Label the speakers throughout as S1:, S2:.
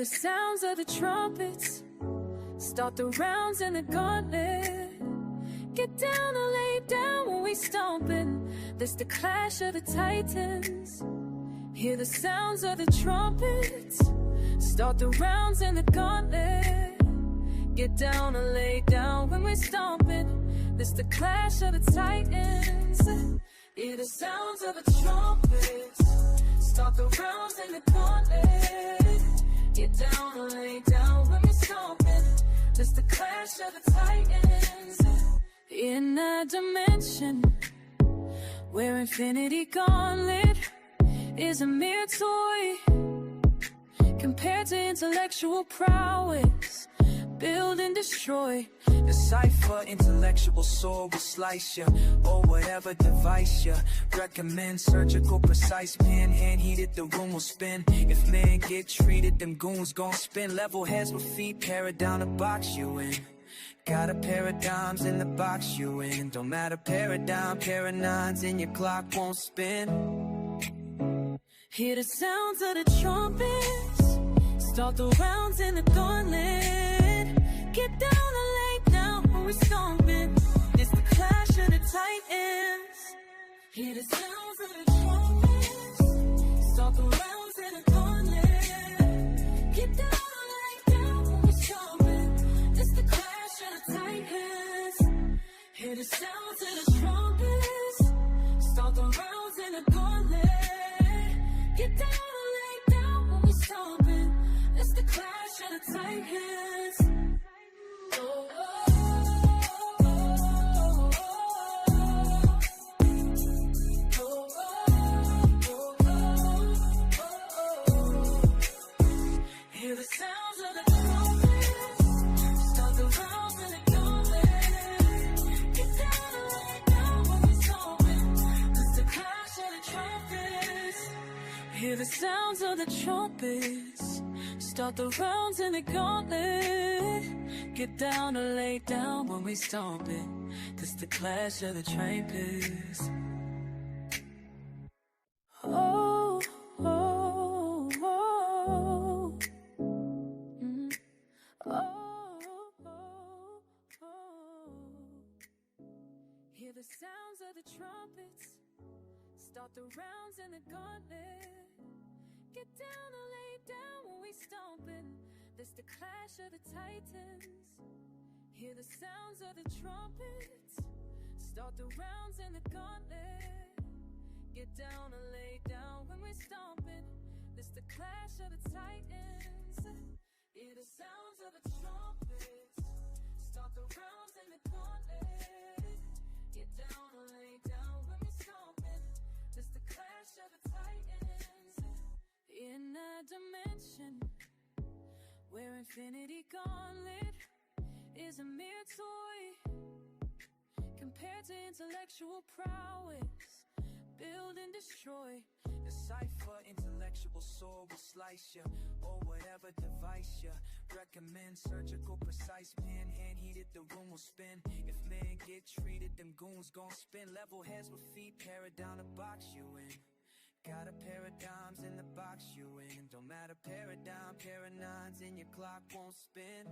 S1: the sounds of the trumpets. Start the rounds in the gauntlet. Get down or lay down when we stomping. This the clash of the titans. Hear the sounds of the trumpets. Start the rounds in the gauntlet. Get down or lay down when we stomping. This the clash of the titans. Hear the sounds of the trumpets. Start the rounds in the gauntlet. Get down or lay down when we stomping. This the clash of the titans. In a dimension where infinity gauntlet is a mere toy compared to intellectual prowess. Build and destroy.
S2: Decipher, intellectual sword will slice ya, or whatever device ya. Recommend surgical, precise pen, hand heated, the room will spin. If men get treated, them goons gon' spin. Level heads with feet, paradigm to box you in. Got a pair of dimes in the box you in. Don't matter paradigm, pair of nines, and your clock won't spin.
S1: Hear the sounds of the trumpets. Start the rounds in the gauntlet. Get down and lay down when we stomping. It's the clash of the titans. Hear the sounds of the trumpets. Start the rounds in the gauntlet. Get down and lay down when we stomping. It's the clash of the titans. Hear the sounds of the trumpets. Start the rounds in the gauntlet. Get down and lay down when we stomping. It's the clash of the titans. Hear the sounds of the trumpets. Start the rounds in the gauntlet. Get down and lay down when we stomping. It's the clash of the trumpets. Hear the sounds of the trumpets. Start the rounds in the gauntlet. Get down or lay down when we stomping. This the clash of the trumpets. Oh, oh, oh. Oh, oh, oh. Hear the sounds of the trumpets. Start the rounds in the gauntlet. Get down or lay down when we stomping. This the clash of the titans. Hear the sounds of the trumpets. Start the rounds in the gauntlet. Get down or lay down when we stomping. This the clash of the titans. Hear the sounds of the trumpets. Start the rounds in the gauntlet. Get down or lay down when we stomping. This the clash of the titans. In a dimension where infinity gauntlet is a mere toy compared to intellectual prowess. Build and destroy.
S2: Decipher, intellectual sword will slice ya, or whatever device ya. Recommend surgical, precise pen, hand heated, the room will spin. If men get treated, them goons gon' spin. Level heads with feet, paradigm to box you in. Got a pair of dimes in the box you in. Don't matter paradigm, pair of nines, and your clock won't spin.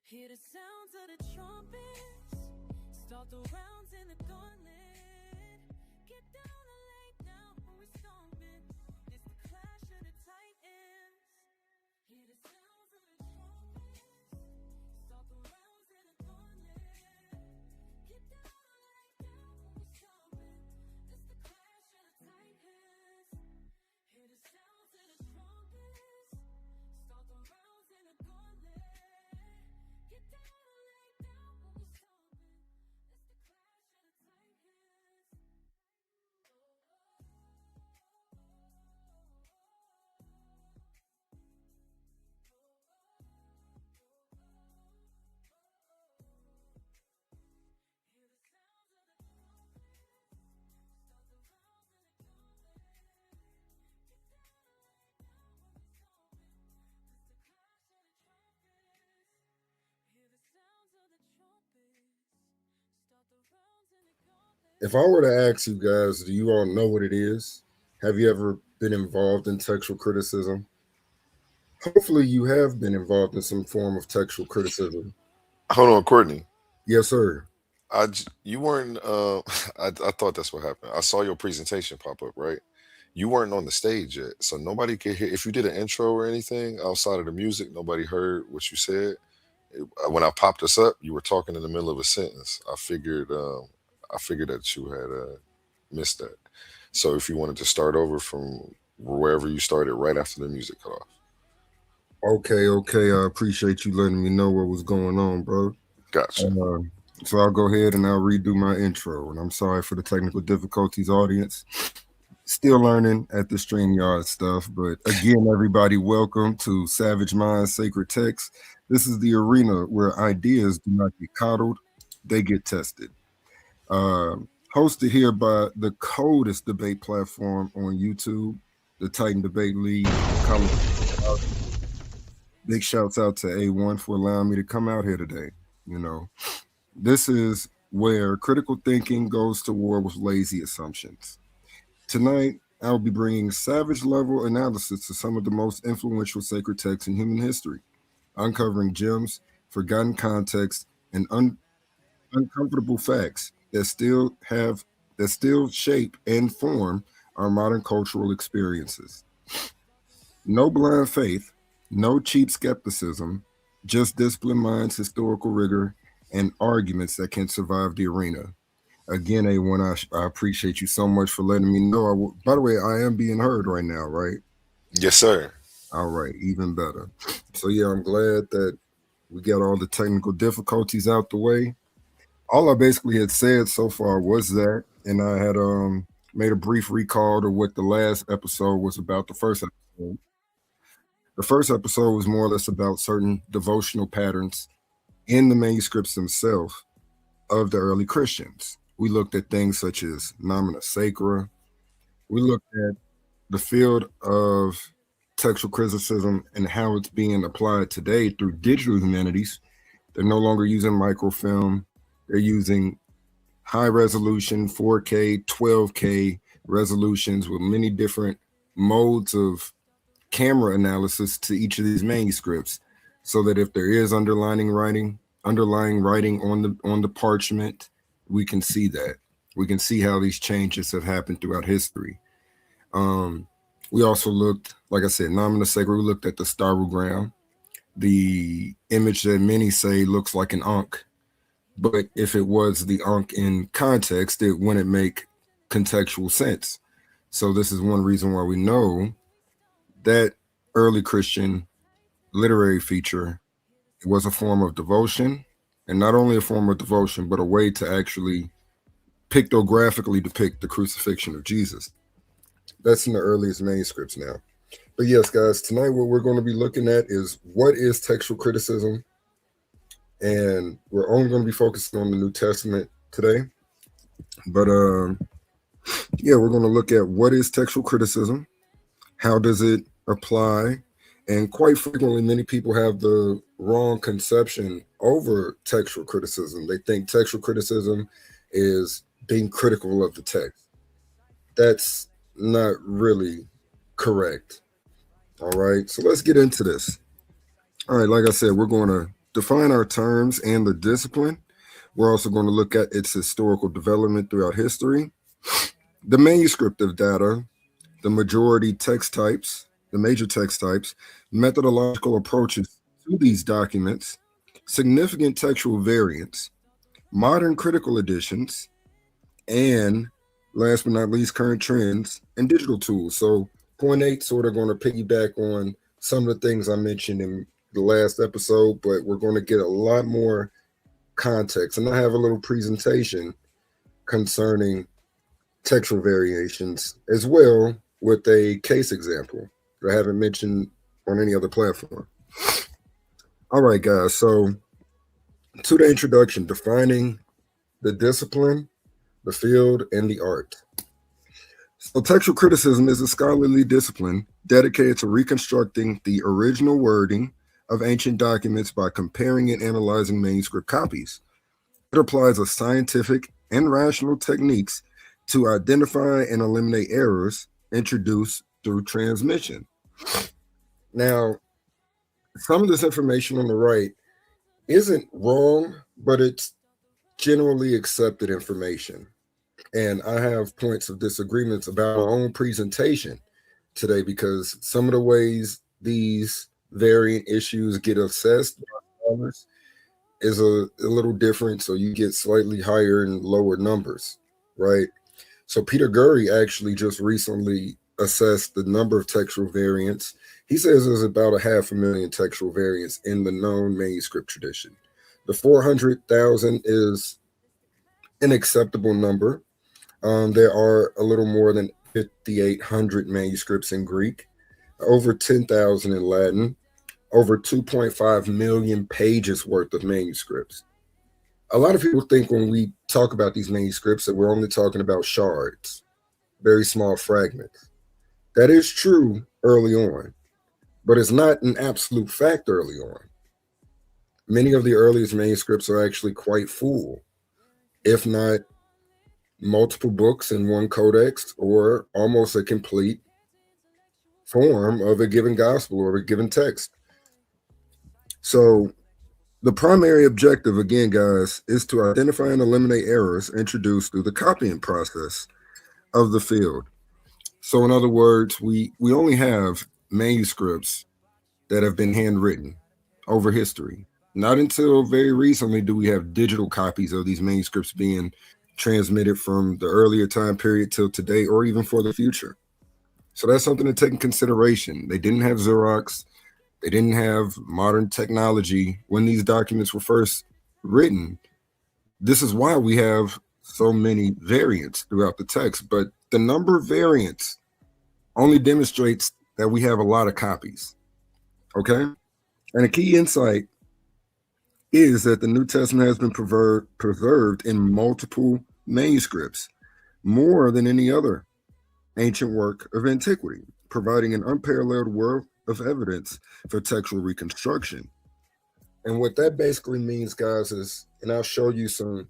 S1: Hear the sounds of the trumpets. Start the rounds in the gauntlet. Get down and lay down when we stomping. It's the clash of the titans. Hear the sounds of the trumpets. Start the rounds in the gauntlet. Get down and lay down when we stomping. It's the clash of the titans. Hear the sounds of the trumpets. Start the rounds in the gauntlet. Get down and lay down when we stomping. It's the clash of the titans. Hear the sounds of the trumpets. Start the rounds in the gauntlet. Get down and lay down when we stomping. It's the clash of the trumpets. Hear the sounds of the trumpets. Start the rounds in the gauntlet.
S3: If I were to ask you guys, do you all know what it is? Have you ever been involved in textual criticism? Hopefully, you have been involved in some form of textual criticism.
S4: Hold on, Courtney.
S3: Yes, sir.
S4: You weren't. I thought that's what happened. I saw your presentation pop up, right? You weren't on the stage yet, so nobody could hear. If you did an intro or anything outside of the music, nobody heard what you said. When I popped this up, you were talking in the middle of a sentence. I figured that you had missed that. So if you wanted to start over from wherever you started right after the music cut off.
S3: Okay. I appreciate you letting me know what was going on, bro.
S4: Gotcha.
S3: So I'll go ahead and I'll redo my intro. And I'm sorry for the technical difficulties, audience. Still learning at the StreamYard stuff. But again, everybody, welcome to Savage Minds Sacred Text. This is the arena where ideas do not get coddled, they get tested. Hosted here by the coldest debate platform on YouTube, the Titan Debate League. Big shouts out to A1 for allowing me to come out here today. This is where critical thinking goes to war with lazy assumptions. Tonight, I'll be bringing savage level analysis to some of the most influential sacred texts in human history, uncovering gems, forgotten context, and uncomfortable facts that still shape and form our modern cultural experiences. No blind faith, no cheap skepticism, just disciplined minds, historical rigor, and arguments that can survive the arena. Again, A1, I appreciate you so much for letting me know. By the way, I am being heard right now, right?
S4: Yes, sir.
S3: All right, even better. So yeah, I'm glad that we got all the technical difficulties out the way. All I basically had said so far was that, and I had made a brief recall to what the last episode was about, the first episode. The first episode was more or less about certain devotional patterns in the manuscripts themselves of the early Christians. We looked at things such as nomina sacra. We looked at the field of textual criticism and how it's being applied today through digital humanities. They're no longer using microfilm. They're using high resolution 4K, 12K resolutions with many different modes of camera analysis to each of these manuscripts, so that if there is underlying writing on the parchment, we can see that. We can see how these changes have happened throughout history. We also looked, like I said, nomina sacra. We looked at the starogram, the image that many say looks like an ankh, but if it was the ankh in context, it wouldn't make contextual sense. So this is one reason why we know that early Christian literary feature was a form of devotion, and not only a form of devotion, but a way to actually pictographically depict the crucifixion of Jesus. That's in the earliest manuscripts now. But yes, guys, tonight what we're going to be looking at is what is textual criticism, and we're only going to be focusing on the New Testament today. But yeah, we're going to look at what is textual criticism, how does it apply, and quite frequently, many people have the wrong conception over textual criticism. They think textual criticism is being critical of the text. That's not really correct. All right, so let's get into this. All right, like I said, we're going to define our terms and the discipline. We're also going to look at its historical development throughout history, the manuscript of data, the majority text types, the major text types, methodological approaches to these documents, significant textual variants, modern critical editions, and last but not least, current trends and digital tools. So point 8 sort of going to piggyback on some of the things I mentioned in the last episode, but we're going to get a lot more context. And I have a little presentation concerning textual variations as well, with a case example that I haven't mentioned on any other platform. All right, guys. So to the introduction, defining the discipline, the field, and the art. So textual criticism is a scholarly discipline dedicated to reconstructing the original wording of ancient documents by comparing and analyzing manuscript copies. It applies a scientific and rational techniques to identify and eliminate errors introduced through transmission. Now, some of this information on the right isn't wrong, but it's generally accepted information. And I have points of disagreements about my own presentation today because some of the ways these variant issues get assessed by scholars is a little different. So you get slightly higher and lower numbers, right? So Peter Gurry actually just recently assessed the number of textual variants. He says there's about 500,000 textual variants in the known manuscript tradition. The 400,000 is an acceptable number. There are a little more than 5,800 manuscripts in Greek, over 10,000 in Latin, over 2.5 million pages worth of manuscripts. A lot of people think when we talk about these manuscripts that we're only talking about shards, very small fragments. That is true early on, but it's not an absolute fact early on. Many of the earliest manuscripts are actually quite full, if not multiple books in one codex or almost a complete form of a given gospel or a given text. So the primary objective, again, guys, is to identify and eliminate errors introduced through the copying process of the field. So in other words, we only have manuscripts that have been handwritten over history. Not until very recently do we have digital copies of these manuscripts being transmitted from the earlier time period till today or even for the future. So that's something to take in consideration. They didn't have Xerox. They didn't have modern technology when these documents were first written. This is why we have so many variants throughout the text, but the number of variants only demonstrates that we have a lot of copies, okay? And a key insight is that the New Testament has been preserved in multiple manuscripts, more than any other ancient work of antiquity, providing an unparalleled wealth of evidence for textual reconstruction. And what that basically means, guys, is, and I'll show you some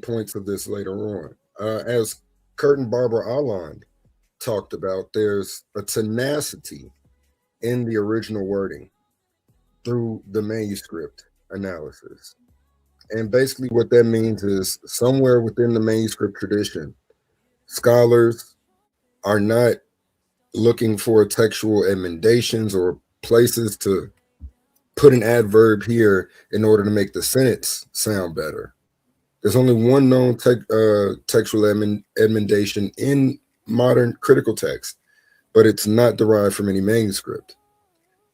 S3: points of this later on. As Kurt and Barbara Alland talked about, there's a tenacity in the original wording through the manuscript analysis. And basically what that means is somewhere within the manuscript tradition, scholars are not looking for textual emendations or places to put an adverb here in order to make the sentence sound better. There's only one known textual emendation in modern critical text, but it's not derived from any manuscript.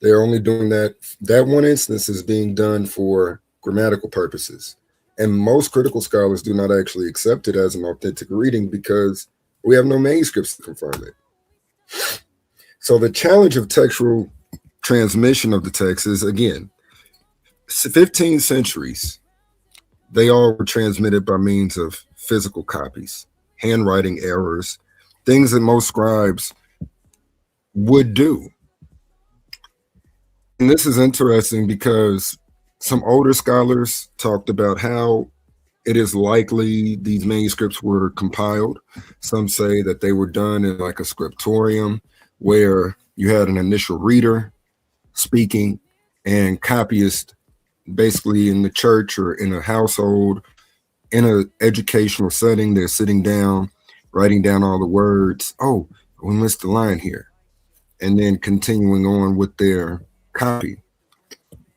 S3: They're only doing that. That one instance is being done for grammatical purposes. And most critical scholars do not actually accept it as an authentic reading because we have no manuscripts to confirm it. So the challenge of textual transmission of the text is, again, 15 centuries, they all were transmitted by means of physical copies, handwriting errors, things that most scribes would do. And this is interesting because some older scholars talked about how it is likely these manuscripts were compiled. Some say that they were done in like a scriptorium where you had an initial reader speaking and copyist basically in the church or in a household, in an educational setting. They're sitting down, writing down all the words. Oh, we missed the line here. And then continuing on with their copy.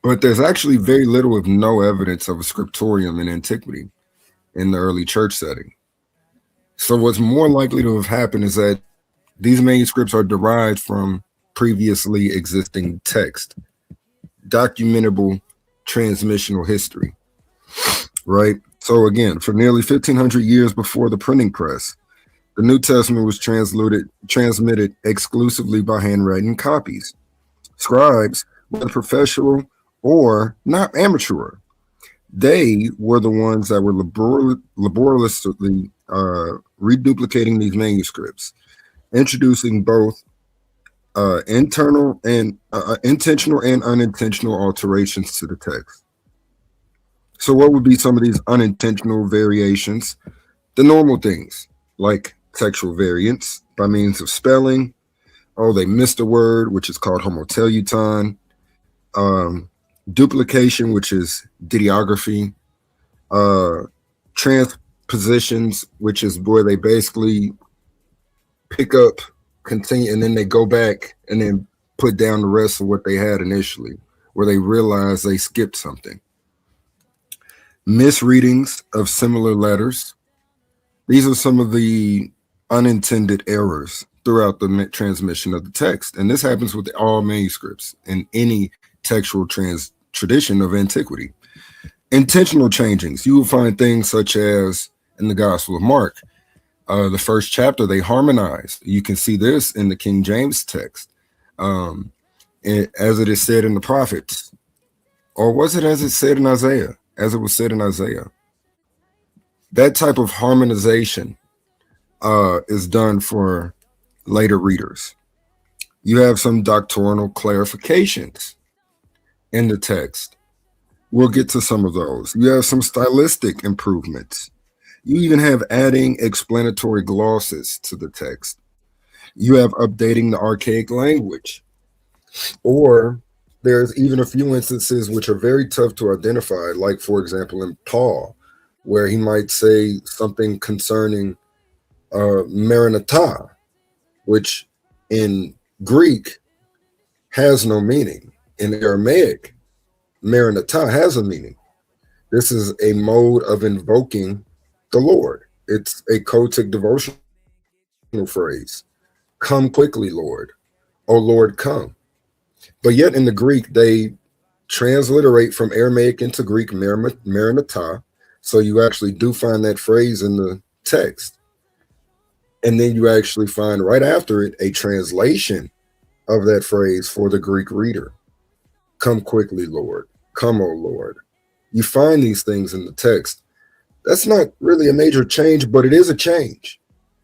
S3: But there's actually very little if no evidence of a scriptorium in antiquity in the early church setting. So what's more likely to have happened is that these manuscripts are derived from previously existing text, documentable transmissional history, right? So again, for nearly 1,500 years before the printing press, the New Testament was transmitted exclusively by handwritten copies. Scribes, whether professional or not amateur, they were the ones that were laboriously reduplicating these manuscripts, introducing both intentional and unintentional alterations to the text. So what would be some of these unintentional variations? The normal things like textual variants by means of spelling. Oh, they missed a word, which is called homoteliuton. um, duplication, which is dideography, uh, transpositions, which is where they basically pick up, continue, and then they go back and then put down the rest of what they had initially, where they realize they skipped something. Misreadings of similar letters. These are some of the unintended errors throughout the transmission of the text. And this happens with all manuscripts in any textual tradition of antiquity. Intentional changings. You will find things such as in the Gospel of Mark, the first chapter, they harmonize. You can see this in the King James text, as it is said in the prophets. Or was it as it said in Isaiah? As it was said in Isaiah. That type of harmonization is done for later readers. You have some doctrinal clarifications in the text. We'll get to some of those. You have some stylistic improvements. You even have adding explanatory glosses to the text. You have updating the archaic language. Or there's even a few instances which are very tough to identify, like, for example, in Paul, where he might say something concerning Maranatha, which in Greek has no meaning. In Aramaic, Maranatha has a meaning. This is a mode of invoking the Lord. It's a Kotic devotional phrase. Come quickly, Lord. Oh, Lord, come. But yet in the Greek, they transliterate from Aramaic into Greek, Maranatha. So you actually do find that phrase in the text. And then you actually find right after it a translation of that phrase for the Greek reader. Come quickly, Lord. Come, O Lord. You find these things in the text. That's not really a major change, but it is a change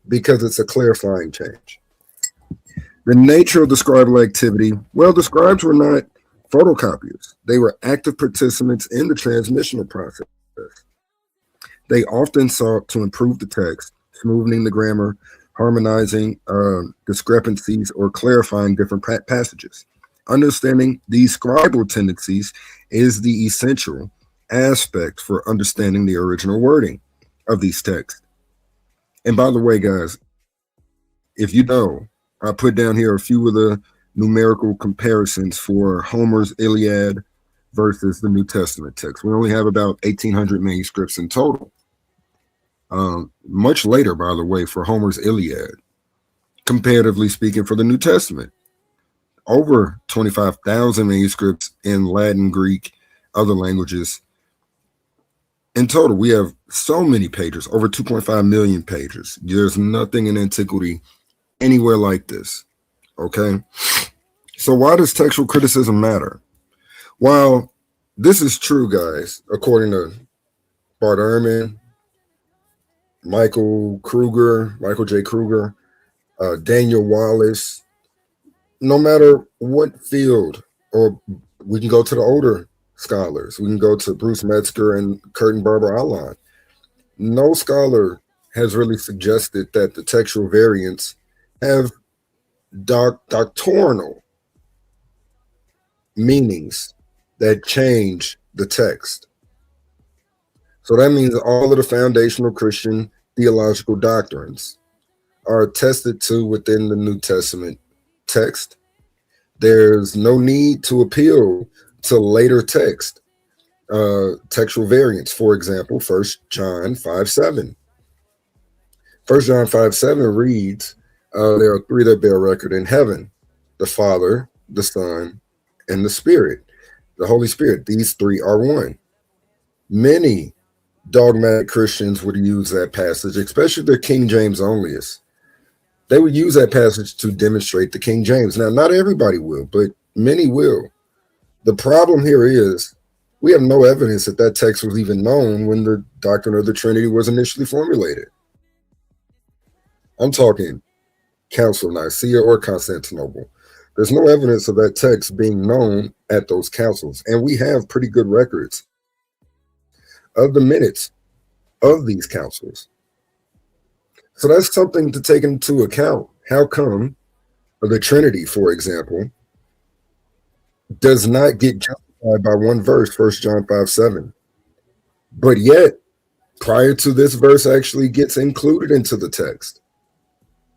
S3: because it's a clarifying change. The nature of the scribal activity, well, the scribes were not photocopiers. They were active participants in the transmissional process. They often sought to improve the text, smoothing the grammar, harmonizing discrepancies, or clarifying different passages. Understanding these scribal tendencies is the essential aspect for understanding the original wording of these texts. And by the way, guys, if you know, I put down here a few of the numerical comparisons for Homer's Iliad versus the New Testament text. We only have about 1,800 manuscripts in total. Much later, by the way, for Homer's Iliad, comparatively speaking, for the New Testament. Over 25,000 manuscripts in Latin, Greek, other languages. In total, we have so many pages, over 2.5 million pages. There's nothing in antiquity anywhere like this, okay? So why does textual criticism matter? Well, this is true, guys, according to Bart Ehrman, Michael J. Kruger, Daniel Wallace. No matter what field, or we can go to the older scholars, we can go to Bruce Metzger and Kurt and Barbara Allen. No scholar has really suggested that the textual variants have doctrinal meanings that change the text. So that means all of the foundational Christian theological doctrines are attested to within the New Testament text. There's no need to appeal to later text, textual variants. For example, 1 John 5:7. 1 John 5:7 reads, there are three that bear record in heaven: the Father, the Son, and the Spirit, the Holy Spirit. These three are one. Many dogmatic Christians would use that passage, especially the King James onlyists. They would use that passage to demonstrate the King James. Now, not everybody will, but many will. The problem here is we have no evidence that that text was even known when the doctrine of the Trinity was initially formulated. I'm talking Council of Nicaea or Constantinople. There's no evidence of that text being known at those councils, and we have pretty good records of the minutes of these councils. So that's something to take into account. How come the Trinity, for example, does not get justified by one verse, 1 John 5:7. But yet, prior to this verse actually gets included into the text,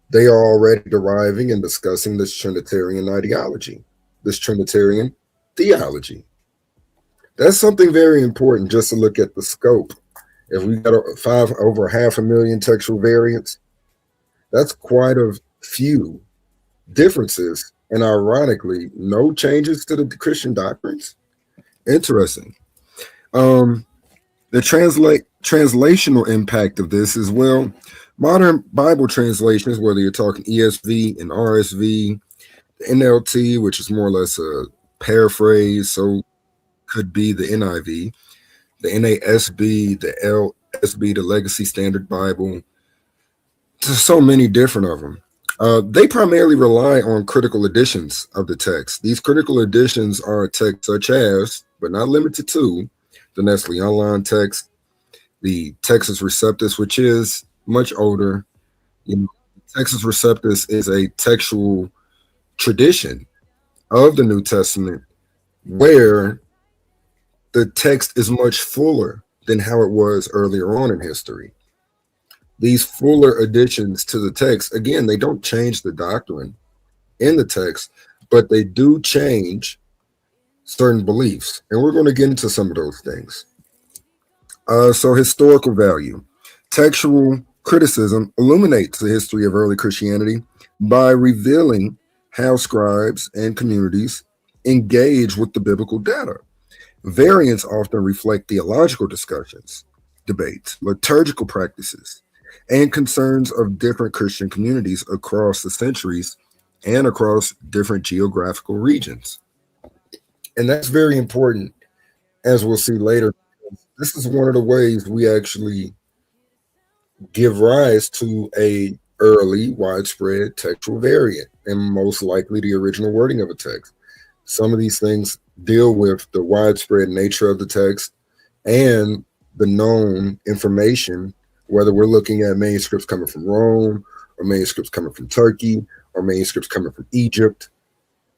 S3: they are already deriving and discussing this Trinitarian ideology, this Trinitarian theology. That's something very important just to look at the scope. If we got over 500,000 textual variants, that's quite a few differences, and ironically, no changes to the Christian doctrines. Interesting. The translational impact of this is, well, modern Bible translations, whether you're talking ESV and RSV, NLT, which is more or less a paraphrase, so could be the NIV, the NASB, the LSB, the Legacy Standard Bible. There's so many different of them. They primarily rely on critical editions of the text. These critical editions are texts such as, but not limited to, the Nestle Online text, the Textus Receptus, which is much older. Textus Receptus is a textual tradition of the New Testament where the text is much fuller than how it was earlier on in history. These fuller additions to the text, again, they don't change the doctrine in the text, but they do change certain beliefs. And we're going to get into some of those things. So historical value. Textual criticism illuminates the history of early Christianity by revealing how scribes and communities engage with the biblical data. Variants often reflect theological discussions, debates, liturgical practices, and concerns of different Christian communities across the centuries and across different geographical regions. And that's very important, as we'll see later. This is one of the ways we actually give rise to a early widespread textual variant, and most likely the original wording of a text. Some of these things deal with the widespread nature of the text and the known information, whether we're looking at manuscripts coming from Rome or manuscripts coming from Turkey or manuscripts coming from Egypt.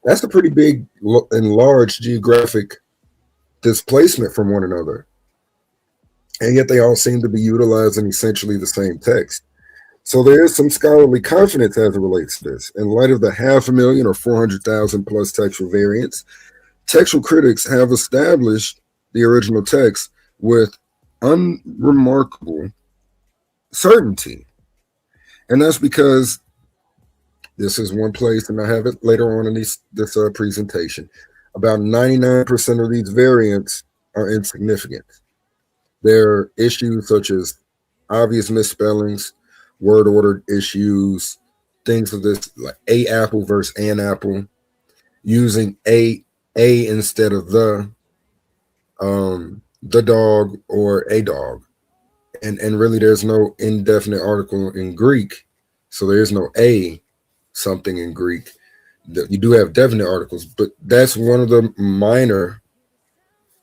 S3: That's a pretty big and large geographic displacement from one another. And yet they all seem to be utilizing essentially the same text. So there is some scholarly confidence as it relates to this. In light of the 500,000 or 400,000 plus textual variants, textual critics have established the original text with unremarkable certainty. And that's because this is one place, and I have it later on in this presentation, about 99% of these variants are insignificant. There are issues such as obvious misspellings, word order issues, things of this, like a apple versus an apple, using a instead of the dog or a dog. And really there's no indefinite article in Greek, so there's no a something in Greek. You do have definite articles, but that's one of the minor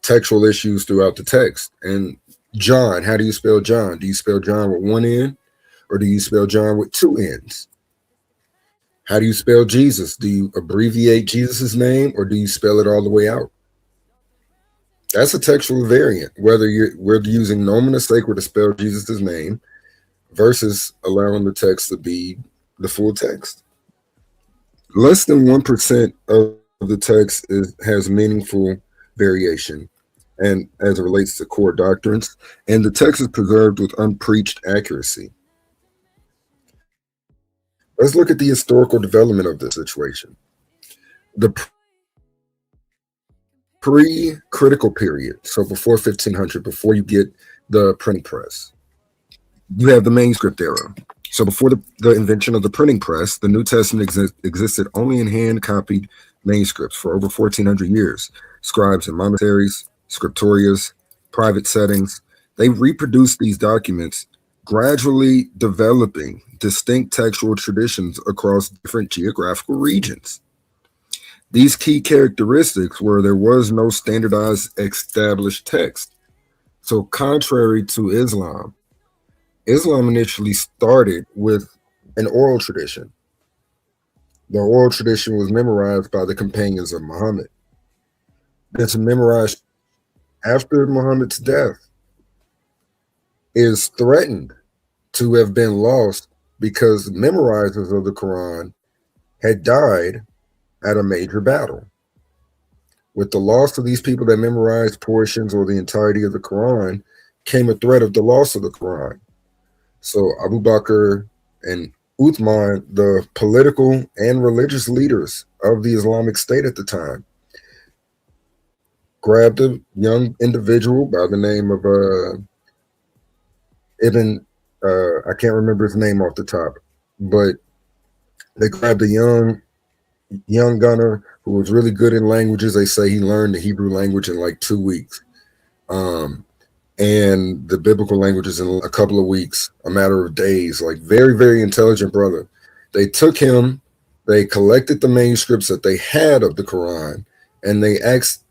S3: textual issues throughout the text. And John, how do you spell John? Do you spell John with one N, or do you spell John with two N's? How do you spell Jesus? Do you abbreviate Jesus's name, or do you spell it all the way out? That's a textual variant, whether we're using nomen sacra to spell Jesus's name versus allowing the text to be the full text. Less than 1% of the text has meaningful variation, and as it relates to core doctrines, and the text is preserved with unpreached accuracy. Let's look at the historical development of this situation. The pre-critical period, so before 1500, before you get the printing press, you have the manuscript era. So before the invention of the printing press, the New Testament existed only in hand-copied manuscripts for over 1,400 years. Scribes and monasteries, scriptorias, private settings, they reproduced these documents, gradually developing distinct textual traditions across different geographical regions. These key characteristics were there was no standardized established text. So contrary to Islam, Islam initially started with an oral tradition. The oral tradition was memorized by the companions of Muhammad. that's memorized after Muhammad's death is threatened to have been lost because memorizers of the Quran had died at a major battle. With the loss of these people that memorized portions or the entirety of the Quran came a threat of the loss of the Quran. So Abu Bakr and Uthman, the political and religious leaders of the Islamic State at the time, grabbed a young individual by the name of Ibn, I can't remember his name off the top, but they grabbed a young gunner who was really good in languages. They say he learned the Hebrew language in like 2 weeks, and the biblical languages in a couple of weeks, a matter of days. Like very, very intelligent brother. They took him, they collected the manuscripts that they had of the Quran, and they asked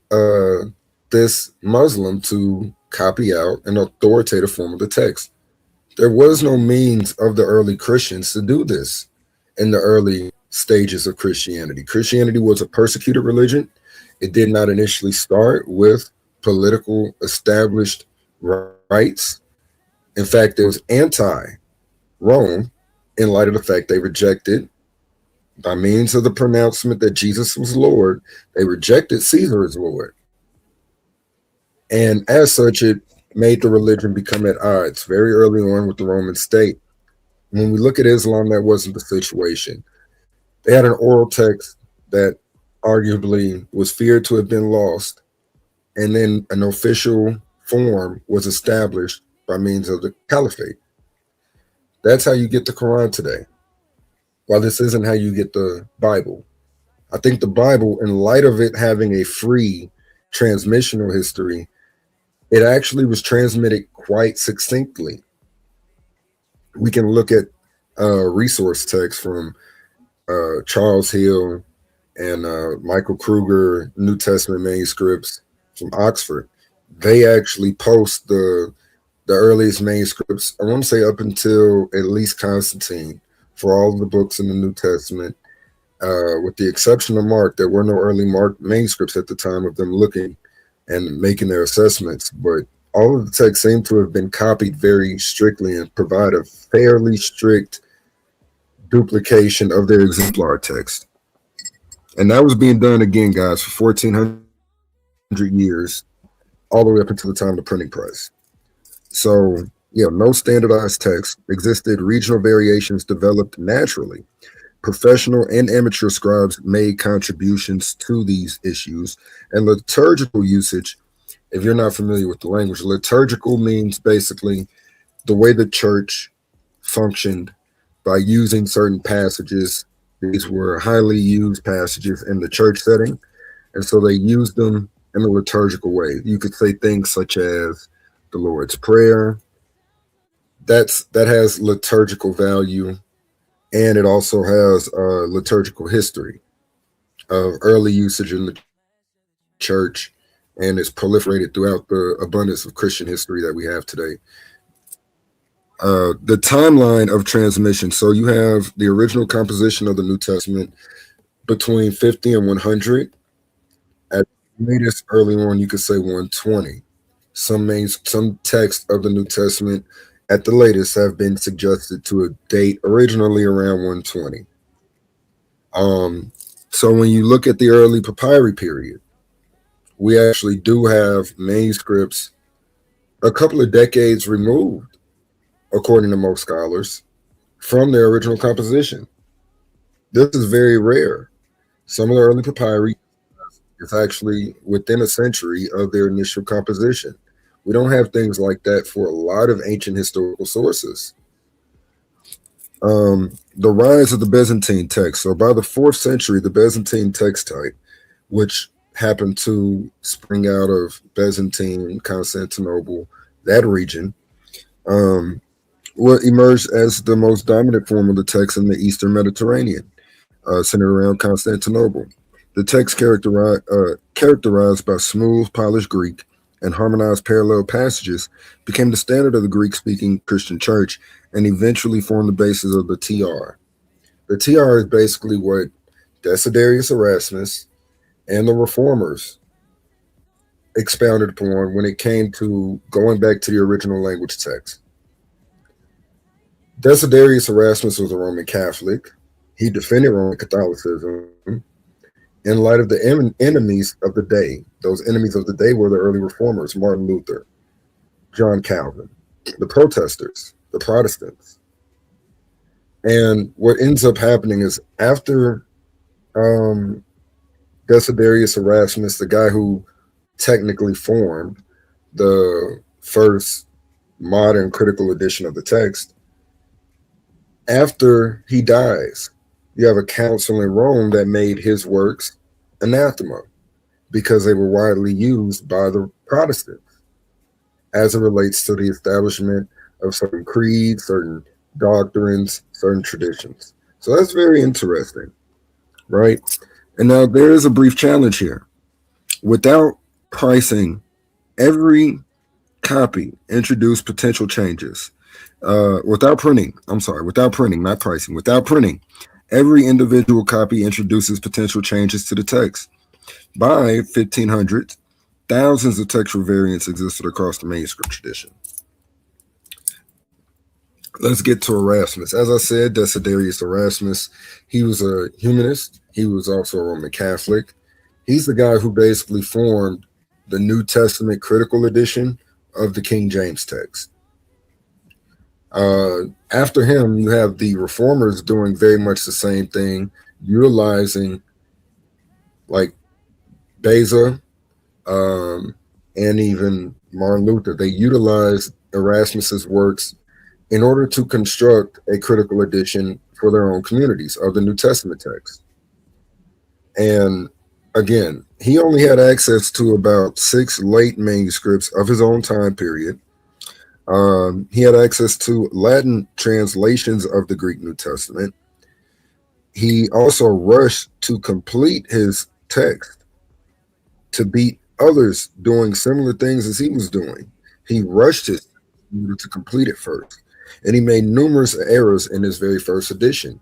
S3: this Muslim to copy out an authoritative form of the text. There was no means of the early Christians to do this in the early stages of Christianity. Christianity was a persecuted religion. It did not initially start with political established rights. In fact, it was anti-Rome in light of the fact they rejected, by means of the pronouncement that Jesus was Lord, they rejected Caesar as Lord. And as such, it made the religion become at odds very early on with the Roman state. When we look at Islam, that wasn't the situation. They had an oral text that arguably was feared to have been lost, and then an official form was established by means of the caliphate. That's how you get the Quran today. While this isn't how you get the Bible. I think the Bible, in light of it having a free transmissional history, it actually was transmitted quite succinctly. We can look at resource text from Charles Hill and Michael Kruger, New Testament manuscripts from Oxford. They actually post the earliest manuscripts, I want to say up until at least Constantine, for all of the books in the New Testament, with the exception of Mark. There were no early Mark manuscripts at the time of them looking and making their assessments, but all of the texts seem to have been copied very strictly and provide a fairly strict duplication of their exemplar text. And that was being done again, guys, for 1,400 years, all the way up until the time of the printing press. So, yeah, no standardized text existed. Regional variations developed naturally. Professional and amateur scribes made contributions to these issues. And liturgical usage, if you're not familiar with the language, liturgical means basically the way the church functioned by using certain passages. These were highly used passages in the church setting, and so they used them in a liturgical way. You could say things such as the Lord's Prayer. That has liturgical value, and it also has a liturgical history of early usage in the church, and it's proliferated throughout the abundance of Christian history that we have today. The timeline of transmission. So you have the original composition of the New Testament between 50 and 100. At the latest, early on, you could say 120. Some texts of the New Testament at the latest have been suggested to a date originally around 120. So when you look at the early papyri period, we actually do have manuscripts a couple of decades removed, according to most scholars, from their original composition. This is very rare. Some of the early papyri is actually within a century of their initial composition. We don't have things like that for a lot of ancient historical sources. The rise of the Byzantine text. So by the 4th century, the Byzantine text type, which happened to spring out of Byzantine, Constantinople, that region, emerged as the most dominant form of the text in the Eastern Mediterranean, centered around Constantinople. The text characterized by smooth, polished Greek and harmonized parallel passages became the standard of the Greek-speaking Christian church and eventually formed the basis of the TR. The TR is basically what Desiderius Erasmus and the reformers expounded upon when it came to going back to the original language text. Desiderius Erasmus was a Roman Catholic. He defended Roman Catholicism in light of the enemies of the day. Those enemies of the day were the early reformers, Martin Luther, John Calvin, the protesters, the Protestants. And what ends up happening is after Desiderius Erasmus, the guy who technically formed the first modern critical edition of the text, after he dies, you have a council in Rome that made his works anathema because they were widely used by the Protestants as it relates to the establishment of certain creeds, certain doctrines, certain traditions. So that's very interesting, right? And now there is a brief challenge here. Without pricing, every copy introduced potential changes. Without printing, not pricing, without printing, every individual copy introduces potential changes to the text. By 1500, thousands of textual variants existed across the manuscript tradition. Let's get to Erasmus. As I said, Desiderius Erasmus, he was a humanist. He was also a Roman Catholic. He's the guy who basically formed the New Testament critical edition of the King James text. After him, you have the reformers doing very much the same thing, utilizing like Beza and even Martin Luther. They utilized Erasmus's works in order to construct a critical edition for their own communities of the New Testament text. And again, he only had access to about 6 late manuscripts of his own time period. He had access to Latin translations of the Greek New Testament. He also rushed to complete his text to beat others doing similar things as he was doing. He rushed it in order to complete it first. And he made numerous errors in his very first edition.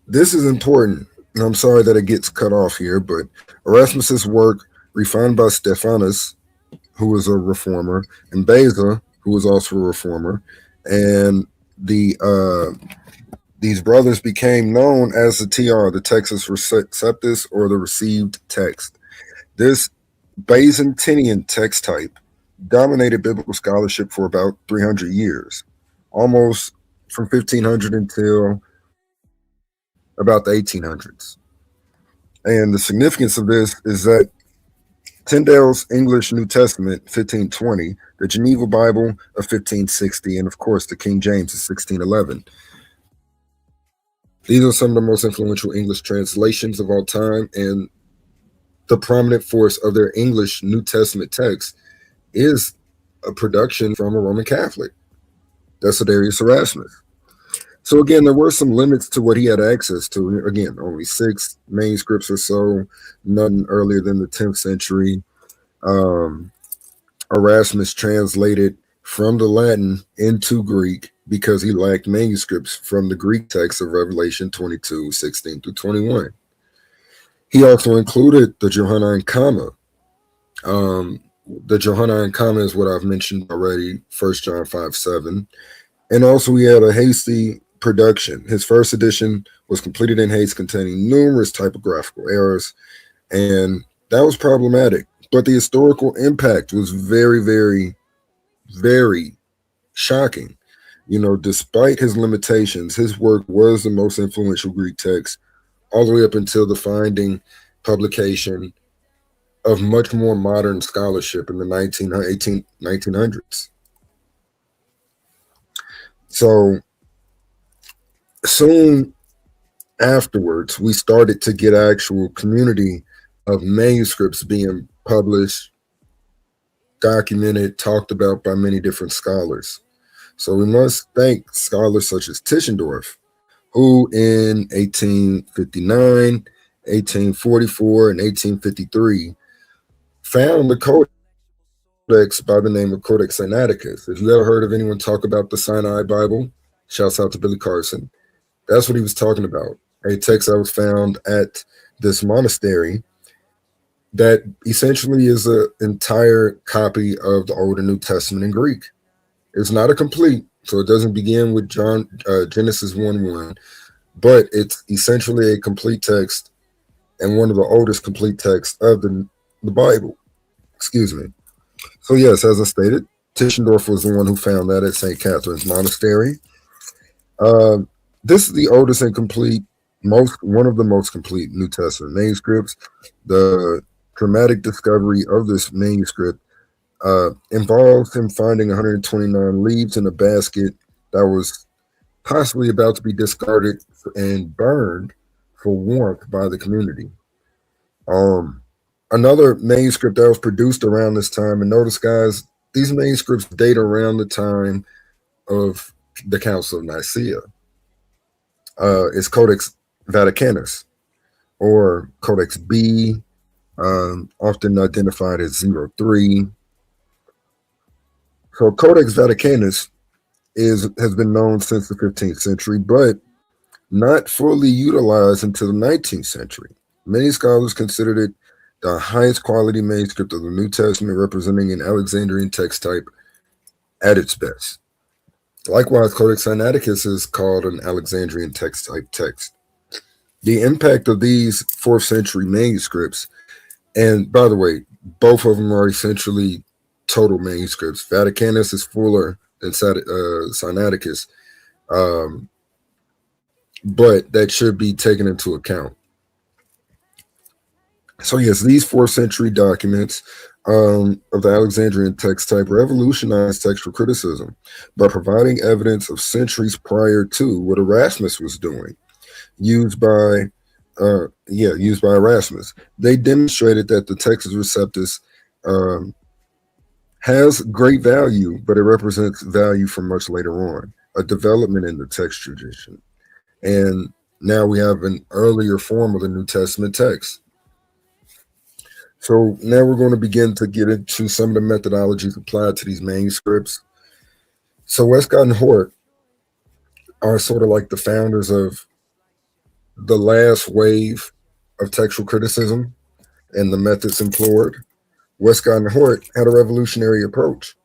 S3: This is important. And I'm sorry that it gets cut off here, but Erasmus's work, refined by Stephanus, who was a reformer, and Beza, who was also a reformer, and these brothers became known as the TR, the Textus Receptus, or the received text. This Byzantinian text type dominated biblical scholarship for about 300 years, almost from 1500 until about the 1800s. And the significance of this is that Tyndale's English New Testament, 1520, the Geneva Bible of 1560, and of course the King James of 1611. These are some of the most influential English translations of all time, and the prominent force of their English New Testament text is a production from a Roman Catholic, Desiderius Erasmus. So again, there were some limits to what he had access to. Again, only 6 manuscripts or so, nothing earlier than the 10th century. Erasmus translated from the Latin into Greek because he lacked manuscripts from the Greek text of Revelation 22, 16 through 21. He also included the Johannine comma. The Johannine comma is what I've mentioned already, 1 John 5, 7. And also he had a hasty production. His first edition was completed in haste, containing numerous typographical errors, and that was problematic. But the historical impact was very, very, very shocking. You know, despite his limitations, his work was the most influential Greek text all the way up until the finding, publication of much more modern scholarship in the 1900s. So soon afterwards, we started to get actual community of manuscripts being published, documented, talked about by many different scholars. So we must thank scholars such as Tischendorf, who in 1859, 1844, and 1853 found the codex by the name of Codex Sinaiticus. If you ever heard of anyone talk about the Sinai Bible, shouts out to Billy Carson. That's what he was talking about. A text that was found at this monastery that essentially is an entire copy of the Old and New Testament in Greek. It's not a complete, so it doesn't begin with Genesis 1:1, but it's essentially a complete text and one of the oldest complete texts of the Bible. Excuse me. So yes, as I stated, Tischendorf was the one who found that at St. Catherine's Monastery. Uh, this is the oldest and complete, one of the most complete New Testament manuscripts. The dramatic discovery of this manuscript involves him finding 129 leaves in a basket that was possibly about to be discarded and burned for warmth by the community. Another manuscript that was produced around this time, and notice, guys, these manuscripts date around the time of the Council of Nicaea. Is Codex Vaticanus, or Codex B, often identified as 03. So Codex Vaticanus has been known since the 15th century, but not fully utilized until the 19th century. Many scholars considered it the highest quality manuscript of the New Testament, representing an Alexandrian text type at its best. Likewise, Codex Sinaiticus is called an Alexandrian text type text. The impact of these 4th century manuscripts, and by the way, both of them are essentially total manuscripts. Vaticanus is fuller than Sinaiticus, but that should be taken into account. So yes, these 4th century documents of the Alexandrian text type revolutionized textual criticism by providing evidence of centuries prior to what Erasmus was doing, used by Erasmus. They demonstrated that the Textus Receptus has great value, but it represents value from much later on, a development in the text tradition. And now we have an earlier form of the New Testament text. So now we're going to begin to get into some of the methodologies applied to these manuscripts. So Westcott and Hort are sort of like the founders of the last wave of textual criticism and the methods employed. Westcott and Hort had a revolutionary approach.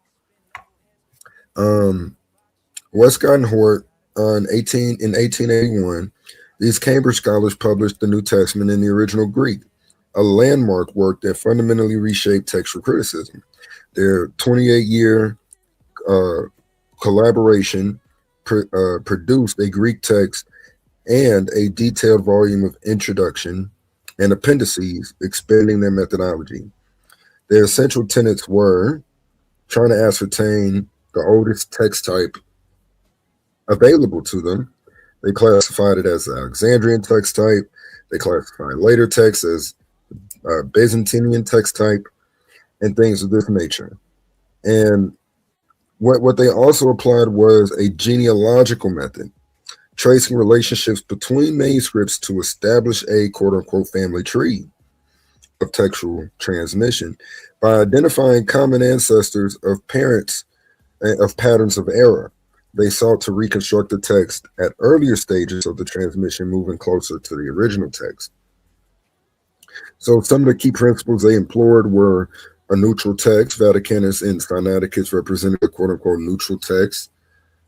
S3: Westcott and Hort in 1881, these Cambridge scholars published the New Testament in the original Greek, a landmark work that fundamentally reshaped textual criticism. Their 28-year collaboration produced a Greek text and a detailed volume of introduction and appendices expanding their methodology. Their essential tenets were trying to ascertain the oldest text type available to them. They classified it as the Alexandrian text type. They classified later texts as Byzantine text type and things of this nature. And what they also applied was a genealogical method, tracing relationships between manuscripts to establish a quote-unquote family tree of textual transmission by identifying common ancestors of parents of patterns of error. They sought to reconstruct the text at earlier stages of the transmission, moving closer to the original text. So some of the key principles they employed were a neutral text. Vaticanus and Sinaiticus represented a quote-unquote neutral text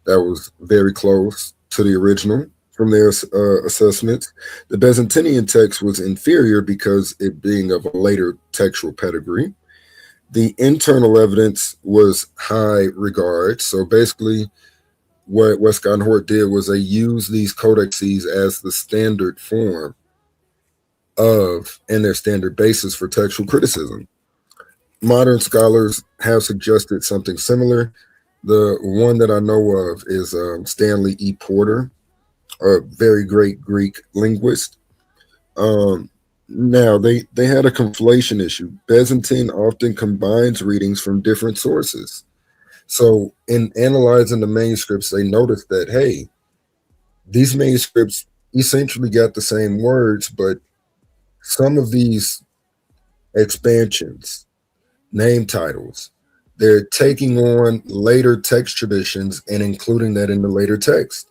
S3: that was very close to the original from their assessments. The Byzantine text was inferior because it being of a later textual pedigree. The internal evidence was high regard. So basically what Westcott and Hort did was they used these codexes as the standard form of and their standard basis for textual criticism. Modern scholars have suggested something similar. The one that I know of is Stanley E. Porter, a very great Greek linguist. Now, they had a conflation issue. Byzantine often combines readings from different sources. So in analyzing the manuscripts, they noticed that, hey, these manuscripts essentially got the same words, but some of these expansions, name titles, they're taking on later text traditions and including that in the later text.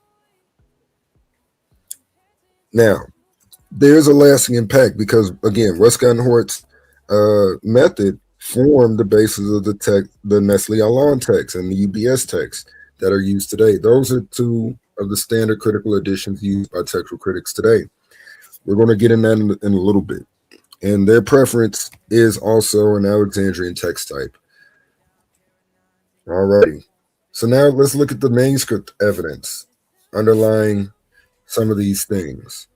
S3: Now, there's a lasting impact because, again, Westcott and Hort's method formed the basis of the Nestle Aland text and the UBS text that are used today. Those are two of the standard critical editions used by textual critics today. We're going to get in that in a little bit. And their preference is also an Alexandrian text type. Alrighty. So now let's look at the manuscript evidence underlying some of these things.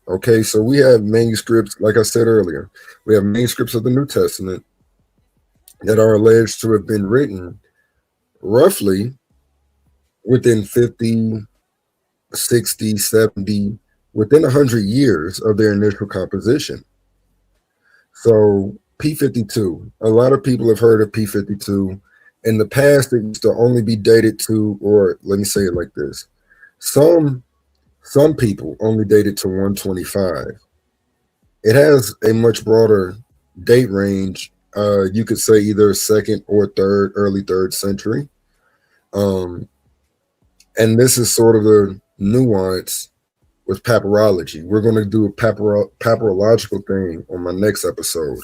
S3: Okay, so we have manuscripts, like I said earlier, we have manuscripts of the New Testament that are alleged to have been written roughly within 50, 60, 70, within 100 years of their initial composition. So P52, a lot of people have heard of P52. In the past, it used to only be dated to, or let me say it like this. Some people only date it to 125. It has a much broader date range. You could say either second or third, early third century. And this is sort of the nuance with papyrology. We're going to do a papyrological thing on my next episode,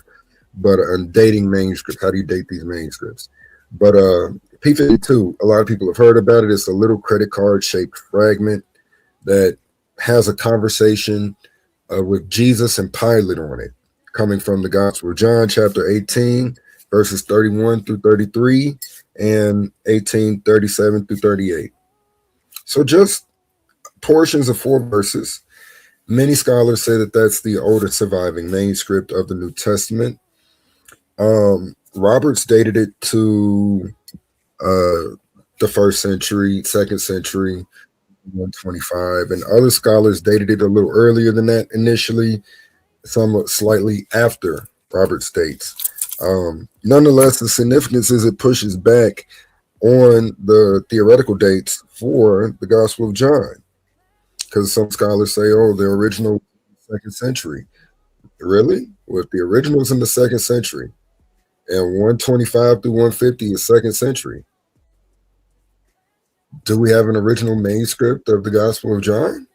S3: but on dating manuscripts. How do you date these manuscripts? But P52, a lot of people have heard about it. It's a little credit card shaped fragment that has a conversation with Jesus and Pilate on it, coming from the Gospel of John, chapter 18, verses 31 through 33, and 18, 37 through 38. So just portions of 4 verses. Many scholars say that that's the oldest surviving manuscript of the New Testament. Roberts dated it to the first century, second century, 125, and other scholars dated it a little earlier than that initially, somewhat slightly after Roberts dates. Nonetheless, the significance is it pushes back on the theoretical dates for the Gospel of John, because some scholars say, oh, the original second century. Really? Well, if the original's in the second century and 125 through 150 is second century, do we have an original manuscript of the Gospel of John?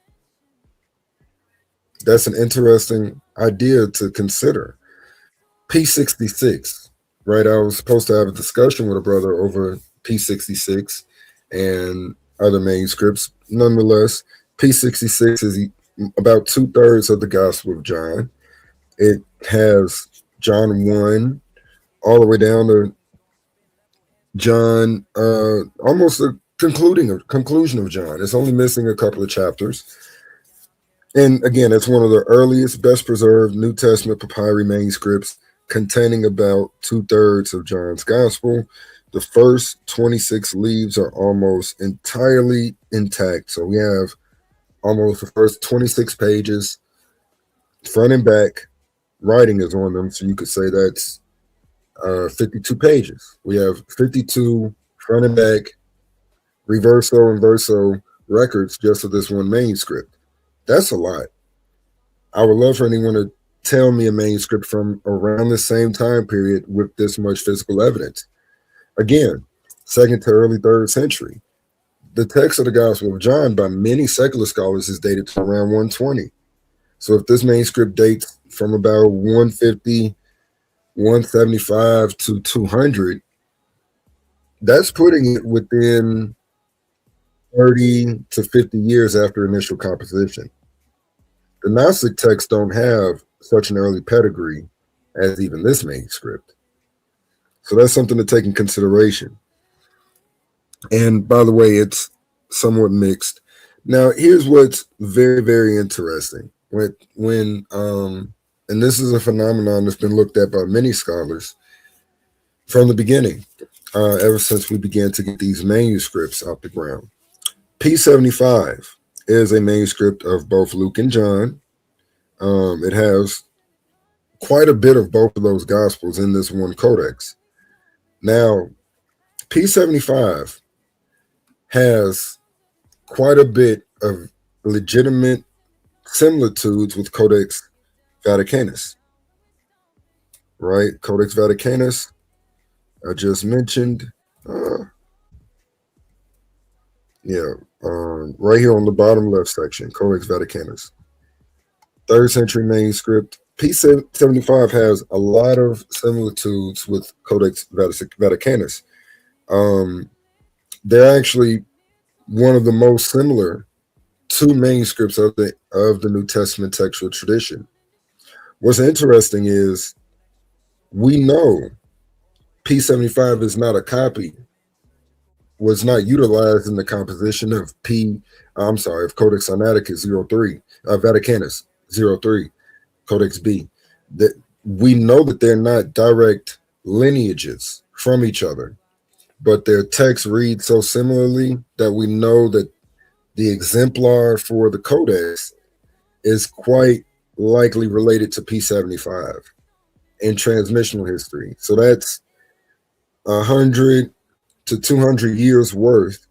S3: That's an interesting idea to consider. P66, right? I was supposed to have a discussion with a brother over P66 and other manuscripts. Nonetheless, P66 is about 2/3 of the Gospel of John. It has John 1 all the way down to John, almost the conclusion of John. It's only missing a couple of chapters. And again, it's one of the earliest, best preserved New Testament papyri manuscripts, containing about 2/3 of John's Gospel. The first 26 leaves are almost entirely intact. So we have almost the first 26 pages, front and back. Writing is on them, so you could say that's 52 pages. We have 52 front and back, reverso and verso records just of this one manuscript. That's a lot. I would love for anyone to tell me a manuscript from around the same time period with this much physical evidence. Again, second to early third century. The text of the Gospel of John by many secular scholars is dated to around 120. So if this manuscript dates from about 150, 175 to 200, that's putting it within 30 to 50 years after initial composition. The Gnostic texts don't have such an early pedigree as even this manuscript. So that's something to take in consideration. And by the way, it's somewhat mixed. Now, here's what's very, very interesting. When and this is a phenomenon that's been looked at by many scholars from the beginning, ever since we began to get these manuscripts out the ground. P75 is a manuscript of both Luke and John. It has quite a bit of both of those gospels in this one codex. Now, P75 has quite a bit of legitimate similitudes with Codex Vaticanus, right? Codex Vaticanus, I just mentioned. Right here on the bottom left section, Codex Vaticanus. third century manuscript. P75 has a lot of similitudes with Codex Vaticanus. Um, they're actually one of the most similar two manuscripts of the New Testament textual tradition. What's interesting is we know P75 is not a copy, was not utilized in the composition of of Codex Sinaiticus 03, Vaticanus 03, Codex B. That we know that they're not direct lineages from each other, but their texts read so similarly that we know that the exemplar for the Codex is quite likely related to P75 in transmissional history. So that's 100 to 200 years worth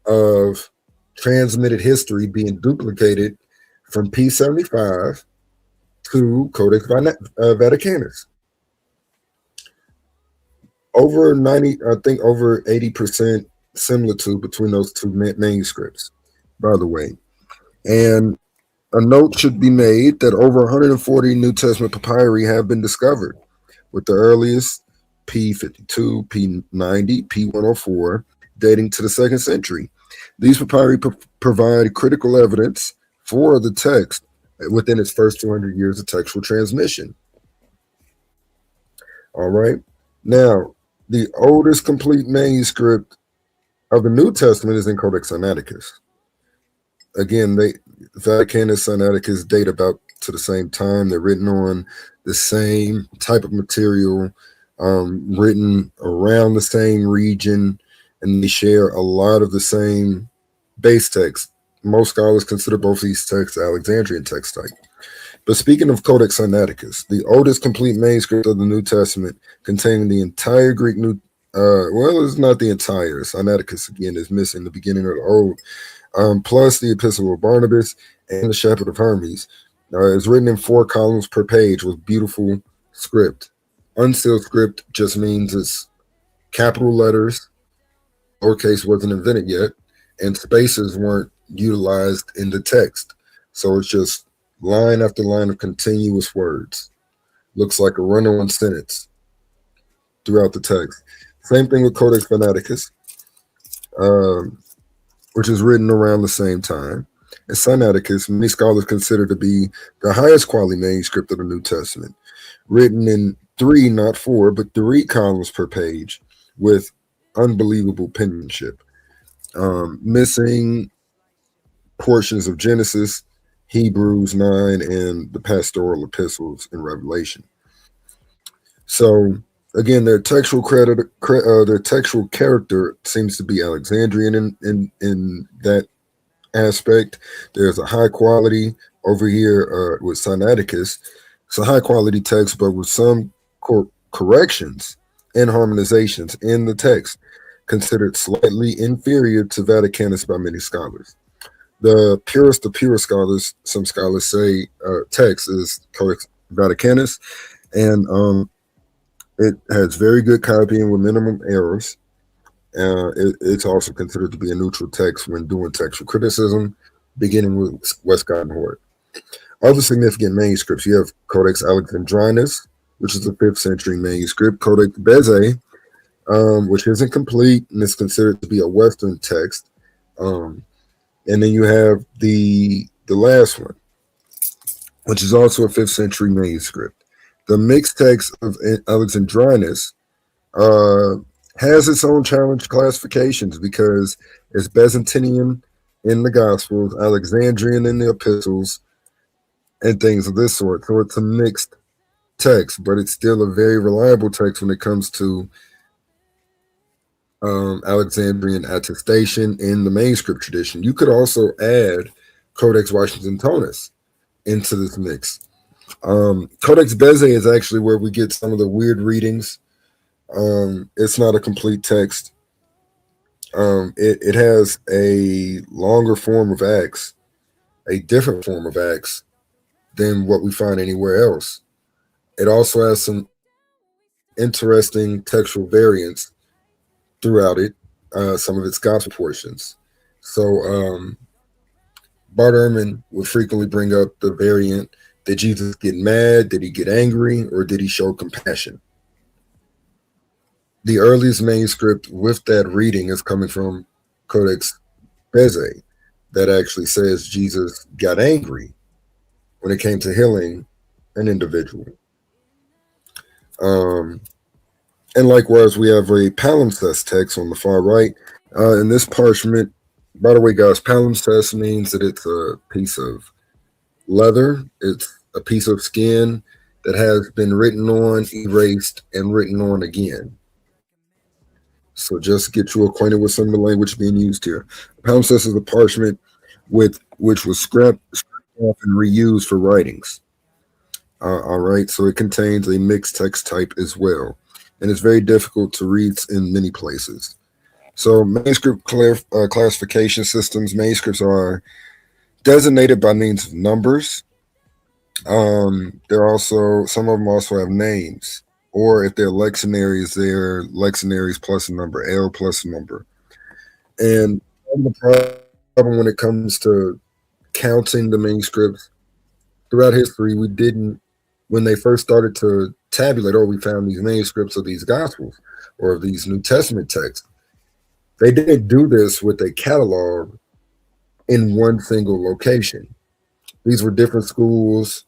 S3: of transmitted history being duplicated from P75 to Codex Vaticanus. Over 90, I think over 80% similitude between those two manuscripts, by the way. And a note should be made that over 140 New Testament papyri have been discovered, with the earliest P52, P90, P104 dating to the 2nd century. These papyri provide critical evidence for the text within its first 200 years of textual transmission. All right. Now, the oldest complete manuscript of the New Testament is in Codex Sinaiticus. Again, Vaticanus, Sinaiticus date about to the same time. They're written on the same type of material, written around the same region, and they share a lot of the same base text. Most scholars consider both these texts Alexandrian text type. But speaking of Codex Sinaiticus, the oldest complete manuscript of the New Testament containing the entire Greek it's not the entire. Sinaiticus, again, is missing the beginning of the Old, plus the Epistle of Barnabas and the Shepherd of Hermes. It's written in 4 columns per page with beautiful script. Unsealed script just means it's capital letters, lowercase wasn't invented yet, and spaces weren't utilized in the text. So it's just line after line of continuous words. Looks like a run-on sentence throughout the text. Same thing with Codex Sinaiticus, which is written around the same time. And Sinaiticus, many scholars consider to be the highest quality manuscript of the New Testament, written in 3, not 4, but 3 columns per page with unbelievable penmanship. Missing portions of Genesis, Hebrews 9, and the pastoral epistles in Revelation. So again, their textual character seems to be Alexandrian in that aspect. There's a high quality over here with Sinaiticus. It's a high quality text, but with some corrections and harmonizations in the text, considered slightly inferior to Vaticanus by many scholars. The purest of pure scholars, some scholars say, text is Codex Vaticanus, and it has very good copying with minimum errors. It's also considered to be a neutral text when doing textual criticism, beginning with Westcott and Hort. Other significant manuscripts, you have Codex Alexandrinus, which is a 5th century manuscript, Codex Bezae, which isn't complete and is considered to be a Western text. And then you have the last one, which is also a 5th century manuscript. The mixed text of Alexandrinus has its own challenge classifications because it's Byzantine in the Gospels, Alexandrian in the epistles, and things of this sort. So it's a mixed text, but it's still a very reliable text when it comes to Alexandrian attestation in the manuscript tradition. You could also add Codex Washingtonus into this mix. Codex Bezae is actually where we get some of the weird readings. It's not a complete text. It has a longer form of Acts, a different form of Acts than what we find anywhere else. It also has some interesting textual variants throughout it, some of its gospel portions. So Bart Ehrman would frequently bring up the variant: did Jesus get mad? Did he get angry? Or did he show compassion? The earliest manuscript with that reading is coming from Codex Bezae, that actually says Jesus got angry when it came to healing an individual. Um, and likewise, we have a palimpsest text on the far right. In this parchment, by the way, guys, palimpsest means that it's a piece of leather, it's a piece of skin that has been written on, erased, and written on again. So just get you acquainted with some of the language being used here. Palimpsest is a parchment with which was scrapped off and reused for writings. All right, so it contains a mixed text type as well, and it's very difficult to read in many places. So manuscript classification systems, manuscripts are designated by means of numbers. They're also, some of them also have names, or if they're lectionaries plus a number, L plus a number. And the problem when it comes to counting the manuscripts throughout history, we didn't, when they first started to tabulate, or we found these manuscripts of these gospels or of these New Testament texts, they didn't do this with a catalog in one single location. These were different schools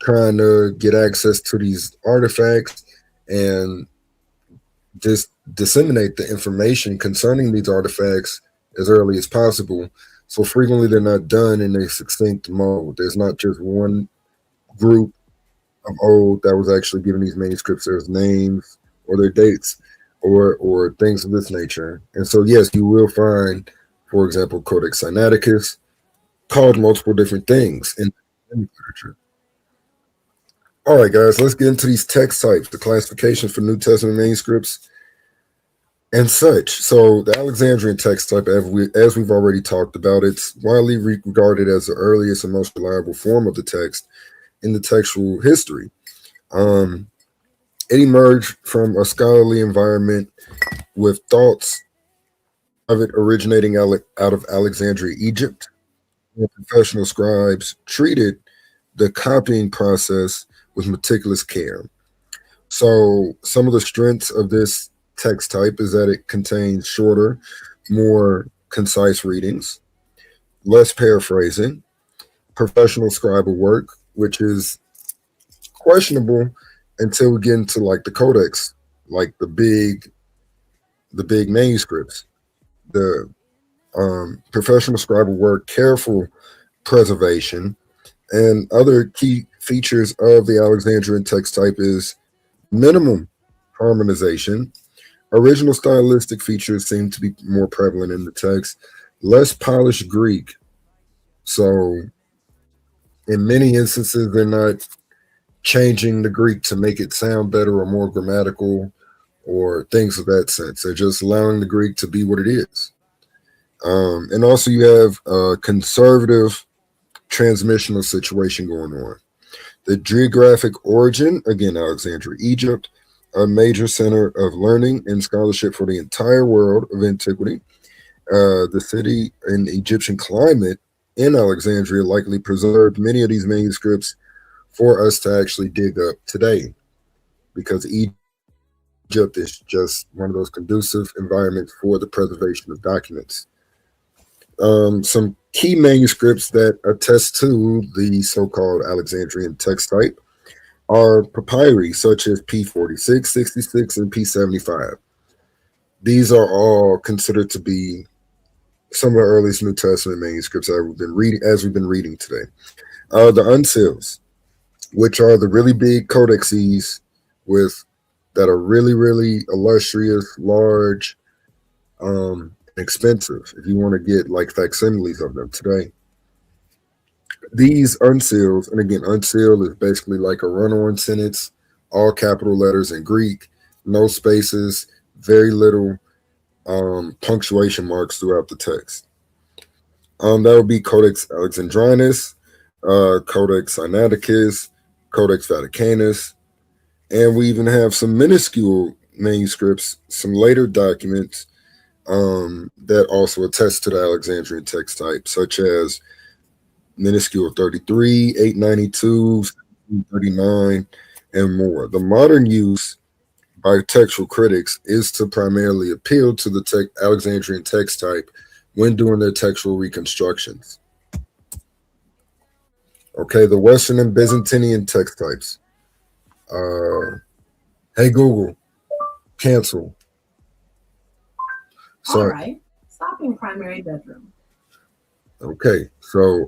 S3: trying to get access to these artifacts and just disseminate the information concerning these artifacts as early as possible. So frequently they're not done in a succinct mode. There's not just one group of old that was actually given these manuscripts their names or their dates or things of this nature. And so, yes, you will find, for example, Codex Sinaiticus called multiple different things in literature. All right, guys, let's get into these text types, the classification for New Testament manuscripts and such. So the Alexandrian text type, as we've already talked about, it's widely regarded as the earliest and most reliable form of the text in the textual history. It emerged from a scholarly environment with thoughts of it originating out of Alexandria, Egypt, where professional scribes treated the copying process with meticulous care. So some of the strengths of this text type is that it contains shorter, more concise readings, less paraphrasing, professional scribal work, which is questionable until we get into like the codex, like the big manuscripts, the professional scribal work, careful preservation, and other key features of the Alexandrian text type is minimum harmonization. Original stylistic features seem to be more prevalent in the text. Less polished Greek. So in many instances, they're not changing the Greek to make it sound better or more grammatical or things of that sense. They're just allowing the Greek to be what it is. And also you have a conservative transmissional situation going on. The geographic origin, again, Alexandria, Egypt, a major center of learning and scholarship for the entire world of antiquity. The city and Egyptian climate in Alexandria likely preserved many of these manuscripts for us to actually dig up today, because Egypt is just one of those conducive environments for the preservation of documents. Some key manuscripts that attest to the so-called Alexandrian text type are papyri, such as P46, 66, and P75. These are all considered to be some of the earliest New Testament manuscripts that we've been reading today. The uncials, which are the really big codexes that are really, really illustrious, large, expensive if you want to get like facsimiles of them today. These uncials, and again, uncial is basically like a run-on sentence, all capital letters in Greek, no spaces, very little punctuation marks throughout the text. That would be Codex Alexandrinus, Codex Sinaiticus, Codex Vaticanus, and we even have some minuscule manuscripts, some later documents that also attest to the Alexandrian text type, such as minuscule 33, 892, 39, and more. The modern use by textual critics is to primarily appeal to the Alexandrian text type when doing their textual reconstructions. Okay, the Western and Byzantine text types. Hey Google, cancel.
S5: All right, stopping primary bedroom.
S3: Okay, so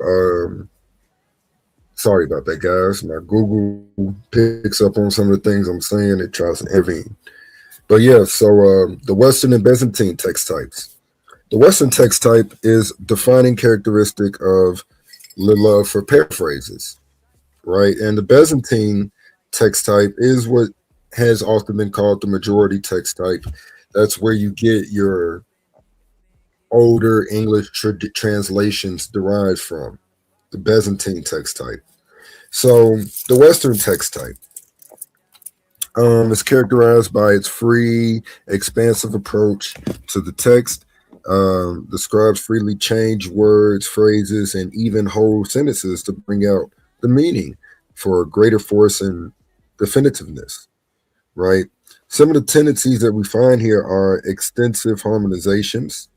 S3: sorry about that, guys. My Google picks up on some of the things I'm saying. It tries to intervene. But yeah, so the Western and Byzantine text types. The Western text type is defining characteristic of the love for paraphrases, right? And the Byzantine text type is what has often been called the majority text type. That's where you get your older English translations derived from, the Byzantine text type. So the Western text type is characterized by its free, expansive approach to the text. The scribes freely change words, phrases, and even whole sentences to bring out the meaning for greater force and definitiveness, right? Some of the tendencies that we find here are extensive harmonizations,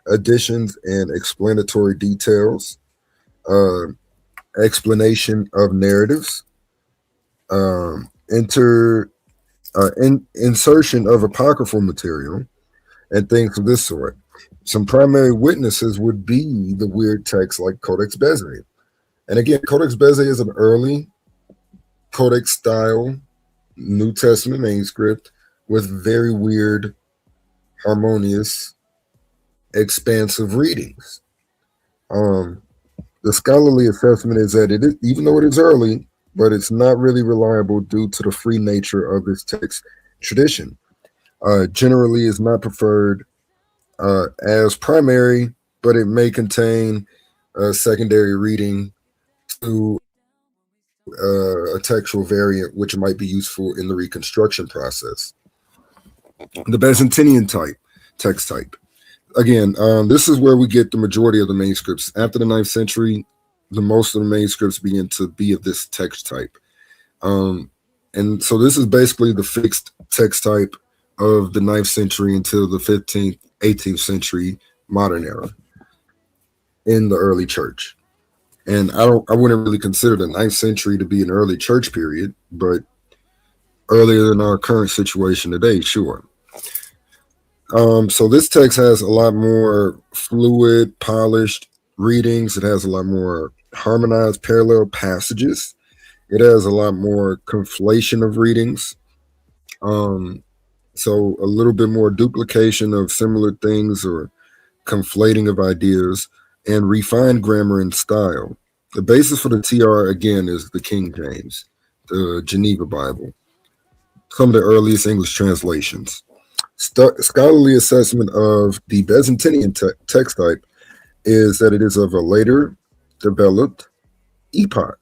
S3: additions and explanatory details, explanation of narratives, insertion of apocryphal material, and things of this sort. Some primary witnesses would be the weird texts like Codex Bezae. And again, Codex Bezae is an early codex style New Testament manuscript with very weird, harmonious, expansive readings. The scholarly assessment is that even though it is early, but it's not really reliable due to the free nature of this text tradition. Generally is not preferred as primary, but it may contain a secondary reading to a textual variant, which might be useful in the reconstruction process. The Byzantine text type. Again, this is where we get the majority of the manuscripts. After the 9th century, most of the manuscripts begin to be of this text type. And so this is basically the fixed text type of the 9th century until the 15th, 18th century modern era in the early church. And I wouldn't really consider the 9th century to be an early church period, but earlier than our current situation today, sure. So this text has a lot more fluid, polished readings. It has a lot more harmonized parallel passages. It has a lot more conflation of readings. So a little bit more duplication of similar things or conflating of ideas, and refined grammar and style. The basis for the TR, again, is the King James, the Geneva Bible, some of the earliest English translations. Scholarly assessment of the Byzantine text type is that it is of a later developed epoch.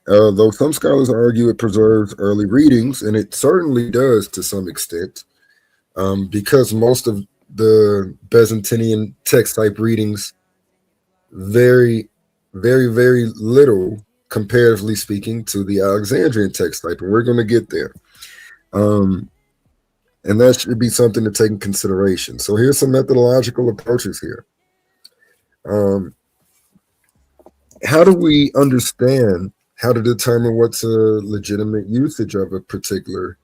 S3: Though some scholars argue it preserves early readings, and it certainly does to some extent, because most of the Byzantine text type readings vary very, very little, comparatively speaking, to the Alexandrian text type, and we're going to get there. And that should be something to take in consideration. So here's some methodological approaches here. How do we understand how to determine what's a legitimate usage of a particular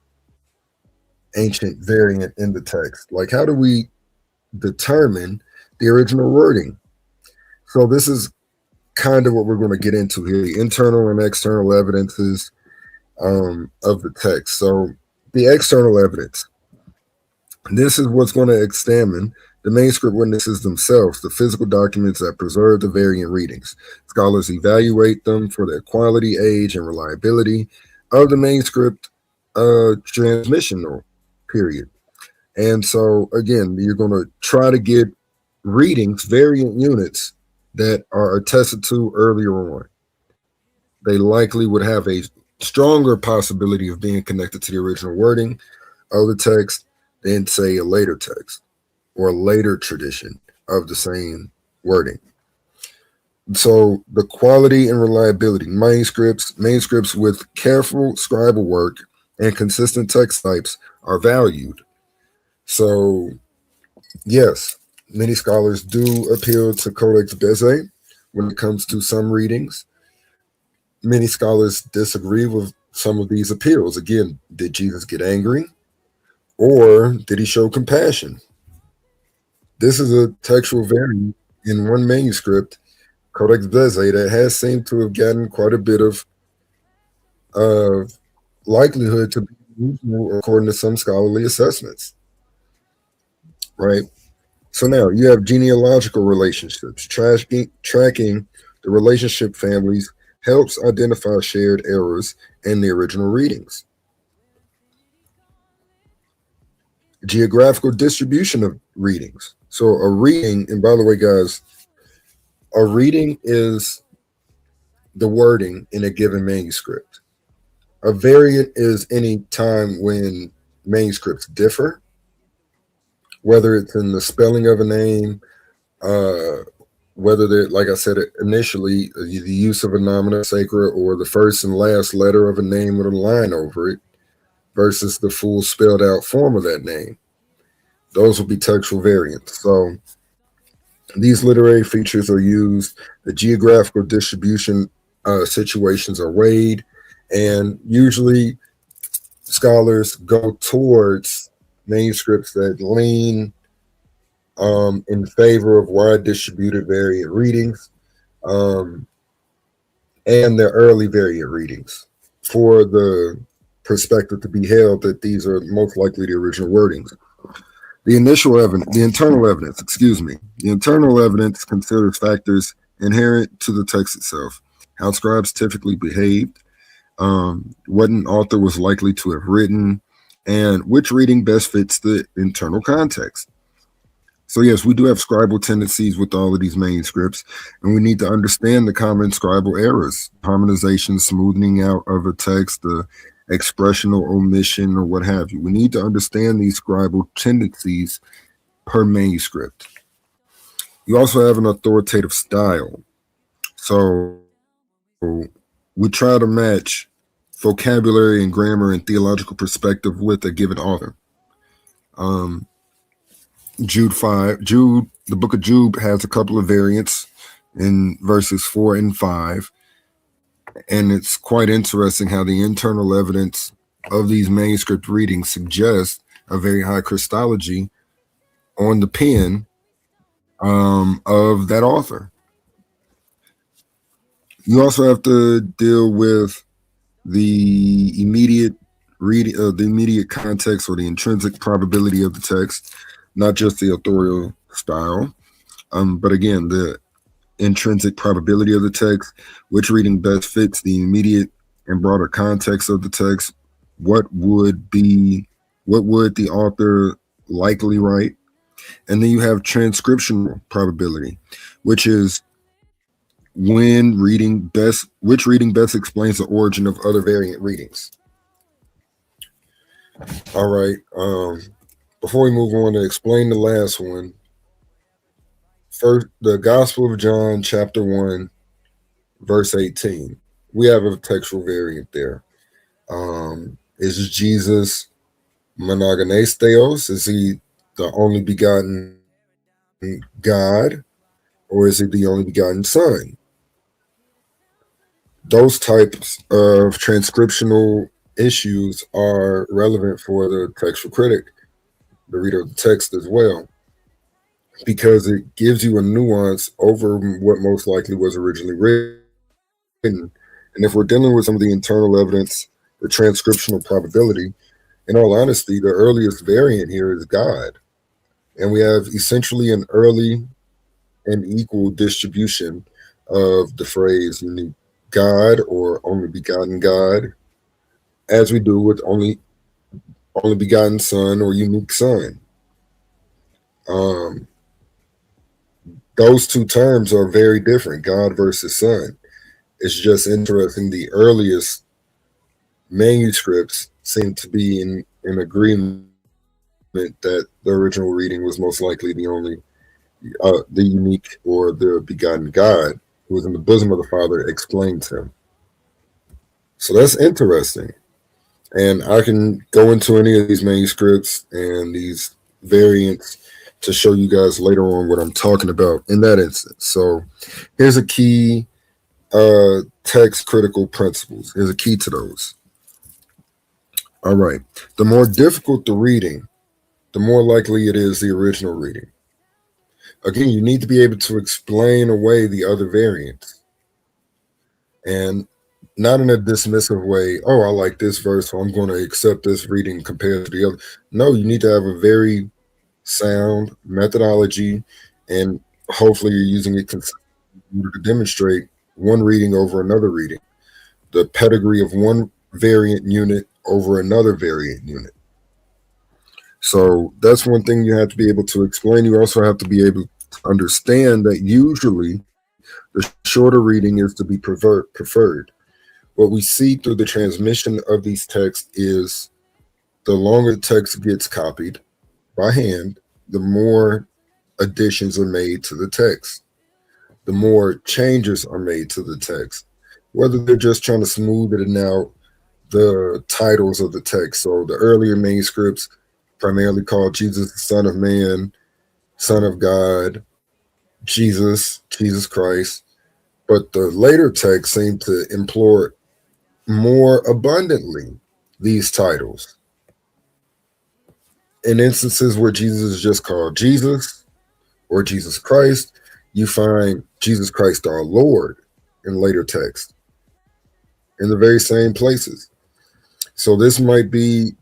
S3: ancient variant in the text? Like, how do we determine the original wording? So this is kind of what we're going to get into here, the internal and external evidences of the text. So the external evidence, this is what's going to examine the manuscript witnesses themselves, the physical documents that preserve the variant readings. Scholars evaluate them for their quality, age, and reliability of the manuscript transmissional period. And so, again, you're going to try to get readings, variant units that are attested to earlier on. They likely would have a stronger possibility of being connected to the original wording of the text than, say, a later text or a later tradition of the same wording. So the quality and reliability, manuscripts with careful scribal work and consistent text types are valued. So yes, many scholars do appeal to Codex Bezae when it comes to some readings. Many scholars disagree with some of these appeals. Again, did Jesus get angry or did he show compassion? This is a textual variant in one manuscript, Codex Bezae, that has seemed to have gotten quite a bit of uh, likelihood to be useful according to some scholarly assessments, right? So now you have genealogical relationships. Tracking the relationship families helps identify shared errors in the original readings. Geographical distribution of readings. So a reading, and by the way, guys, a reading is the wording in a given manuscript. A variant is any time when manuscripts differ, whether it's in the spelling of a name, uh, whether they're, like I said initially, the use of a nomina sacra or the first and last letter of a name with a line over it versus the full spelled out form of that name. Those will be textual variants. So these literary features are used. The geographical distribution situations are weighed, and usually scholars go towards manuscripts that lean in favor of wide distributed variant readings and their early variant readings for the perspective to be held that these are most likely the original wordings. The internal evidence, the internal evidence considers factors inherent to the text itself, how scribes typically behaved, what an author was likely to have written, and which reading best fits the internal context. So yes, we do have scribal tendencies with all of these manuscripts, and we need to understand the common scribal errors, harmonization, smoothing out of a text, the expressional omission, or what have you. We need to understand these scribal tendencies per manuscript. You also have an authoritative style. So we try to match vocabulary and grammar and theological perspective with a given author. Jude, the book of Jude has a couple of variants in verses 4 and 5. And it's quite interesting how the internal evidence of these manuscript readings suggests a very high Christology on the pen of that author. You also have to deal with the immediate reading, the immediate context or the intrinsic probability of the text, not just the authorial style, but again, the intrinsic probability of the text, which reading best fits the immediate and broader context of the text, what would the author likely write, and then you have transcriptional probability, which is which reading best explains the origin of other variant readings. All right. Before we move on to explain the last one, first, the Gospel of John, chapter 1, verse 18. We have a textual variant there. Is Jesus monogenes theos? Is he the only begotten God? Or is he the only begotten Son? Those types of transcriptional issues are relevant for the textual critic, the reader of the text as well, because it gives you a nuance over what most likely was originally written. And if we're dealing with some of the internal evidence, the transcriptional probability, in all honesty, the earliest variant here is God. And we have essentially an early and equal distribution of the phrase unique God or only begotten God, as we do with only begotten Son or unique Son. Those two terms are very different, God versus Son. It's just interesting. The earliest manuscripts seem to be in agreement that the original reading was most likely the only, the unique or the begotten God. who is in the bosom of the Father, explains him. So that's interesting. And I can go into any of these manuscripts and these variants to show you guys later on what I'm talking about in that instance. So here's a key text critical principles. Here's a key to those. All right. The more difficult the reading, the more likely it is the original reading. Again, you need to be able to explain away the other variants. And not in a dismissive way, oh, I like this verse, so I'm going to accept this reading compared to the other. No, you need to have a very sound methodology, and hopefully you're using it to demonstrate one reading over another reading, the pedigree of one variant unit over another variant unit. So that's one thing you have to be able to explain. You also have to be able to understand that usually the shorter reading is to be preferred. What we see through the transmission of these texts is the longer the text gets copied by hand, the more additions are made to the text, the more changes are made to the text, whether they're just trying to smooth it out, the titles of the text. So the earlier manuscripts primarily called Jesus the Son of Man, Son of God, Jesus Christ, but the later texts seem to implore more abundantly these titles. In instances where Jesus is just called Jesus or Jesus Christ, you find Jesus Christ our Lord in later texts in the very same places. So this might be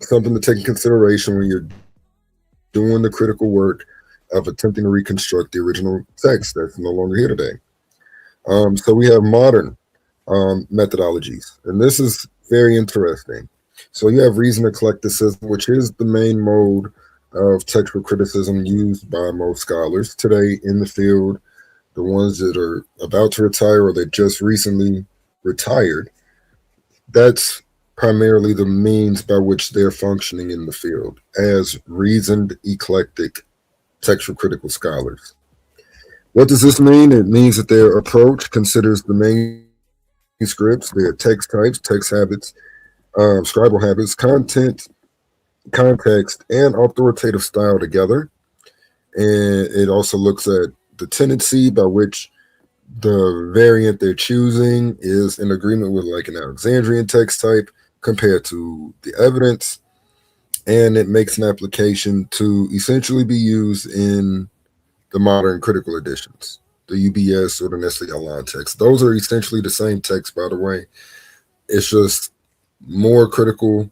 S3: something to take in consideration when you're doing the critical work of attempting to reconstruct the original text that's no longer here today. So we have modern methodologies, and this is very interesting. So you have reason eclecticism, which is the main mode of textual criticism used by most scholars today in the field, the ones that are about to retire or that just recently retired. That's primarily the means by which they're functioning in the field as reasoned, eclectic, textual critical scholars. What does this mean? It means that their approach considers the manuscripts, their text types, text habits, scribal habits, content, context, and authoritative style together. And it also looks at the tendency by which the variant they're choosing is in agreement with like an Alexandrian text type compared to the evidence. And it makes an application to essentially be used in the modern critical editions, the UBS or the Nestle Aland text. Those are essentially the same text, by the way. It's just more critical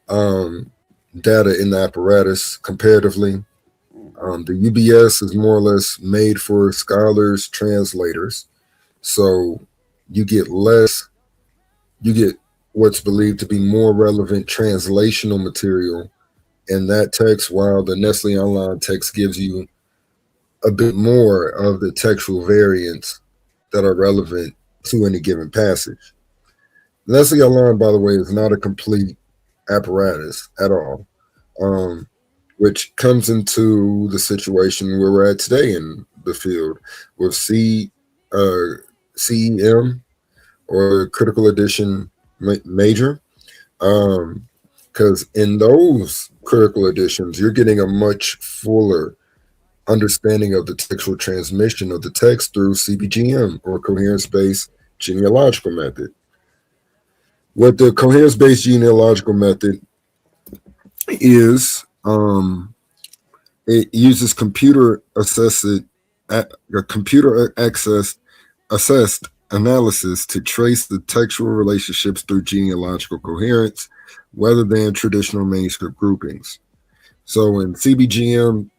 S3: data in the apparatus comparatively. The UBS is more or less made for scholars, translators. So you get what's believed to be more relevant translational material in that text, while the Nestle Aland text gives you a bit more of the textual variants that are relevant to any given passage. Nestle Aland, by the way, is not a complete apparatus at all, which comes into the situation where we're at today in the field with CEM or Critical Edition Major, because in those critical editions, you're getting a much fuller understanding of the textual transmission of the text through CBGM or coherence-based genealogical method. What the coherence-based genealogical method is, it uses computer assessed analysis to trace the textual relationships through genealogical coherence, rather than traditional manuscript groupings. So in CBGM,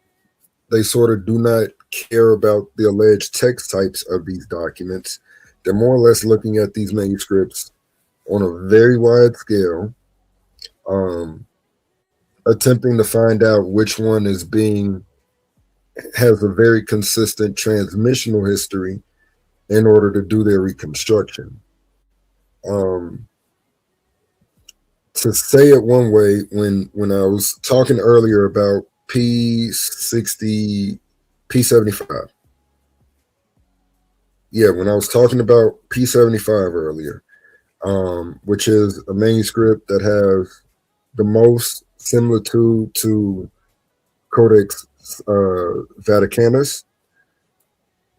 S3: they sort of do not care about the alleged text types of these documents. They're more or less looking at these manuscripts on a very wide scale, attempting to find out which one has a very consistent transmissional history in order to do their reconstruction. To say it one way, when I was talking earlier about P75, yeah, when I was talking about P75 earlier, which is a manuscript that has the most similitude to Codex Vaticanus,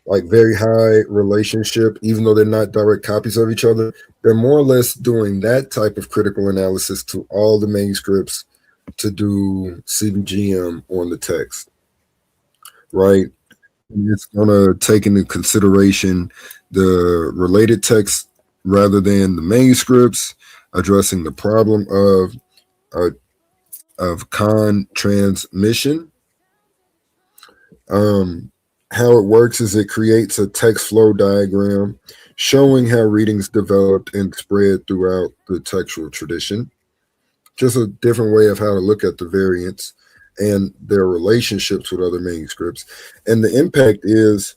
S3: like very high relationship, even though they're not direct copies of each other. They're more or less doing that type of critical analysis to all the manuscripts to do CBGM on the text, right? It's going to take into consideration the related text rather than the manuscripts, addressing the problem of con transmission. How it works is it creates a text flow diagram showing how readings developed and spread throughout the textual tradition. Just a different way of how to look at the variants and their relationships with other manuscripts. And the impact is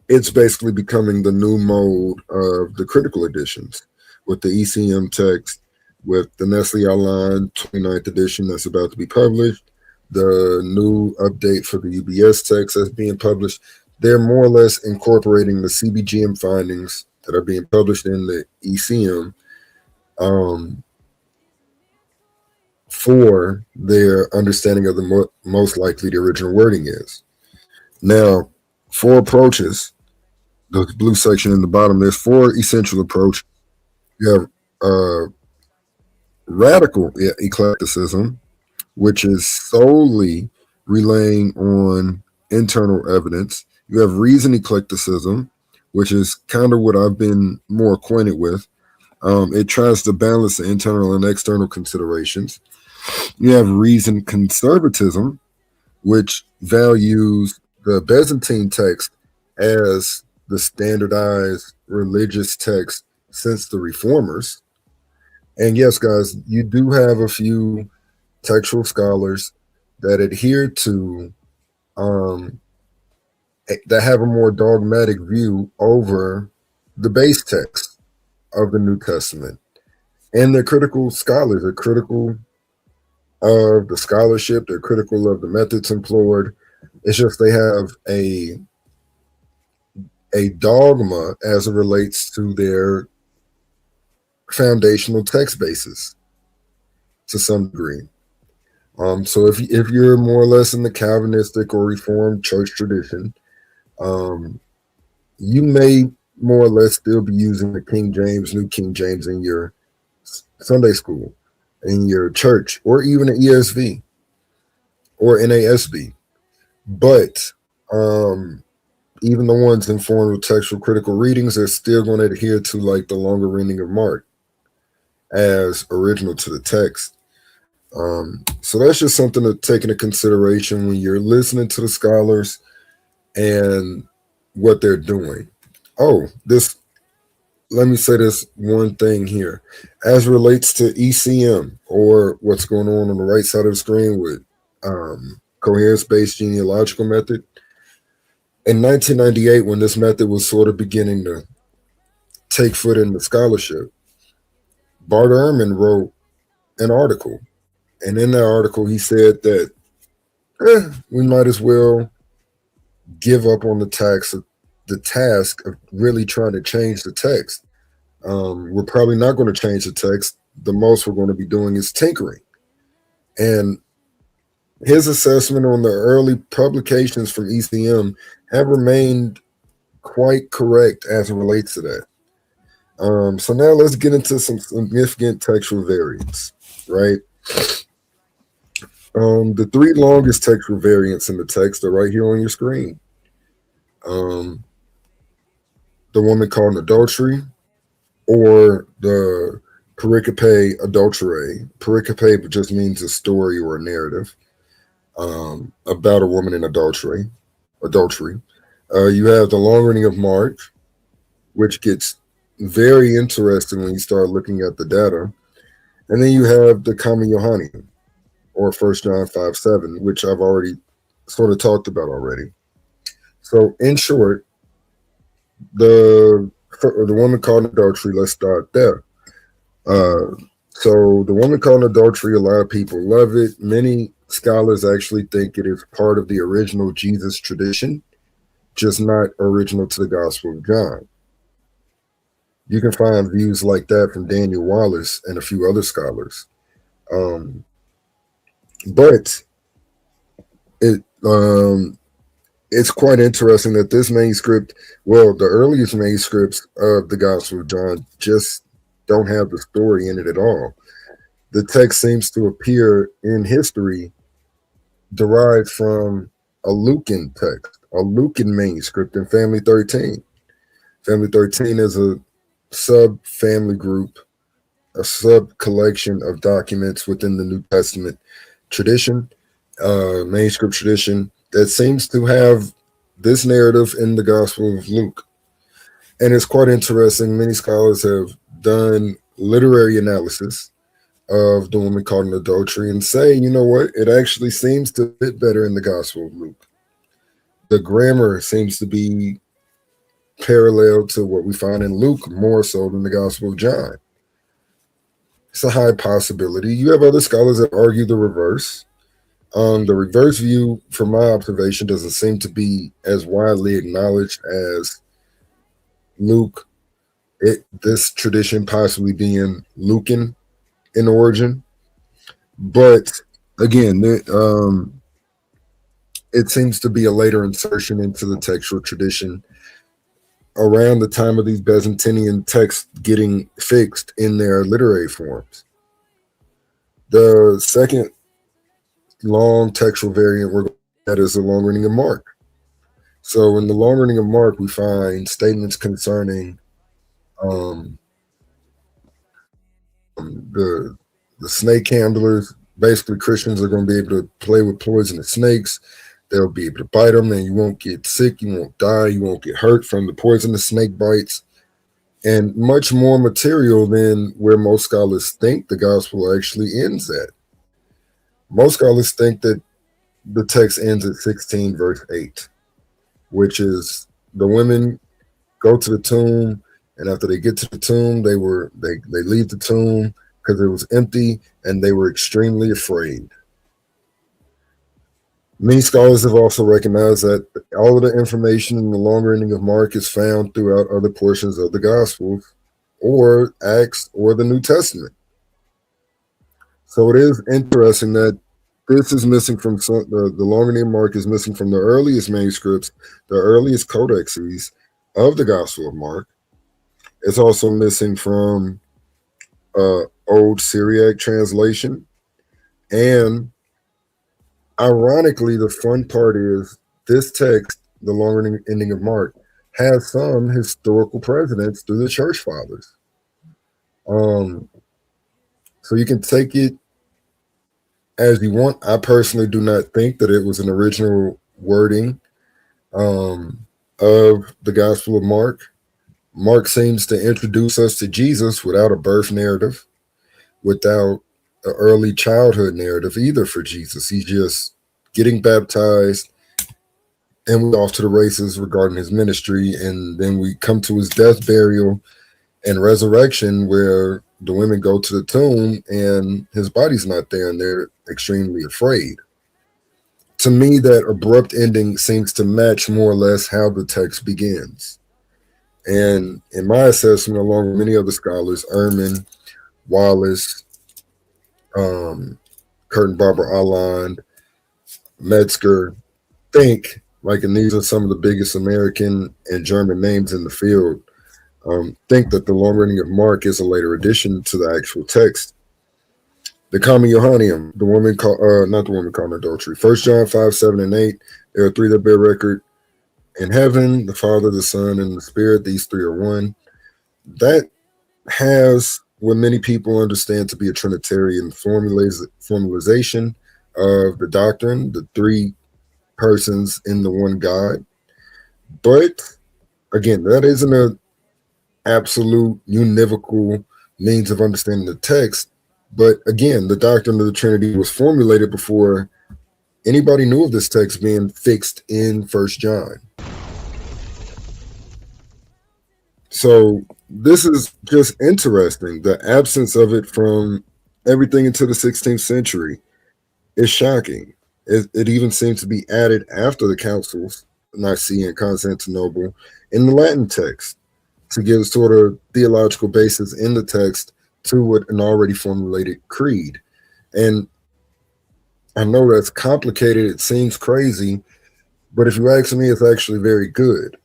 S3: it's basically becoming the new mode of the critical editions with the ECM text, with the Nestle Align 29th edition that's about to be published, the new update for the UBS text that's being published. They're more or less incorporating the CBGM findings that are being published in the ECM for their understanding of the most likely the original wording is. Now, 4 approaches, the blue section in the bottom, there's 4 essential approaches. You have radical eclecticism, which is solely relying on internal evidence. You have reason eclecticism, which is kind of what I've been more acquainted with. It tries to balance the internal and external considerations. You have reason conservatism, which values the Byzantine text as the standardized religious text since the Reformers. And yes, guys, you do have a few textual scholars that adhere to that have a more dogmatic view over the base text of the New Testament. And they're critical scholars. They're critical of the scholarship. They're critical of the methods employed. It's just they have a dogma as it relates to their foundational text basis to some degree. So if you're more or less in the Calvinistic or Reformed church tradition, you may more or less still be using the King James, New King James in your Sunday school, in your church, or even an ESV or NASB. But even the ones informed with textual critical readings are still going to adhere to like the longer reading of Mark as original to the text. So that's just something to take into consideration when you're listening to the scholars and what they're doing. Let me say this one thing here. As relates to ECM, or what's going on the right side of the screen with coherence-based genealogical method, in 1998, when this method was sort of beginning to take foot in the scholarship, Bart Ehrman wrote an article. And in that article, he said that we might as well give up on the task of really trying to change the text. We're probably not going to change the text. The most we're going to be doing is tinkering. And his assessment on the early publications from ECM have remained quite correct as it relates to that. So now let's get into some significant textual variants, right? The 3 longest textual variants in the text are right here on your screen. The woman caught in adultery, or the pericope adulterae. Pericope just means a story or a narrative about a woman in adultery. You have the long reading of Mark, which gets very interesting when you start looking at the data. And then you have the Comma Johanni, or 1 John 5:7, which I've already sort of talked about already. So in short, the woman caught in adultery, let's start there. So the woman caught in adultery, a lot of people love it. Many scholars actually think it is part of the original Jesus tradition, just not original to the Gospel of John. You can find views like that from Daniel Wallace and a few other scholars. But it's quite interesting that this manuscript, well, the earliest manuscripts of the Gospel of John just don't have the story in it at all. The text seems to appear in history derived from a Lucan text, a Lucan manuscript in Family 13. Family 13 is a sub-family group, a sub-collection of documents within the New Testament tradition, manuscript tradition, that seems to have this narrative in the Gospel of Luke. And it's quite interesting. Many scholars have done literary analysis of the woman caught in adultery and say, you know what, it actually seems to fit better in the Gospel of Luke. The grammar seems to be parallel to what we find in Luke more so than the Gospel of John. It's a high possibility. You have other scholars that argue the reverse. The reverse view, from my observation, doesn't seem to be as widely acknowledged as Luke. This tradition possibly being Lucan in origin, but again, it seems to be a later insertion into the textual tradition around the time of these Byzantine texts getting fixed in their literary forms. The second long textual variant we're going at is the long reading of Mark. So in the long reading of Mark, we find statements concerning the snake handlers. Basically, Christians are going to be able to play with poisonous snakes. They'll be able to bite them, and you won't get sick, you won't die, you won't get hurt from the poisonous snake bites, and much more material than where most scholars think the gospel actually ends at. Most scholars think that the text ends at 16 verse 8, which is the women go to the tomb, and after they get to the tomb, they leave the tomb because it was empty, and they were extremely afraid. Many scholars have also recognized that all of the information in the long reading of Mark is found throughout other portions of the Gospels or Acts or the New Testament. So it is interesting that this is missing from the long reading of Mark is missing from the earliest manuscripts, the earliest codexes of the Gospel of Mark. It's also missing from Old Syriac translation. And ironically, the fun part is this text, the long ending of Mark, has some historical precedents through the church fathers. So you can take it as you want. I personally do not think that it was an original wording of the Gospel of Mark. Mark seems to introduce us to Jesus without a birth narrative, without an early childhood narrative either for Jesus. He's just getting baptized and we're off to the races regarding his ministry. And then we come to his death, burial, and resurrection, where the women go to the tomb and his body's not there and they're extremely afraid. To me, that abrupt ending seems to match more or less how the text begins. And in my assessment, along with many other scholars, Ehrman, Wallace, Curtin Barber Alland, Metzger, think, like, and these are some of the biggest American and German names in the field, think that the long reading of Mark is a later addition to the actual text. The Common Johannium, the woman called, not the woman caught in adultery, 1 John 5, 7, and 8, there are three that bear record in heaven, the Father, the Son, and the Spirit. These three are one. That has what many people understand to be a Trinitarian formalization of the doctrine, the three persons in the one God. But again, that isn't an absolute univocal means of understanding the text. But again, the doctrine of the Trinity was formulated before anybody knew of this text being fixed in 1 John. So this is just interesting. The absence of it from everything into the 16th century is shocking. It even seems to be added after the councils Nicaea and Constantinople in the Latin text to give sort of theological basis in the text to an already formulated creed. And I know that's complicated. It seems crazy, but if you ask me, it's actually very good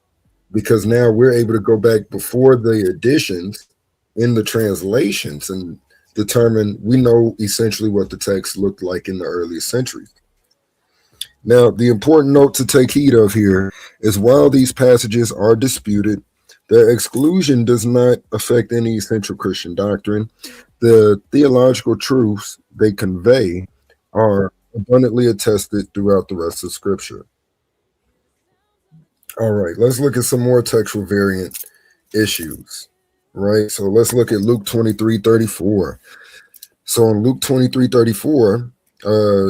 S3: because now we're able to go back before the additions in the translations and determine, we know essentially what the text looked like in the earliest centuries. Now, the important note to take heed of here is while these passages are disputed, their exclusion does not affect any essential Christian doctrine. The theological truths they convey are abundantly attested throughout the rest of Scripture. All right, let's look at some more textual variant issues, right? So let's look at Luke 23:34. So in Luke 23:34,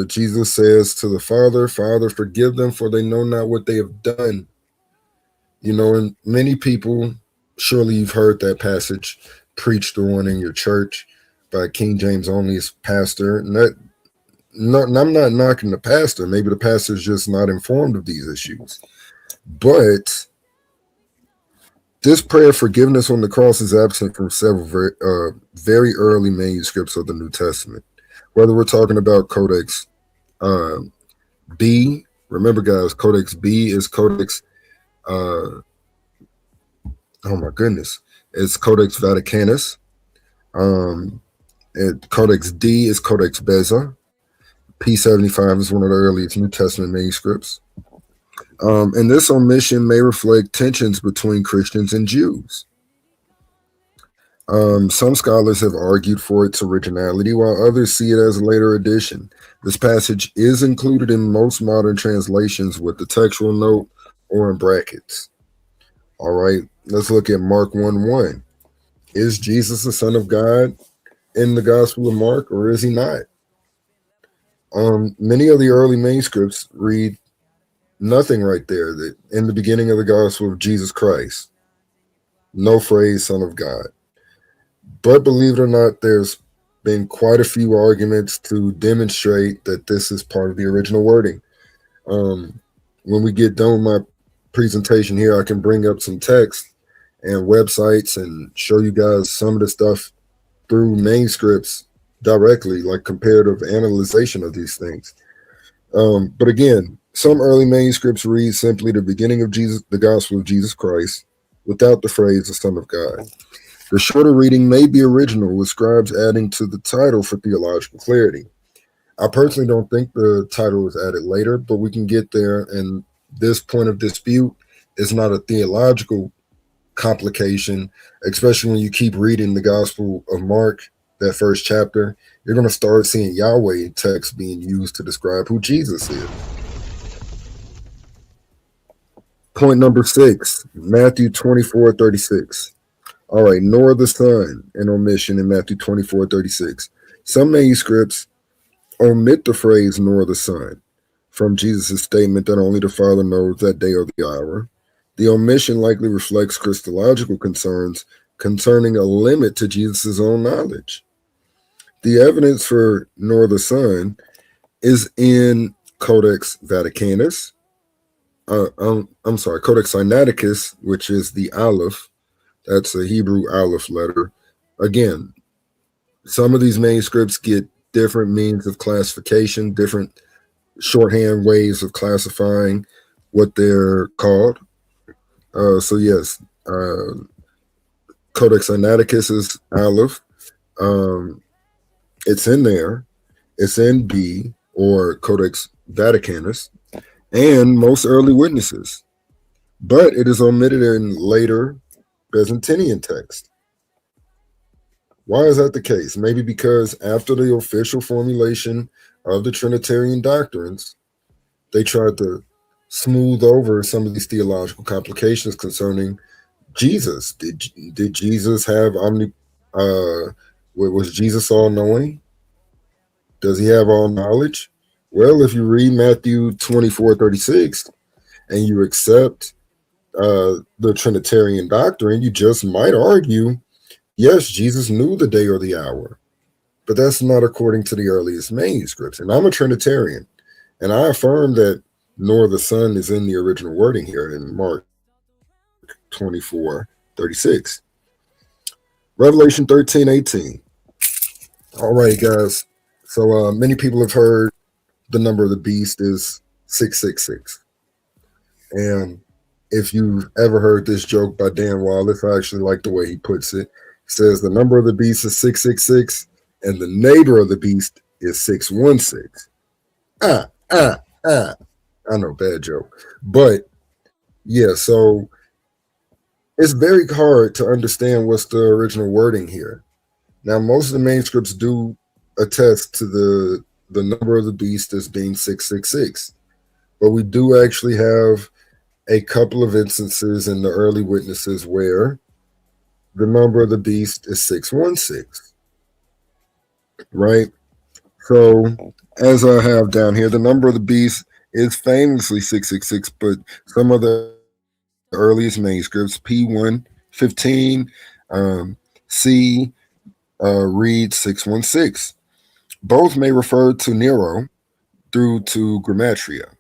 S3: Jesus says to the Father, Father, forgive them, for they know not what they have done. You know, and many people, surely you've heard that passage preached on in your church by King James only's pastor. And I'm not knocking the pastor. Maybe the pastor's just not informed of these issues. But this prayer of forgiveness on the cross is absent from several very early manuscripts of the New Testament. Whether we're talking about Codex B, remember guys, Codex B is Codex, oh my goodness, it's Codex Vaticanus. And Codex D is Codex Beza. P75 is one of the earliest New Testament manuscripts. And this omission may reflect tensions between Christians and Jews. Some scholars have argued for its originality, while others see it as a later addition. This passage is included in most modern translations with the textual note or in brackets. All right, let's look at Mark 1:1. Is Jesus the Son of God in the Gospel of Mark, or is he not? Many of the early manuscripts read nothing right there. That in the beginning of the Gospel of Jesus Christ, no phrase Son of God. But believe it or not, there's been quite a few arguments to demonstrate that this is part of the original wording. When we get done with my presentation here, I can bring up some text and websites and show you guys some of the stuff through manuscripts directly, like comparative analyzation of these things. But again, some early manuscripts read simply the beginning of Jesus, the Gospel of Jesus Christ, without the phrase the Son of God. The shorter reading may be original, with scribes adding to the title for theological clarity. I personally don't think the title was added later, but we can get there. And this point of dispute is not a theological complication, especially when you keep reading the Gospel of Mark, that first chapter. You're going to start seeing Yahweh text being used to describe who Jesus is. Point number 6, Matthew 24:36. All right, nor the Son, an omission in Matthew 24:36. Some manuscripts omit the phrase nor the Son from Jesus' statement that only the Father knows that day or the hour. The omission likely reflects Christological concerns concerning a limit to Jesus' own knowledge. The evidence for nor the Son is in Codex Vaticanus. Codex Sinaiticus, which is the Aleph. That's a Hebrew Aleph letter. Again, some of these manuscripts get different means of classification, different shorthand ways of classifying what they're called. So yes, Codex Sinaiticus is Aleph. It's in there. It's in B, or Codex Vaticanus, and most early witnesses. But it is omitted in later Byzantine text. Why is that the case? Maybe because after the official formulation of the Trinitarian doctrines, they tried to smooth over some of these theological complications concerning Jesus. Did Jesus have was Jesus all-knowing? Does he have all knowledge? Well, if you read Matthew 24:36 and you accept the Trinitarian doctrine, you just might argue, yes, Jesus knew the day or the hour, but that's not according to the earliest manuscripts. And I'm a Trinitarian, and I affirm that nor the sun is in the original wording here in Mark 24:36. Revelation 13:18. All right, guys. So many people have heard the number of the beast is 666. And if you've ever heard this joke by Dan Wallace, I actually like the way he puts it. He says the number of the beast is 666 and the neighbor of the beast is 616. Ah, ah, ah. I know, bad joke. But yeah, so it's very hard to understand what's the original wording here. Now, most of the manuscripts do attest to the number of the beast as being 666, but we do actually have a couple of instances in the early witnesses where the number of the beast is 616, right? So, as I have down here, the number of the beast is famously 666, but some of the earliest manuscripts, P115, C, read 616. Both may refer to Nero through to Gematria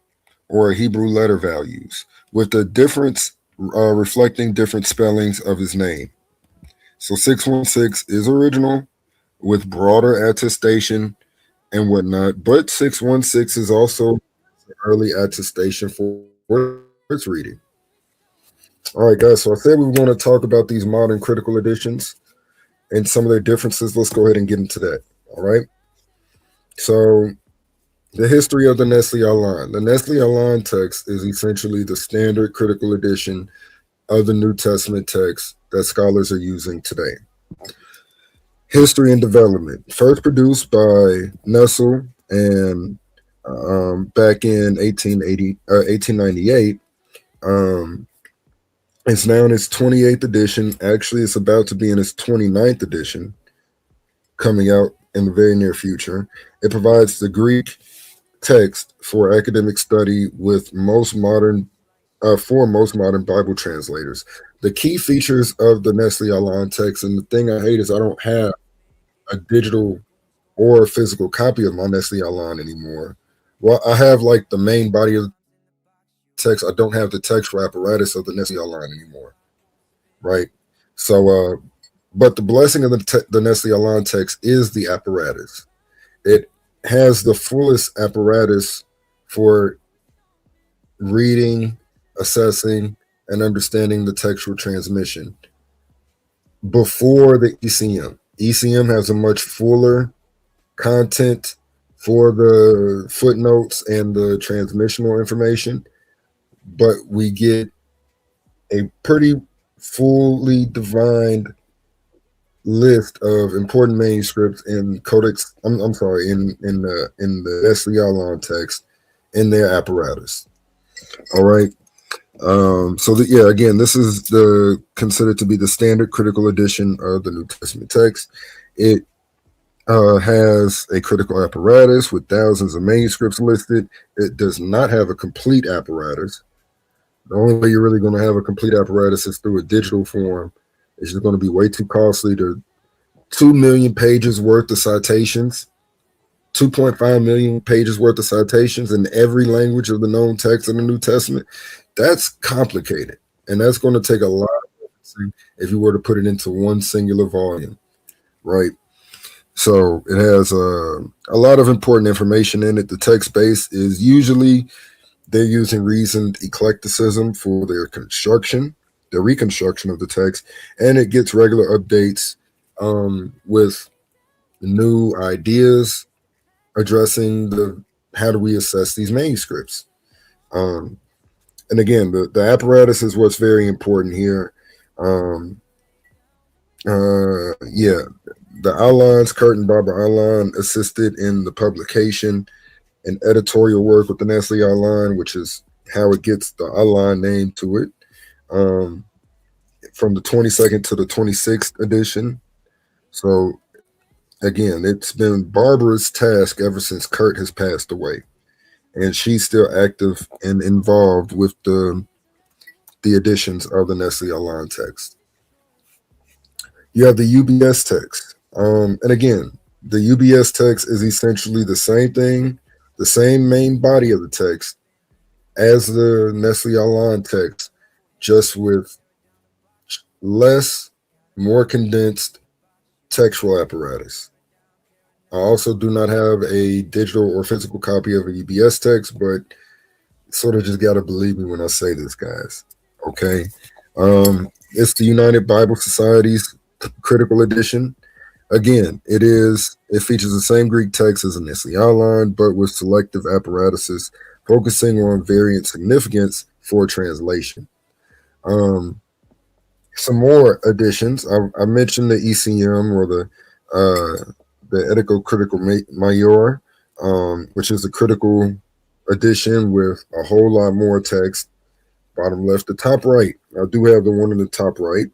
S3: or Hebrew letter values, with the difference reflecting different spellings of his name. So 616 is original with broader attestation and whatnot, but 616 is also early attestation for its reading. All right, guys, so I said we were going to talk about these modern critical editions and some of their differences. Let's go ahead and get into that. All right. So the history of the Nestle Aland. The Nestle Aland text is essentially the standard critical edition of the New Testament text that scholars are using today. History and development. First produced by Nestle and back in 1898. It's now in its 28th edition. Actually, it's about to be in its 29th edition, coming out in the very near future. It provides the Greek text for academic study with most modern Bible translators. The key features of the Nestle Aland text, and the thing I hate is I don't have a digital or a physical copy of my Nestle Aland anymore. Well, I have like the main body of the text. I don't have the textual apparatus of the Nestle Aland anymore, right? So, but the blessing of the Nestle Aland text is the apparatus. It has the fullest apparatus for reading, assessing, and understanding the textual transmission before the ECM. ECM has a much fuller content for the footnotes and the transmissional information, but we get a pretty fully defined list of important manuscripts in Codex. I'm sorry, in the Nestle Aland text in their apparatus. All right. So again, this is considered to be the standard critical edition of the New Testament text. It has a critical apparatus with thousands of manuscripts listed. It does not have a complete apparatus. The only way you're really going to have a complete apparatus is through a digital form. It's just going to be way too costly. To 2 million pages worth of citations, 2.5 million pages worth of citations in every language of the known text in the New Testament. That's complicated, and that's going to take a lot of referencing if you were to put it into one singular volume, right? So it has a lot of important information in it. The text base is usually they're using reasoned eclecticism for their reconstruction of the text, and it gets regular updates with new ideas addressing how do we assess these manuscripts. And again, the apparatus is what's very important here. The Alands, Kurt and Barbara Aland, assisted in the publication and editorial work with the Nestle Aland, which is how it gets the Aland name to it, from the 22nd to the 26th edition. So again, it's been Barbara's task ever since Kurt has passed away, and she's still active and involved with the editions of the Nestle Aland text. You have the UBS text. And again, the UBS text is essentially the same thing, the same main body of the text, as the Nestle Aland text, just with less, more condensed textual apparatus. I also do not have a digital or physical copy of a UBS text, but sort of just got to believe me when I say this, guys. Okay. It's the United Bible Society's critical edition. Again, it features the same Greek text as the Nestle Aland, but with selective apparatuses focusing on variant significance for translation. Some more additions. I mentioned the ECM, or the Edico Critical Major, which is a critical edition with a whole lot more text. Bottom left, the top right. I do have the one in the top right.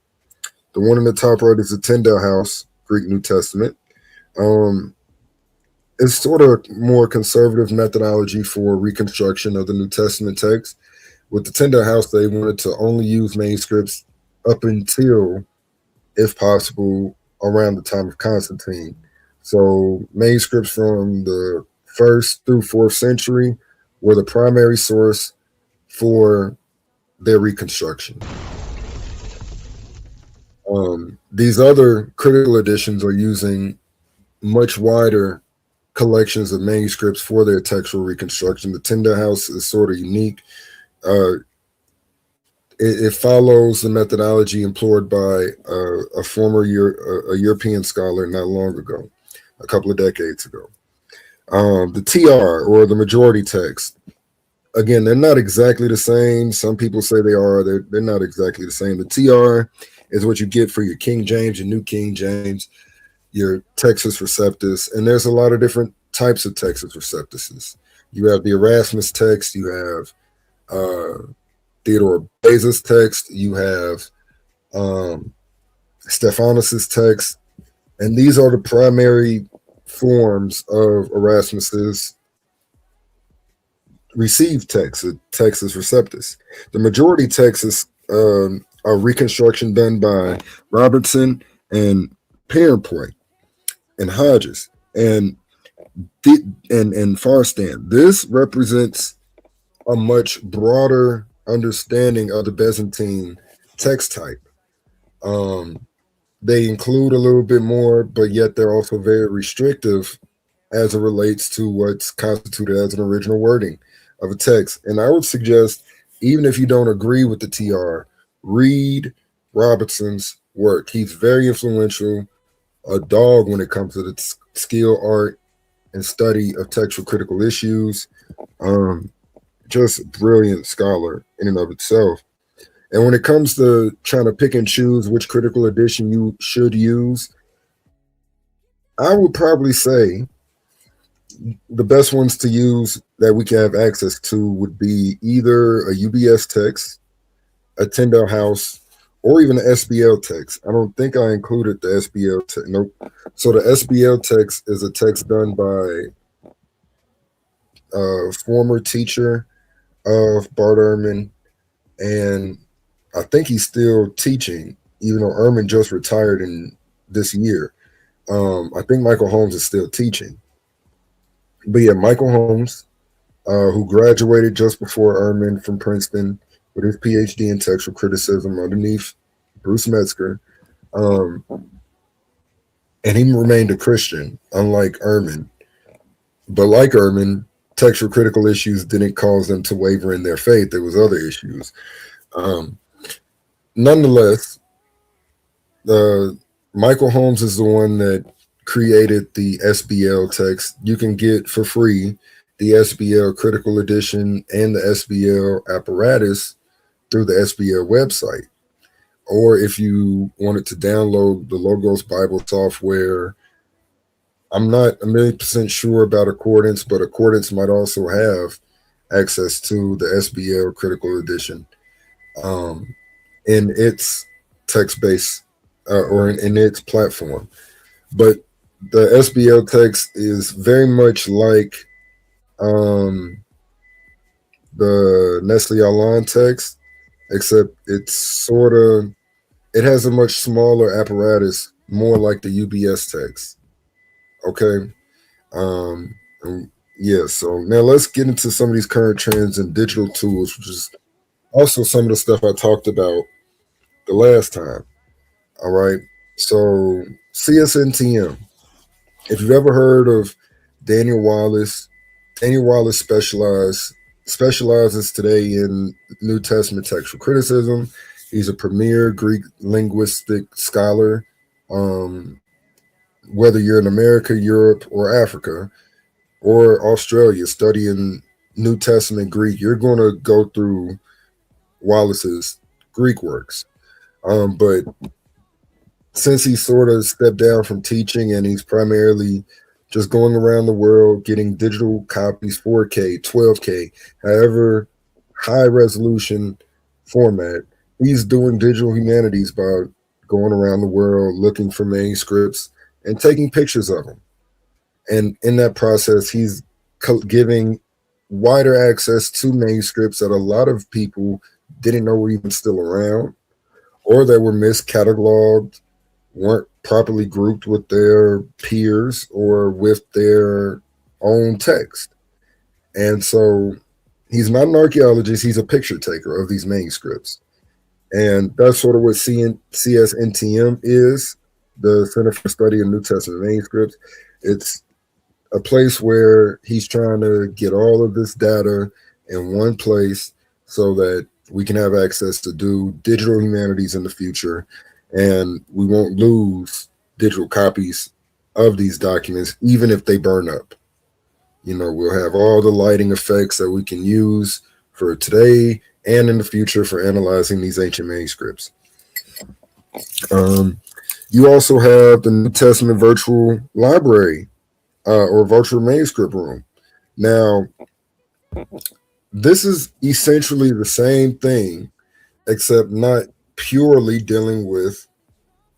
S3: The one in the top right is the Tyndale House Greek New Testament. It's sort of more conservative methodology for reconstruction of the New Testament text. With the Tyndale House, they wanted to only use manuscripts up until, if possible, around the time of Constantine. So manuscripts from the 1st through 4th century were the primary source for their reconstruction. These other critical editions are using much wider collections of manuscripts for their textual reconstruction. The Tyndale House is sort of unique. It follows the methodology employed by a former European scholar not long ago, a couple of decades ago. The TR, or the majority text, again, they're not exactly the same. Some people say they are. They're not exactly the same. The TR is what you get for your King James, your New King James, your Textus Receptus, and there's a lot of different types of Textus Receptuses. You have the Erasmus text, you have Theodore Beza's text, you have Stephanus's text, and these are the primary forms of Erasmus's received text, Textus Receptus. The majority text is a reconstruction done by Robertson and Pierrepoint and Hodges and Farstan. This represents a much broader understanding of the Byzantine text type. They include a little bit more, but yet they're also very restrictive as it relates to what's constituted as an original wording of a text. And I would suggest, even if you don't agree with the TR, read Robertson's work. He's very influential, a dog when it comes to the skill, art, and study of textual critical issues. Just brilliant scholar in and of itself. And when it comes to trying to pick and choose which critical edition you should use, I would probably say the best ones to use that we can have access to would be either a UBS text, a Tyndale House, or even an SBL text. I don't think I included the SBL text. Nope. So the SBL text is a text done by a former teacher of Bart Ehrman, and I think he's still teaching, even though Ehrman just retired in this year. I think Michael Holmes is still teaching. But yeah, Michael Holmes, who graduated just before Ehrman from Princeton with his PhD in textual criticism underneath Bruce Metzger. And he remained a Christian, unlike Ehrman. But like Ehrman, textual critical issues didn't cause them to waver in their faith. There was other issues. Nonetheless, Michael Holmes is the one that created the SBL text. You can get for free the SBL critical edition and the SBL apparatus through the SBL website. Or if you wanted to download the Logos Bible software, I'm not 1,000,000% sure about Accordance, but Accordance might also have access to the SBL critical edition in its text-based or in its platform. But the SBL text is very much like the Nestle Aland text, except it has a much smaller apparatus, more like the UBS text. Okay. Yeah, so now let's get into some of these current trends and digital tools, which is also some of the stuff I talked about the last time. All right. So CSNTM. If you've ever heard of Daniel Wallace, Daniel Wallace specializes today in New Testament textual criticism. He's a premier Greek linguistic scholar. Um, whether you're in America, Europe, or Africa, or Australia studying New Testament Greek, you're going to go through Wallace's Greek works. But since he sort of stepped down from teaching and he's primarily just going around the world getting digital copies, 4K, 12K, however high resolution format, he's doing digital humanities by going around the world looking for manuscripts and taking pictures of them. And in that process, he's giving wider access to manuscripts that a lot of people didn't know were even still around, or that were miscatalogued, weren't properly grouped with their peers or with their own text. And so he's not an archaeologist, he's a picture taker of these manuscripts. And that's sort of what CSNTM is, the Center for Study of New Testament Manuscripts. It's a place where he's trying to get all of this data in one place so that we can have access to do digital humanities in the future, and we won't lose digital copies of these documents, even if they burn up. You know, we'll have all the lighting effects that we can use for today and in the future for analyzing these ancient manuscripts. You also have the New Testament Virtual Library, or virtual manuscript room. Now, this is essentially the same thing, except not purely dealing with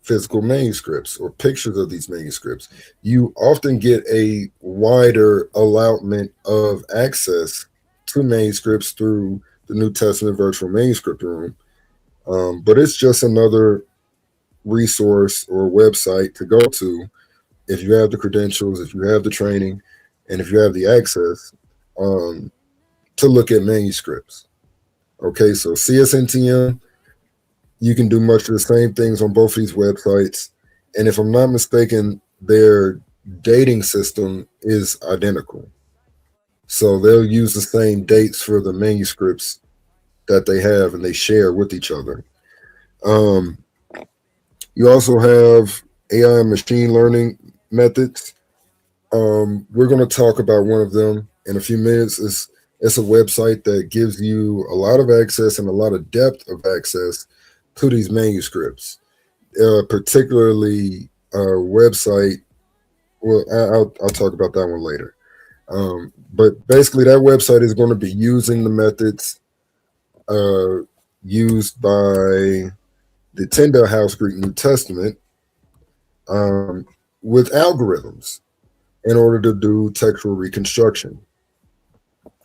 S3: physical manuscripts or pictures of these manuscripts. You often get a wider allotment of access to manuscripts through the New Testament Virtual Manuscript Room. But it's just another resource or website to go to if you have the credentials, if you have the training, and if you have the access to look at manuscripts. Okay, so CSNTM, you can do much of the same things on both of these websites. And if I'm not mistaken, their dating system is identical. So they'll use the same dates for the manuscripts that they have and they share with each other. You also have AI and machine learning methods. We're going to talk about one of them in a few minutes. It's a website that gives you a lot of access and a lot of depth of access to these manuscripts, particularly a website. Well, I'll talk about that one later. But basically, that website is going to be using the methods used by the Tyndale House Greek New Testament with algorithms in order to do textual reconstruction.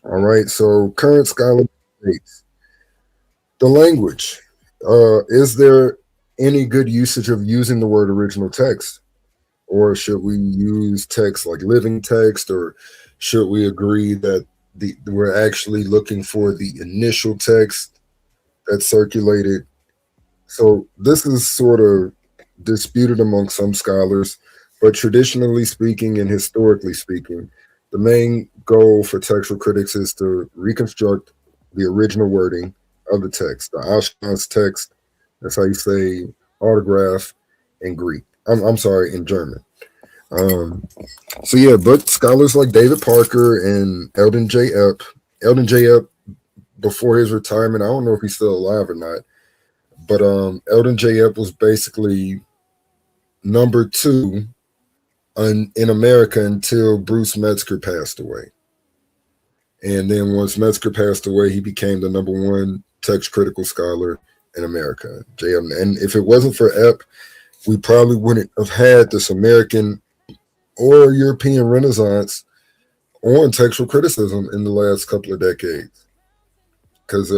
S3: All right, so current scholarly debates. The language. Is there any good usage of using the word original text? Or should we use text like living text? Or should we agree that we're actually looking for the initial text that circulated? So this is sort of disputed among some scholars, but traditionally speaking and historically speaking, the main goal for textual critics is to reconstruct the original wording of the text, the Ashkenaz text. That's how you say autograph in Greek. I'm sorry, in German. So yeah, but scholars like David Parker and Eldon J. Epp, before his retirement, I don't know if he's still alive or not, but Eldon J. Epp was basically number 2 in America until Bruce Metzger passed away. And then once Metzger passed away, he became the number 1 text critical scholar in America. And if it wasn't for Epp, we probably wouldn't have had this American or European Renaissance on textual criticism in the last couple of decades. Because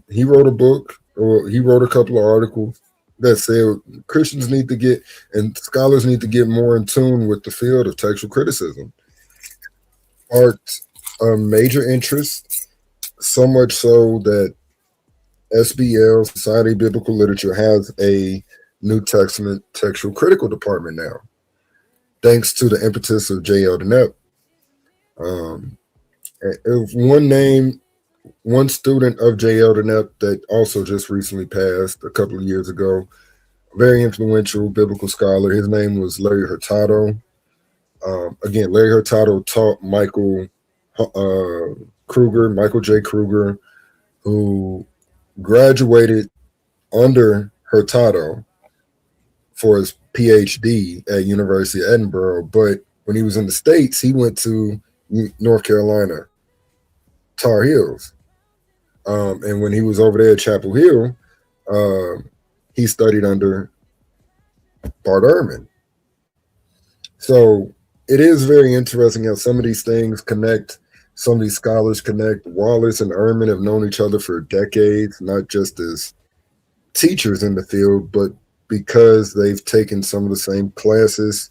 S3: he wrote a book, or he wrote a couple of articles that said Christians need to get, and scholars need to get more in tune with the field of textual criticism. sparked a major interest, so much so that SBL, Society of Biblical Literature, has a New Testament textual critical department now, thanks to the impetus of J.L. DeNepp. One name, one student of J.L. DeNepp that also just recently passed a couple of years ago, very influential biblical scholar. His name was Larry Hurtado. Again, Larry Hurtado taught Michael J. Kruger, who graduated under Hurtado for his PhD at University of Edinburgh. But when he was in the States, he went to North Carolina, Tar Heels. And when he was over there at Chapel Hill, he studied under Bart Ehrman. So it is very interesting how some of these things connect, some of these scholars connect. Wallace and Ehrman have known each other for decades, not just as teachers in the field, but because they've taken some of the same classes,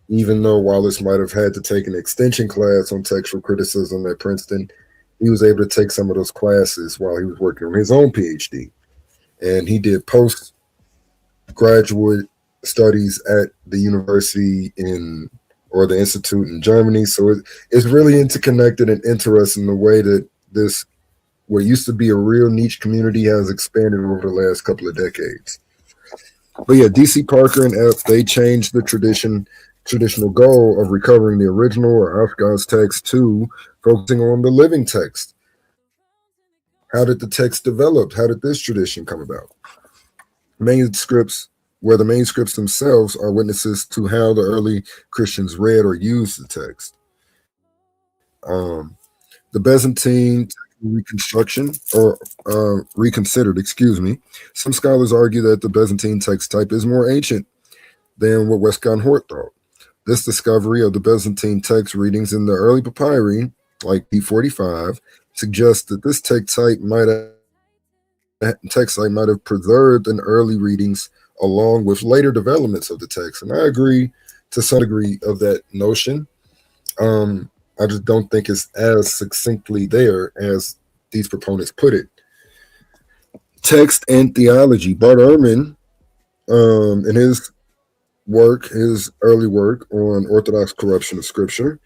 S3: even though Wallace might have had to take an extension class on textual criticism at Princeton. He was able to take some of those classes while he was working on his own PhD. And he did postgraduate studies at the university or the institute in Germany. So it's really interconnected and interesting the way that this, what used to be a real niche community, has expanded over the last couple of decades. But yeah, DC Parker and F, they changed the traditional goal of recovering the original or Afghan's text to focusing on the living text. How did the text develop? How did this tradition come about? Manuscripts, where the manuscripts themselves are witnesses to how the early Christians read or used the text. The Byzantine reconstruction, or reconsidered, some scholars argue that the Byzantine text type is more ancient than what Westcott Hort thought. This discovery of the Byzantine text readings in the early papyri, like P45, suggests that this text type might have preserved in early readings along with later developments of the text. And I agree to some degree of that notion. I just don't think it's as succinctly there as these proponents put it. Text and theology. Bart Ehrman, in his early work on Orthodox corruption of Scripture,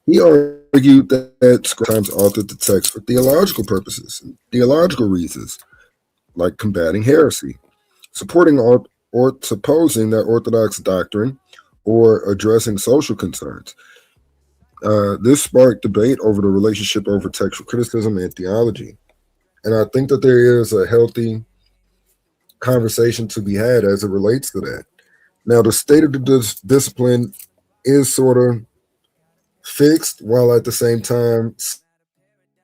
S3: he argued that sometimes authored the text for theological purposes, and theological reasons, like combating heresy, supporting or supposing that Orthodox doctrine, or addressing social concerns. This sparked debate over the relationship over textual criticism and theology. And I think that there is a healthy conversation to be had as it relates to that. Now, the state of the discipline is sort of fixed, while at the same time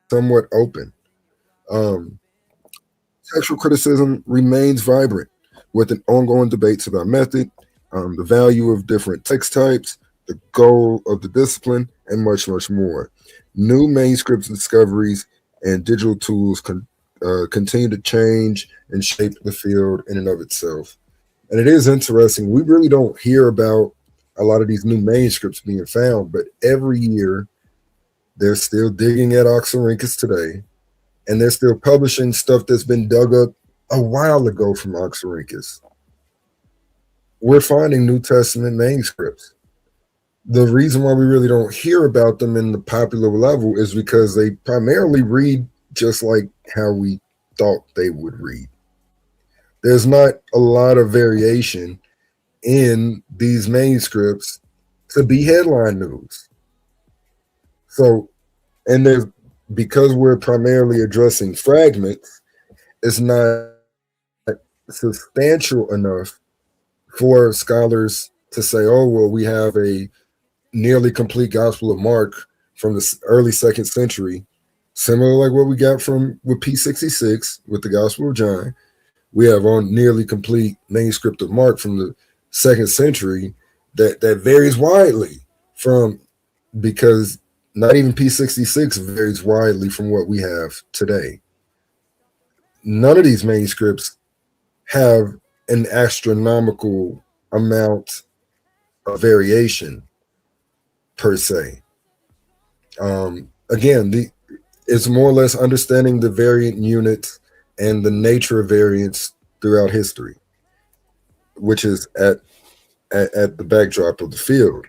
S3: somewhat open. Textual criticism remains vibrant, with an ongoing debates about method, the value of different text types, the goal of the discipline, and much, much more. New manuscript discoveries and digital tools continue to change and shape the field in and of itself. And it is interesting. We really don't hear about a lot of these new manuscripts being found, but every year they're still digging at Oxyrhynchus today, and they're still publishing stuff that's been dug up a while ago from Oxyrhynchus. We're finding New Testament manuscripts. The reason why we really don't hear about them in the popular level is because they primarily read just like how we thought they would read. There's not a lot of variation in these manuscripts to be headline news. So, and there's, because we're primarily addressing fragments, it's not substantial enough for scholars to say, oh, well, we have a nearly complete Gospel of Mark from the early 2nd century, similar like what we got with P66 with the Gospel of John. We have on nearly complete manuscript of Mark from the 2nd century that varies widely from, because not even P66 varies widely from what we have today. None of these manuscripts have an astronomical amount of variation per se. Again, it's more or less understanding the variant units and the nature of variants throughout history, which is at the backdrop of the field.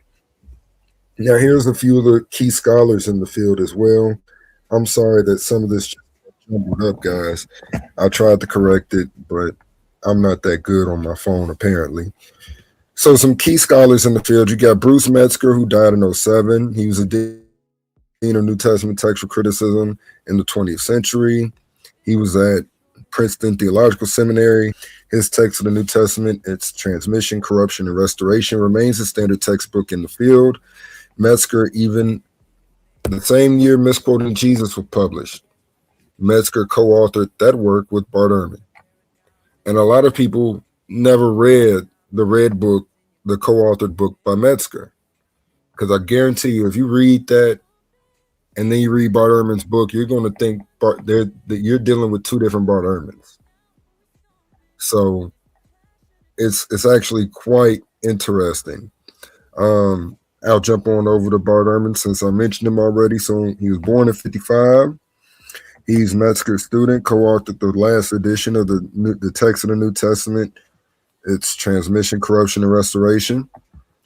S3: Now, here's a few of the key scholars in the field as well. I'm sorry that some of this jumbled up, guys. I tried to correct it, but I'm not that good on my phone, apparently. So, some key scholars in the field. You got Bruce Metzger, who died in '07. He was a dean of New Testament textual criticism in the 20th century. He was at Princeton Theological Seminary. His text of the New Testament, its transmission, corruption, and restoration, remains the standard textbook in the field. Metzger, even the same year Misquoting Jesus was published, Metzger co-authored that work with Bart Ehrman. And a lot of people never read the Red Book, the co-authored book by Metzger. Because I guarantee you, if you read that and then you read Bart Ehrman's book, you're going to think that you're dealing with two different Bart Ehrmans. So it's actually quite interesting. I'll jump on over to Bart Ehrman since I mentioned him already. So he was born in '55. He's Metzger's student, co-authored the last edition of the text of the New Testament, its transmission, corruption, and restoration.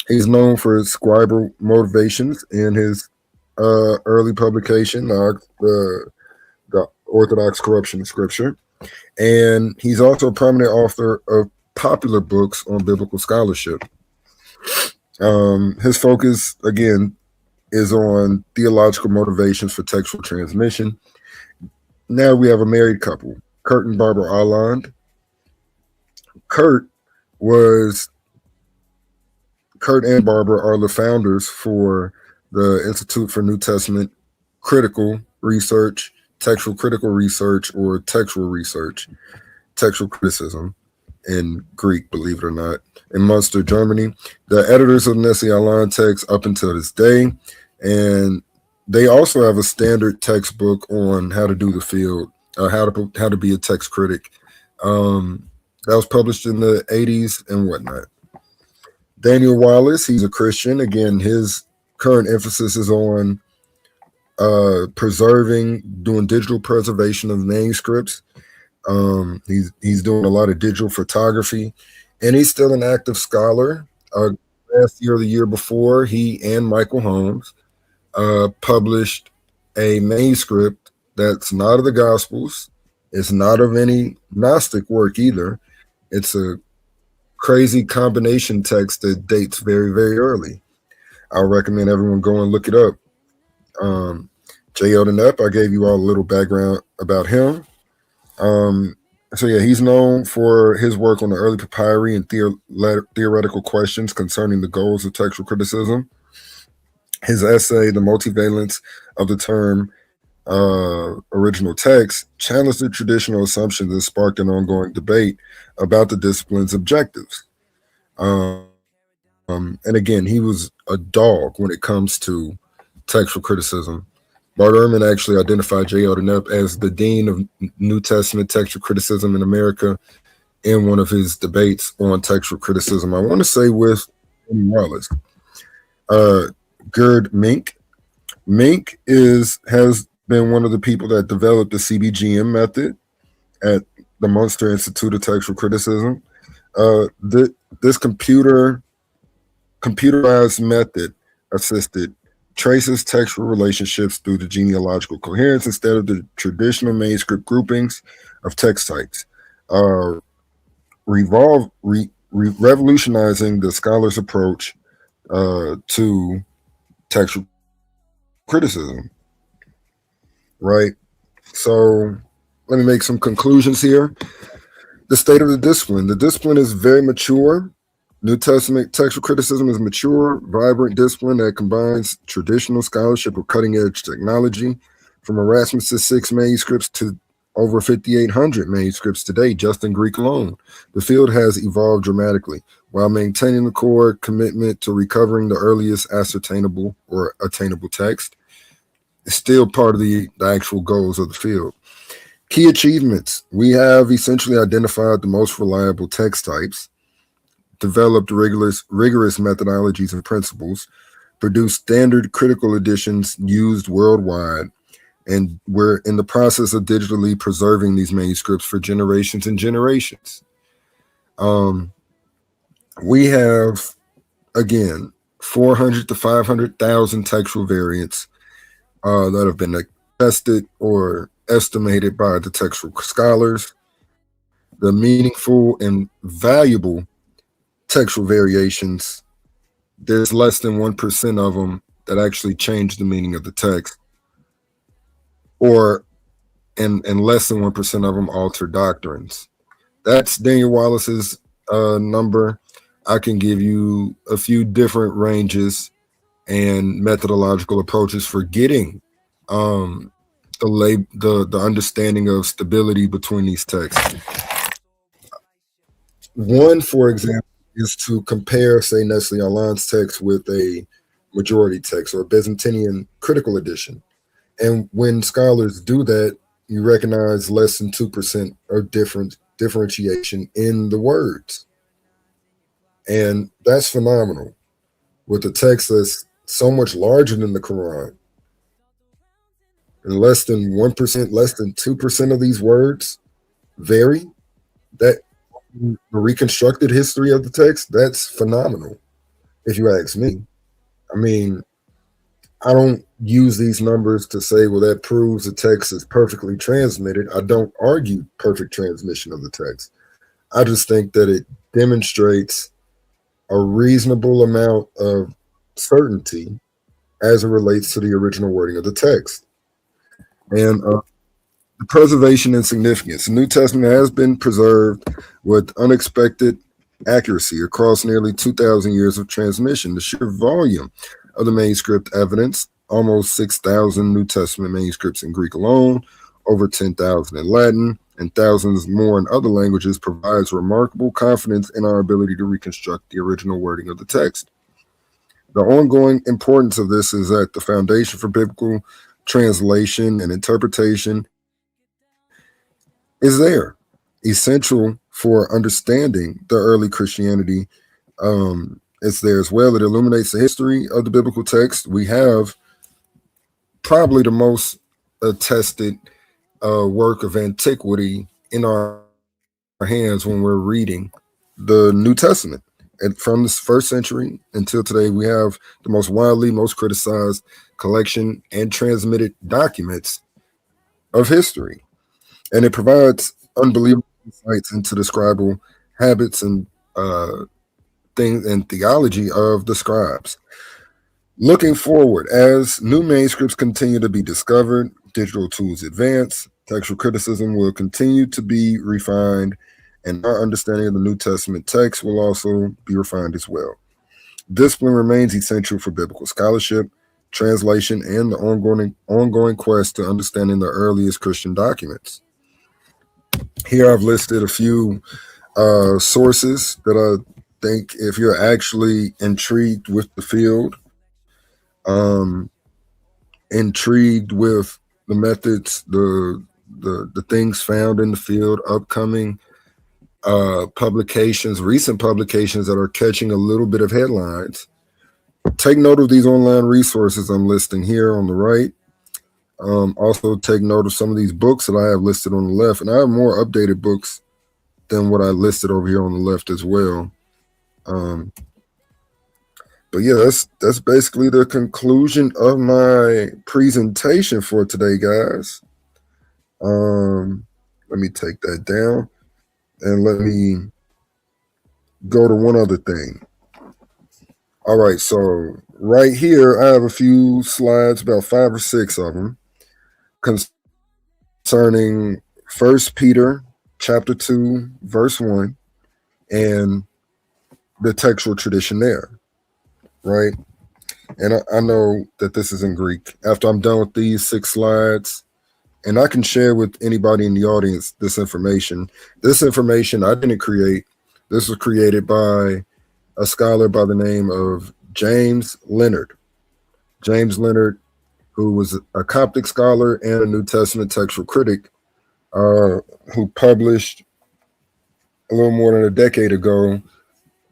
S3: He's known for his scribal motivations in his early publication, the Orthodox Corruption of Scripture. And he's also a prominent author of popular books on biblical scholarship. His focus, again, is on theological motivations for textual transmission. Now we have a married couple, Kurt and Barbara Arland. Kurt and Barbara are the founders for the Institute for New Testament Critical Research, Textual Critical Research, or Textual Research, Textual Criticism in Greek, believe it or not, in Munster, Germany. The editors of Nessie Arland text up until this day, and they also have a standard textbook on how to do the field, how to be a text critic. That was published in the 80s and whatnot. Daniel Wallace, he's a Christian. Again, his current emphasis is on doing digital preservation of manuscripts. He's doing a lot of digital photography, and he's still an active scholar. Last year or the year before, he and Michael Holmes published a manuscript that's not of the Gospels. It's not of any Gnostic work either. It's a crazy combination text that dates very, very early. I'll recommend everyone go and look it up. J. Eldon Epp, I gave you all a little background about him. So yeah, he's known for his work on the early papyri and theoretical questions concerning the goals of textual criticism. His essay, The Multivalence of the Term Original Text, challenged the traditional assumptions and sparked an ongoing debate about the discipline's objectives. And again, he was a dog when it comes to textual criticism. Bart Ehrman actually identified J. Eldon Epp as the dean of New Testament textual criticism in America in one of his debates on textual criticism. I want to say with Wallace. Gerd Mink. Mink has been one of the people that developed the CBGM method at the Munster Institute of Textual Criticism. This computerized method assisted traces textual relationships through the genealogical coherence instead of the traditional manuscript groupings of text types, revolutionizing the scholar's approach to textual criticism. Right? So let me make some conclusions here. The state of the discipline. The discipline is very mature. New Testament textual criticism is a mature, vibrant discipline that combines traditional scholarship with cutting-edge technology. From Erasmus's 6 manuscripts to over 5,800 manuscripts today, just in Greek alone. The field has evolved dramatically while maintaining the core commitment to recovering the earliest ascertainable or attainable text. It's still part of the actual goals of the field. Key achievements. We have essentially identified the most reliable text types, developed rigorous methodologies and principles, produced standard critical editions used worldwide, and we're in the process of digitally preserving these manuscripts for generations and generations. We have, again, 400 to 500,000 textual variants that have been tested or estimated by the textual scholars. The meaningful and valuable textual variations, there's less than 1% of them that actually change the meaning of the text, and less than 1% of them alter doctrines. That's Daniel Wallace's number. I can give you a few different ranges and methodological approaches for getting the understanding of stability between these texts. One, for example, is to compare, say, Nestle Aland's text with a majority text or a Byzantine critical edition. And when scholars do that, you recognize less than 2% of differentiation in the words. And that's phenomenal. With a text that's so much larger than the Quran, and less than 1%, less than 2% of these words vary, that the reconstructed history of the text, that's phenomenal, if you ask me. I mean, I don't use these numbers to say, well, that proves the text is perfectly transmitted. I don't argue perfect transmission of the text. I just think that it demonstrates a reasonable amount of certainty as it relates to the original wording of the text. And the preservation and significance. The New Testament has been preserved with unexpected accuracy across nearly 2,000 years of transmission. The sheer volume of the manuscript evidence, almost 6,000 New Testament manuscripts in Greek alone, over 10,000 in Latin, and thousands more in other languages, provides remarkable confidence in our ability to reconstruct the original wording of the text. The ongoing importance of this is that the foundation for biblical translation and interpretation is there, essential for understanding the early Christianity. It's there as well. It illuminates the history of the biblical text. We have probably the most attested work of antiquity in our hands when we're reading the New Testament. And from the first century until today, we have the most widely, most criticized collection and transmitted documents of history. And it provides unbelievable insights into the scribal habits and things and theology of the scribes. Looking forward, as new manuscripts continue to be discovered, digital tools advance, textual criticism will continue to be refined, and our understanding of the New Testament text will also be refined as well. Discipline remains essential for biblical scholarship, translation, and the ongoing quest to understanding the earliest Christian documents. Here I've listed a few sources that I think, if you're actually intrigued with the field, intrigued with the methods, the things found in the field, upcoming publications, recent publications that are catching a little bit of headlines, take note of these online resources I'm listing here on the right. Also take note of some of these books that I have listed on the left, and I have more updated books than what I listed over here on the left as well. But yeah, that's basically the conclusion of my presentation for today, guys. Let me take that down and let me go to one other thing. All right, so right here, I have a few slides, about 5 or 6 of them, concerning 1 Peter chapter 2, verse 1, and the textual tradition there, right? And I know that this is in Greek. After I'm done with these 6 slides, and I can share with anybody in the audience this information. This information I didn't create. This was created by a scholar by the name of James Leonard. James Leonard, who was a Coptic scholar and a New Testament textual critic, who published a little more than a decade ago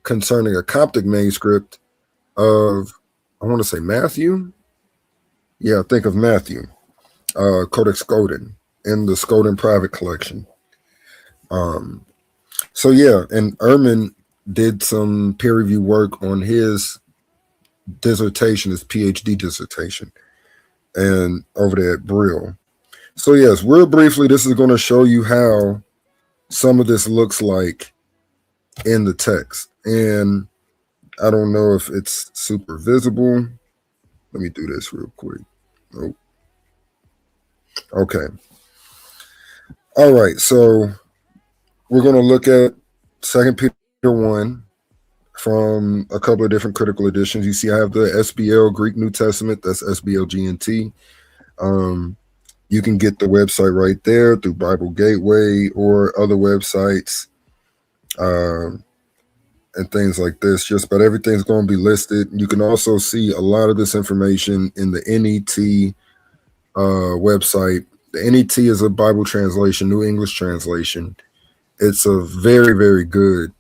S3: concerning a Coptic manuscript of I want to say Matthew. Yeah, think of Matthew, Codex Scoden in the Scoden private collection. So yeah, and Ehrman did some peer review work on his dissertation, his PhD dissertation, and over there at Brill. So yes, real briefly, this is going to show you how some of this looks like in the text. And I don't know if it's super visible. Let me do this real quick. Nope. Okay. All right, so we're going to look at 2 Peter 1 from a couple of different critical editions. You see I have the SBL Greek New Testament. That's SBL GNT. You can get the website right there through Bible Gateway or other websites and things like this. Just about everything's going to be listed. You can also see a lot of this information in the NET website. The NET is a Bible translation, New English translation. It's a very, very good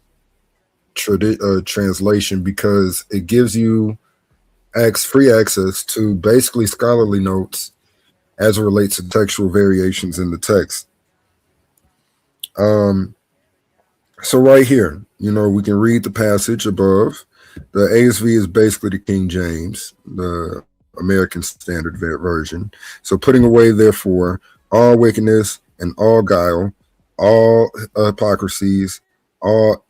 S3: translation because it gives you free access to basically scholarly notes as it relates to textual variations in the text. So right here, we can read the passage above. The ASV is basically the King James, the American Standard Version. So putting away, therefore, all wickedness and all guile, all hypocrisies, all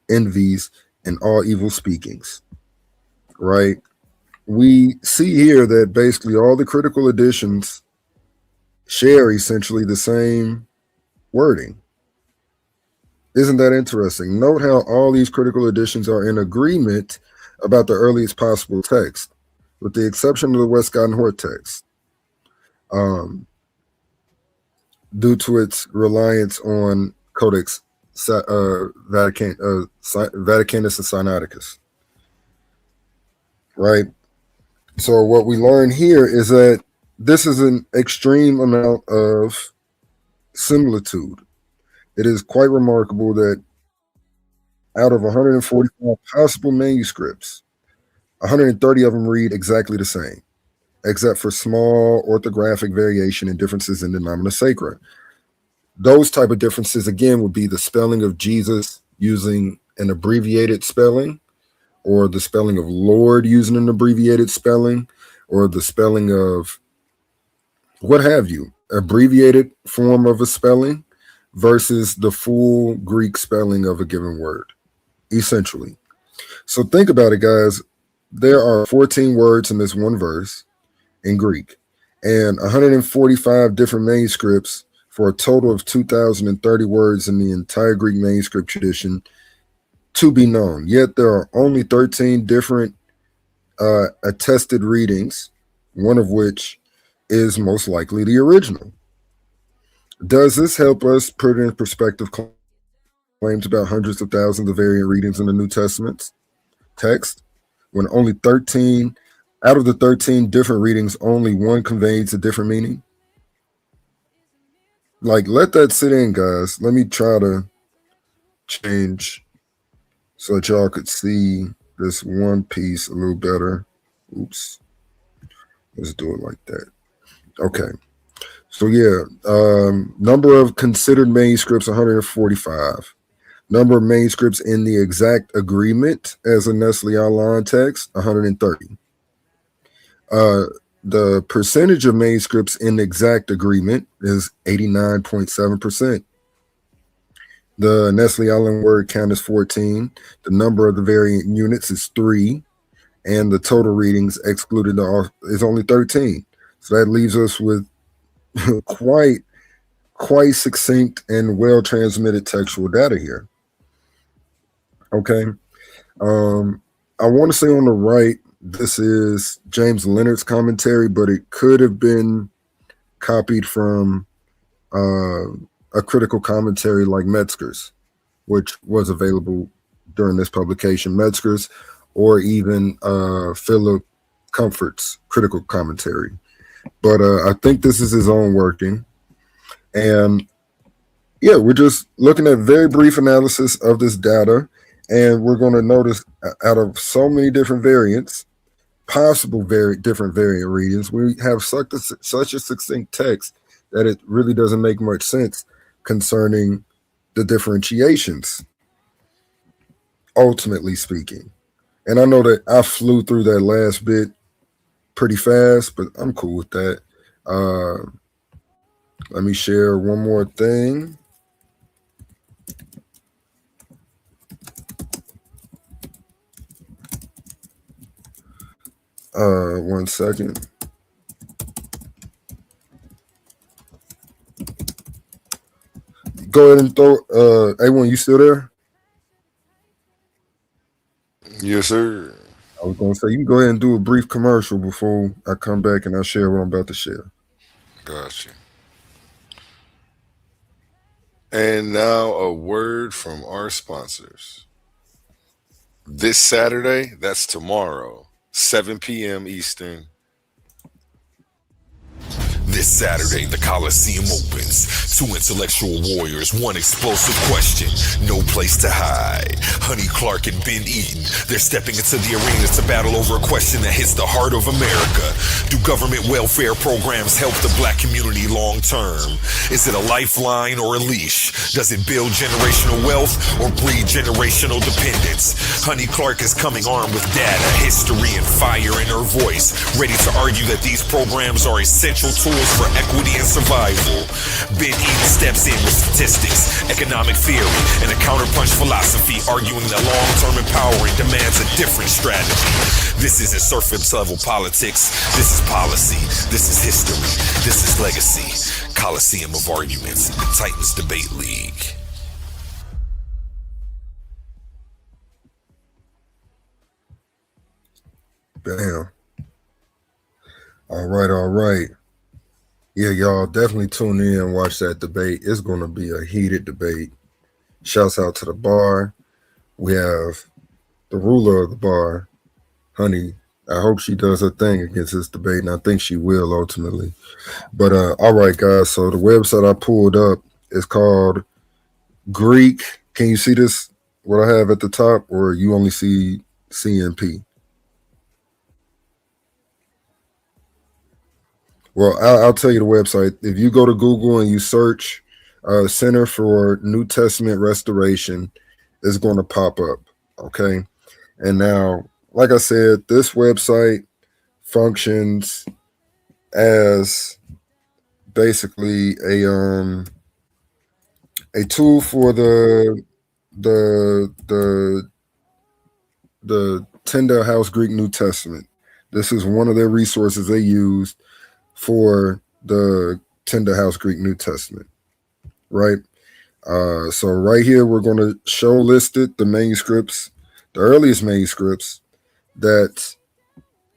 S3: envies, and all evil speakings. Right? We see here that basically all the critical editions share essentially the same wording. Isn't that interesting? Note how all these critical editions are in agreement about the earliest possible text, with the exception of the Westcott and Hort text, due to its reliance on Codex Vaticanus and Sinaiticus. Right? So what we learn here is that this is an extreme amount of similitude. It is quite remarkable that out of 145 possible manuscripts, 130 of them read exactly the same, except for small orthographic variation and differences in the nomina sacra. Those type of differences, again, would be the spelling of Jesus using an abbreviated spelling, or the spelling of Lord using an abbreviated spelling, or the spelling of what have you, abbreviated form of a spelling versus the full Greek spelling of a given word, essentially. So think about it, guys. There are 14 words in this one verse in Greek and 145 different manuscripts for a total of 2,030 words in the entire Greek manuscript tradition to be known. Yet there are only 13 different attested readings, one of which is most likely the original. Does this help us put in perspective claims about hundreds of thousands of variant readings in the New Testament text, when only 13 out of the 13 different readings, only one conveys a different meaning? Like, let that sit in, guys. Let me try to change so that y'all could see this one piece a little better. Oops. Let's do it like that. Okay. So yeah, number of considered manuscripts, 145. Number of manuscripts in the exact agreement as a Nestle Aland text, 130. The percentage of manuscripts in exact agreement is 89.7%. The Nestle Aland word count is 14. The number of the variant units is 3. And the total readings excluded is only 13. So that leaves us with quite succinct and well transmitted textual data here. Okay. I want to say on the right, this is James Leonard's commentary, but it could have been copied from a critical commentary like Metzger's, which was available during this publication, Metzger's, or even Philip Comfort's critical commentary. But I think this is his own working. And yeah, we're just looking at very brief analysis of this data. And we're going to notice out of so many different variants, possible very different variant readings. We have such a succinct text that it really doesn't make much sense concerning the differentiations, ultimately speaking. And I know that I flew through that last bit pretty fast, but I'm cool with that. Let me share one more thing. One second. Go ahead and throw A1, you still there?
S4: Yes, sir.
S3: I was gonna say you can go ahead and do a brief commercial before I come back and I share what I'm about to share.
S4: Gotcha. And now a word from our sponsors. This Saturday, that's tomorrow, 7 p.m. Eastern.
S6: This Saturday, the Coliseum opens. Two intellectual warriors, one explosive question, no place to hide. Honey Clark and Ben Eden, they're stepping into the arena to battle over a question that hits the heart of America. Do government welfare programs help the black community long term? Is it a lifeline or a leash? Does it build generational wealth or breed generational dependence? Honey Clark is coming armed with data, history, and fire in her voice, ready to argue that these programs are essential tools for equity and survival. Ben Eden steps in with statistics, economic theory, and a counterpunch philosophy, arguing that long-term empowering demands a different strategy. This isn't surface level politics. This is policy. This is history. This is legacy. Coliseum of Arguments, the Titans Debate League.
S3: Bam. All right. Yeah, y'all definitely tune in and watch that debate. It's going to be a heated debate. Shouts out to the bar. We have the ruler of the bar, Honey. I hope she does her thing against this debate, and I think she will ultimately. But all right, guys. So the website I pulled up is called Greek. Can you see this? What I have at the top, or you only see CNP? Well, I'll tell you the website. If you go to Google and you search Center for New Testament Restoration, it's going to pop up. Okay. And now, like I said, this website functions as basically a tool for the Tyndale House Greek New Testament. This is one of their resources they used for the Tyndale House Greek New Testament, right? So right here, we're going to show listed the manuscripts, the earliest manuscripts that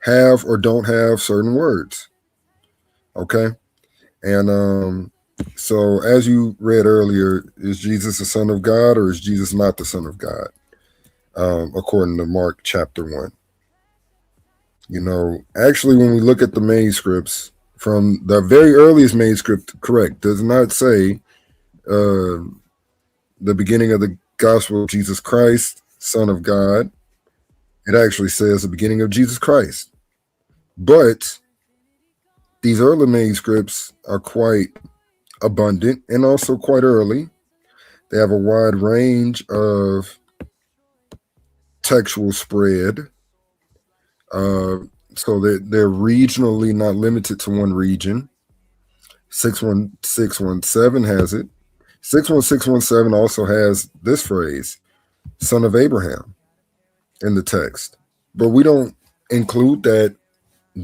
S3: have or don't have certain words, okay? And so as you read earlier, is Jesus the Son of God or is Jesus not the Son of God? According to Mark chapter 1. You know, actually, when we look at the manuscripts, from the very earliest manuscript, correct, does not say the beginning of the gospel of Jesus Christ, Son of God. It actually says the beginning of Jesus Christ. But these early manuscripts are quite abundant and also quite early. They have a wide range of textual spread. So they're regionally not limited to one region. 61617 has it. 61617 also has this phrase, son of Abraham, in the text. But we don't include that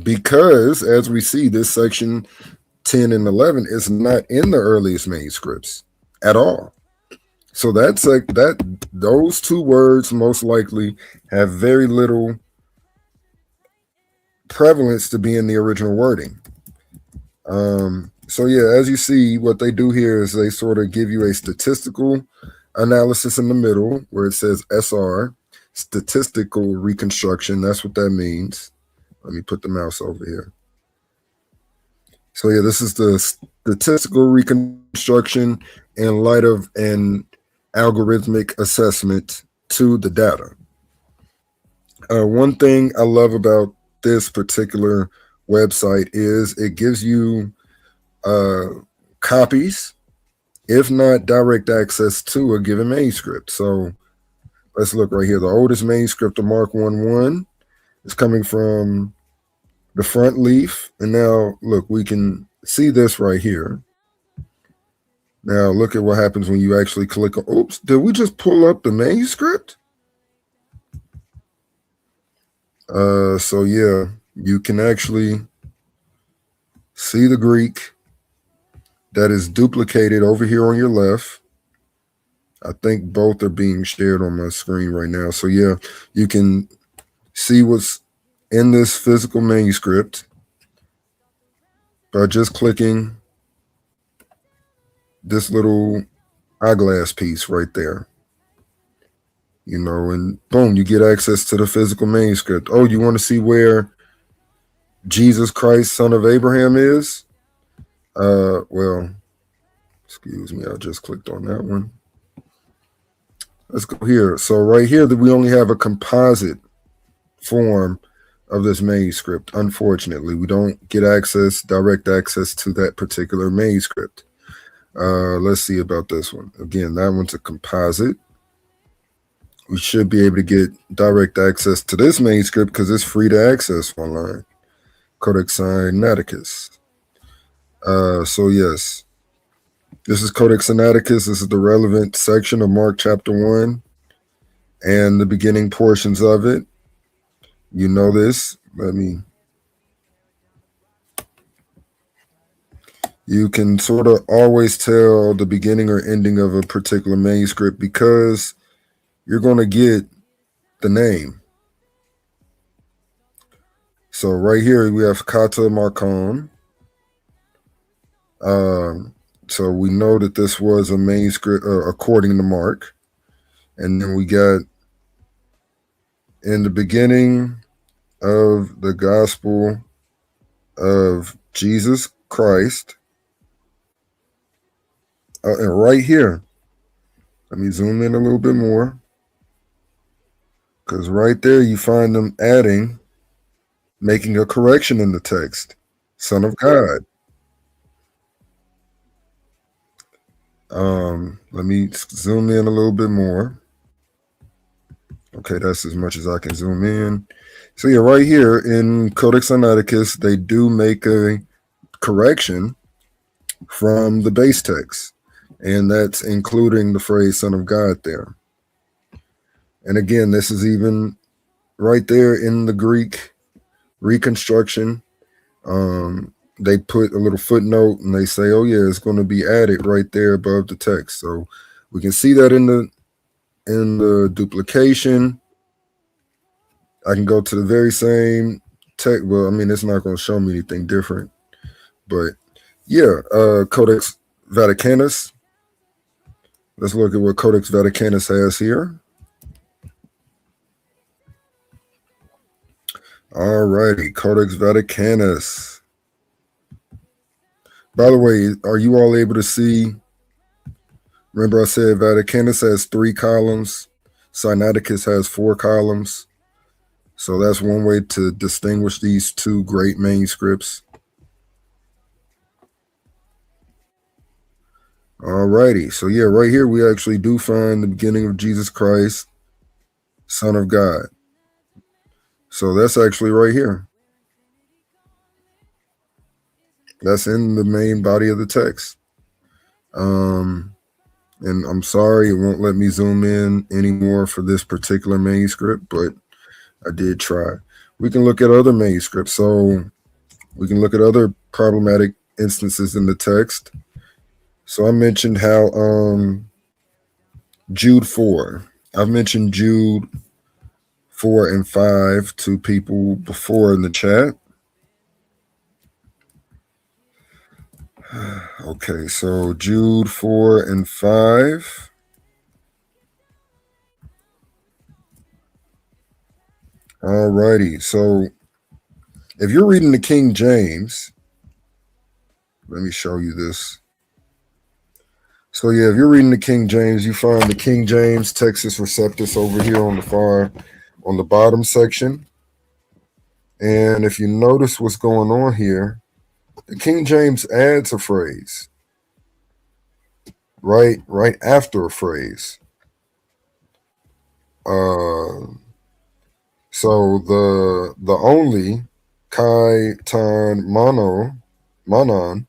S3: because, as we see, this section 10 and 11 is not in the earliest manuscripts at all. So that's like that. Those two words most likely have very little prevalence to be in the original wording. So yeah, as you see, what they do here is they sort of give you a statistical analysis in the middle where it says SR, statistical reconstruction. That's what that means. Let me put the mouse over here. So yeah, this is the statistical reconstruction in light of an algorithmic assessment to the data. One thing I love about this particular website is it gives you copies, if not direct access to a given manuscript. So let's look right here. The oldest manuscript of Mark 1:1 is coming from the front leaf. And now look, we can see this right here. Now look at what happens when you actually click on, oops, did we just pull up the manuscript? So yeah, you can actually see the Greek that is duplicated over here on your left. I think both are being shared on my screen right now. So yeah, you can see what's in this physical manuscript by just clicking this little eyeglass piece right there. You know, and boom, you get access to the physical manuscript. Oh, you want to see where Jesus Christ, son of Abraham is? Well, excuse me, I just clicked on that one. Let's go here. So right here, that we only have a composite form of this manuscript. Unfortunately, we don't get direct access to that particular manuscript. Let's see about this one. Again, that one's a composite. We should be able to get direct access to this manuscript because it's free to access online. Codex Sinaiticus. So yes, this is Codex Sinaiticus. This is the relevant section of Mark chapter 1 and the beginning portions of it. You know this. You can sort of always tell the beginning or ending of a particular manuscript because you're going to get the name. So right here we have Kata Markon. So we know that this was a manuscript according to Mark. And then we got in the beginning of the gospel of Jesus Christ. And right here, let me zoom in a little bit more. Because right there you find them making a correction in the text. Son of God. Let me zoom in a little bit more. Okay, that's as much as I can zoom in. So yeah, right here in Codex Sinaiticus, they do make a correction from the base text. And that's including the phrase Son of God there. And again, this is even right there in the Greek reconstruction. They put a little footnote and they say, oh yeah, it's going to be added right there above the text. So we can see that in the duplication. I can go to the very same text. Well, I mean, it's not going to show me anything different, but yeah, Codex Vaticanus. Let's look at what Codex Vaticanus has here. All righty, Codex Vaticanus. By the way, are you all able to see? Remember I said Vaticanus has 3 columns. Sinaiticus has 4 columns. So that's one way to distinguish these two great manuscripts. All righty. So yeah, right here we actually do find the beginning of Jesus Christ, Son of God. So that's actually right here. That's in the main body of the text. And I'm sorry, it won't let me zoom in anymore for this particular manuscript, but I did try. We can look at other manuscripts. So we can look at other problematic instances in the text. So I mentioned how Jude 4. I've mentioned Jude 4 and 5 to people before in the chat. Okay, so Jude 4 and 5. All righty. So if you're reading the King James, let me show you this. So yeah, if you're reading the King James, you find the King James Textus Receptus over here on the bottom section. And if you notice what's going on here, the King James adds a phrase right after a phrase. So the only kai tan manon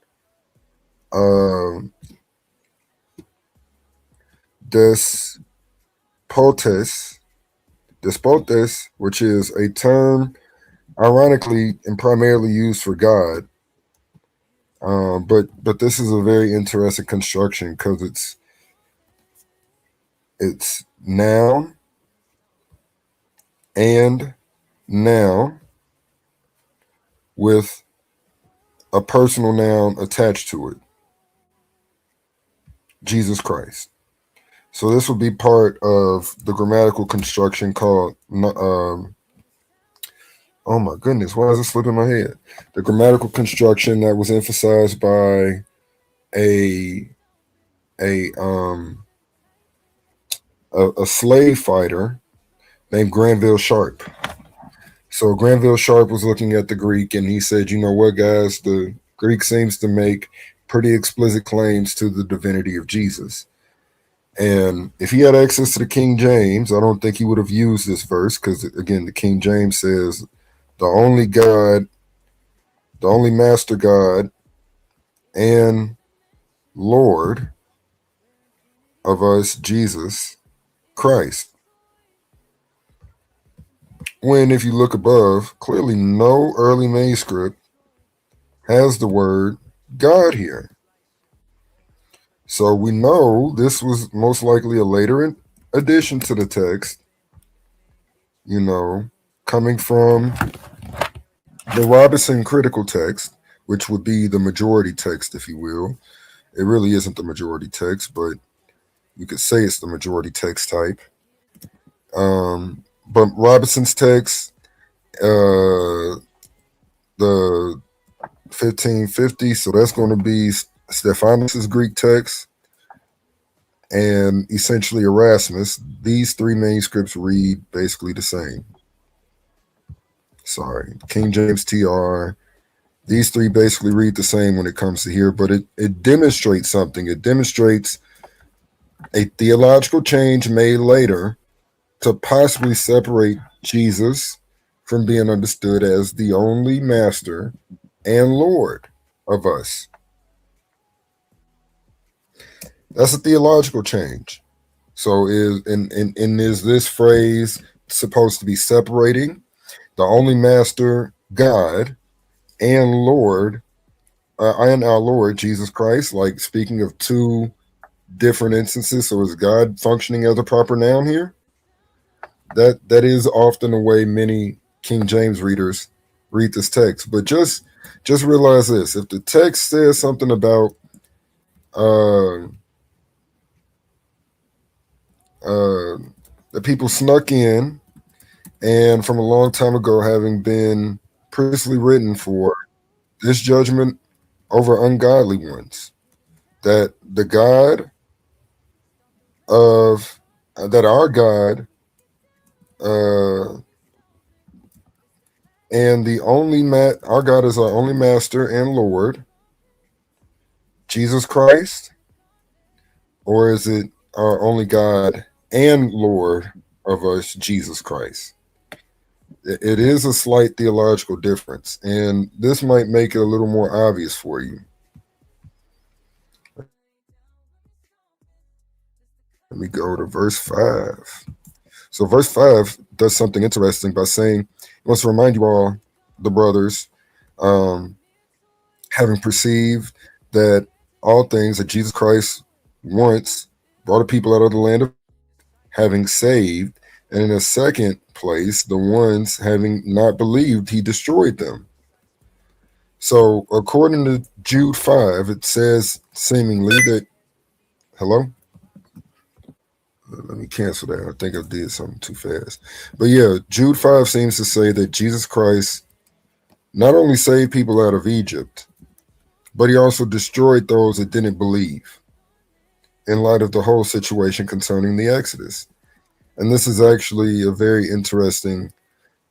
S3: despotes, which is a term ironically and primarily used for God. But this is a very interesting construction because it's noun and noun with a personal noun attached to it. Jesus Christ. So this will be part of the grammatical construction called oh my goodness, why is it slipping my head? The grammatical construction that was emphasized by a slave fighter named Granville Sharp. So Granville Sharp was looking at the Greek and he said, you know what, guys, the Greek seems to make pretty explicit claims to the divinity of Jesus. And if he had access to the King James, I don't think he would have used this verse because, again, the King James says the only God, the only master God and Lord of us, Jesus Christ. When, if you look above, clearly no early manuscript has the word God here. So we know this was most likely a later addition to the text, you know, coming from the Robinson critical text, which would be the majority text, if you will. It really isn't the majority text, but you could say it's the majority text type. But Robinson's text, the 1550, so that's going to be Stephanus's Greek text and essentially Erasmus. These three manuscripts read basically the same. Sorry, King James TR. These three basically read the same when it comes to here, but it demonstrates something. It demonstrates a theological change made later to possibly separate Jesus from being understood as the only master and Lord of us. That's a theological change. So is this phrase supposed to be separating the only master God and Lord and our Lord Jesus Christ, like speaking of two different instances? So is God functioning as a proper noun here? That is often the way many King James readers read this text. But just realize this: if the text says something about the people snuck in, and from a long time ago, having been previously written for this judgment over ungodly ones, that the God of that our God and the only our God is our only master and Lord, Jesus Christ, or is it our only God and Lord of us, Jesus Christ? It is a slight theological difference, and this might make it a little more obvious for you. Let me go to verse 5. So verse 5 does something interesting by saying, it wants to remind you all, the brothers, having perceived that all things that Jesus Christ once brought a people out of the land of having saved, and in a second place, the ones having not believed, he destroyed them. So according to Jude 5, it says seemingly that, hello? Let me cancel that. I think I did something too fast. But yeah, Jude 5 seems to say that Jesus Christ not only saved people out of Egypt, but he also destroyed those that didn't believe in light of the whole situation concerning the Exodus. And this is actually a very interesting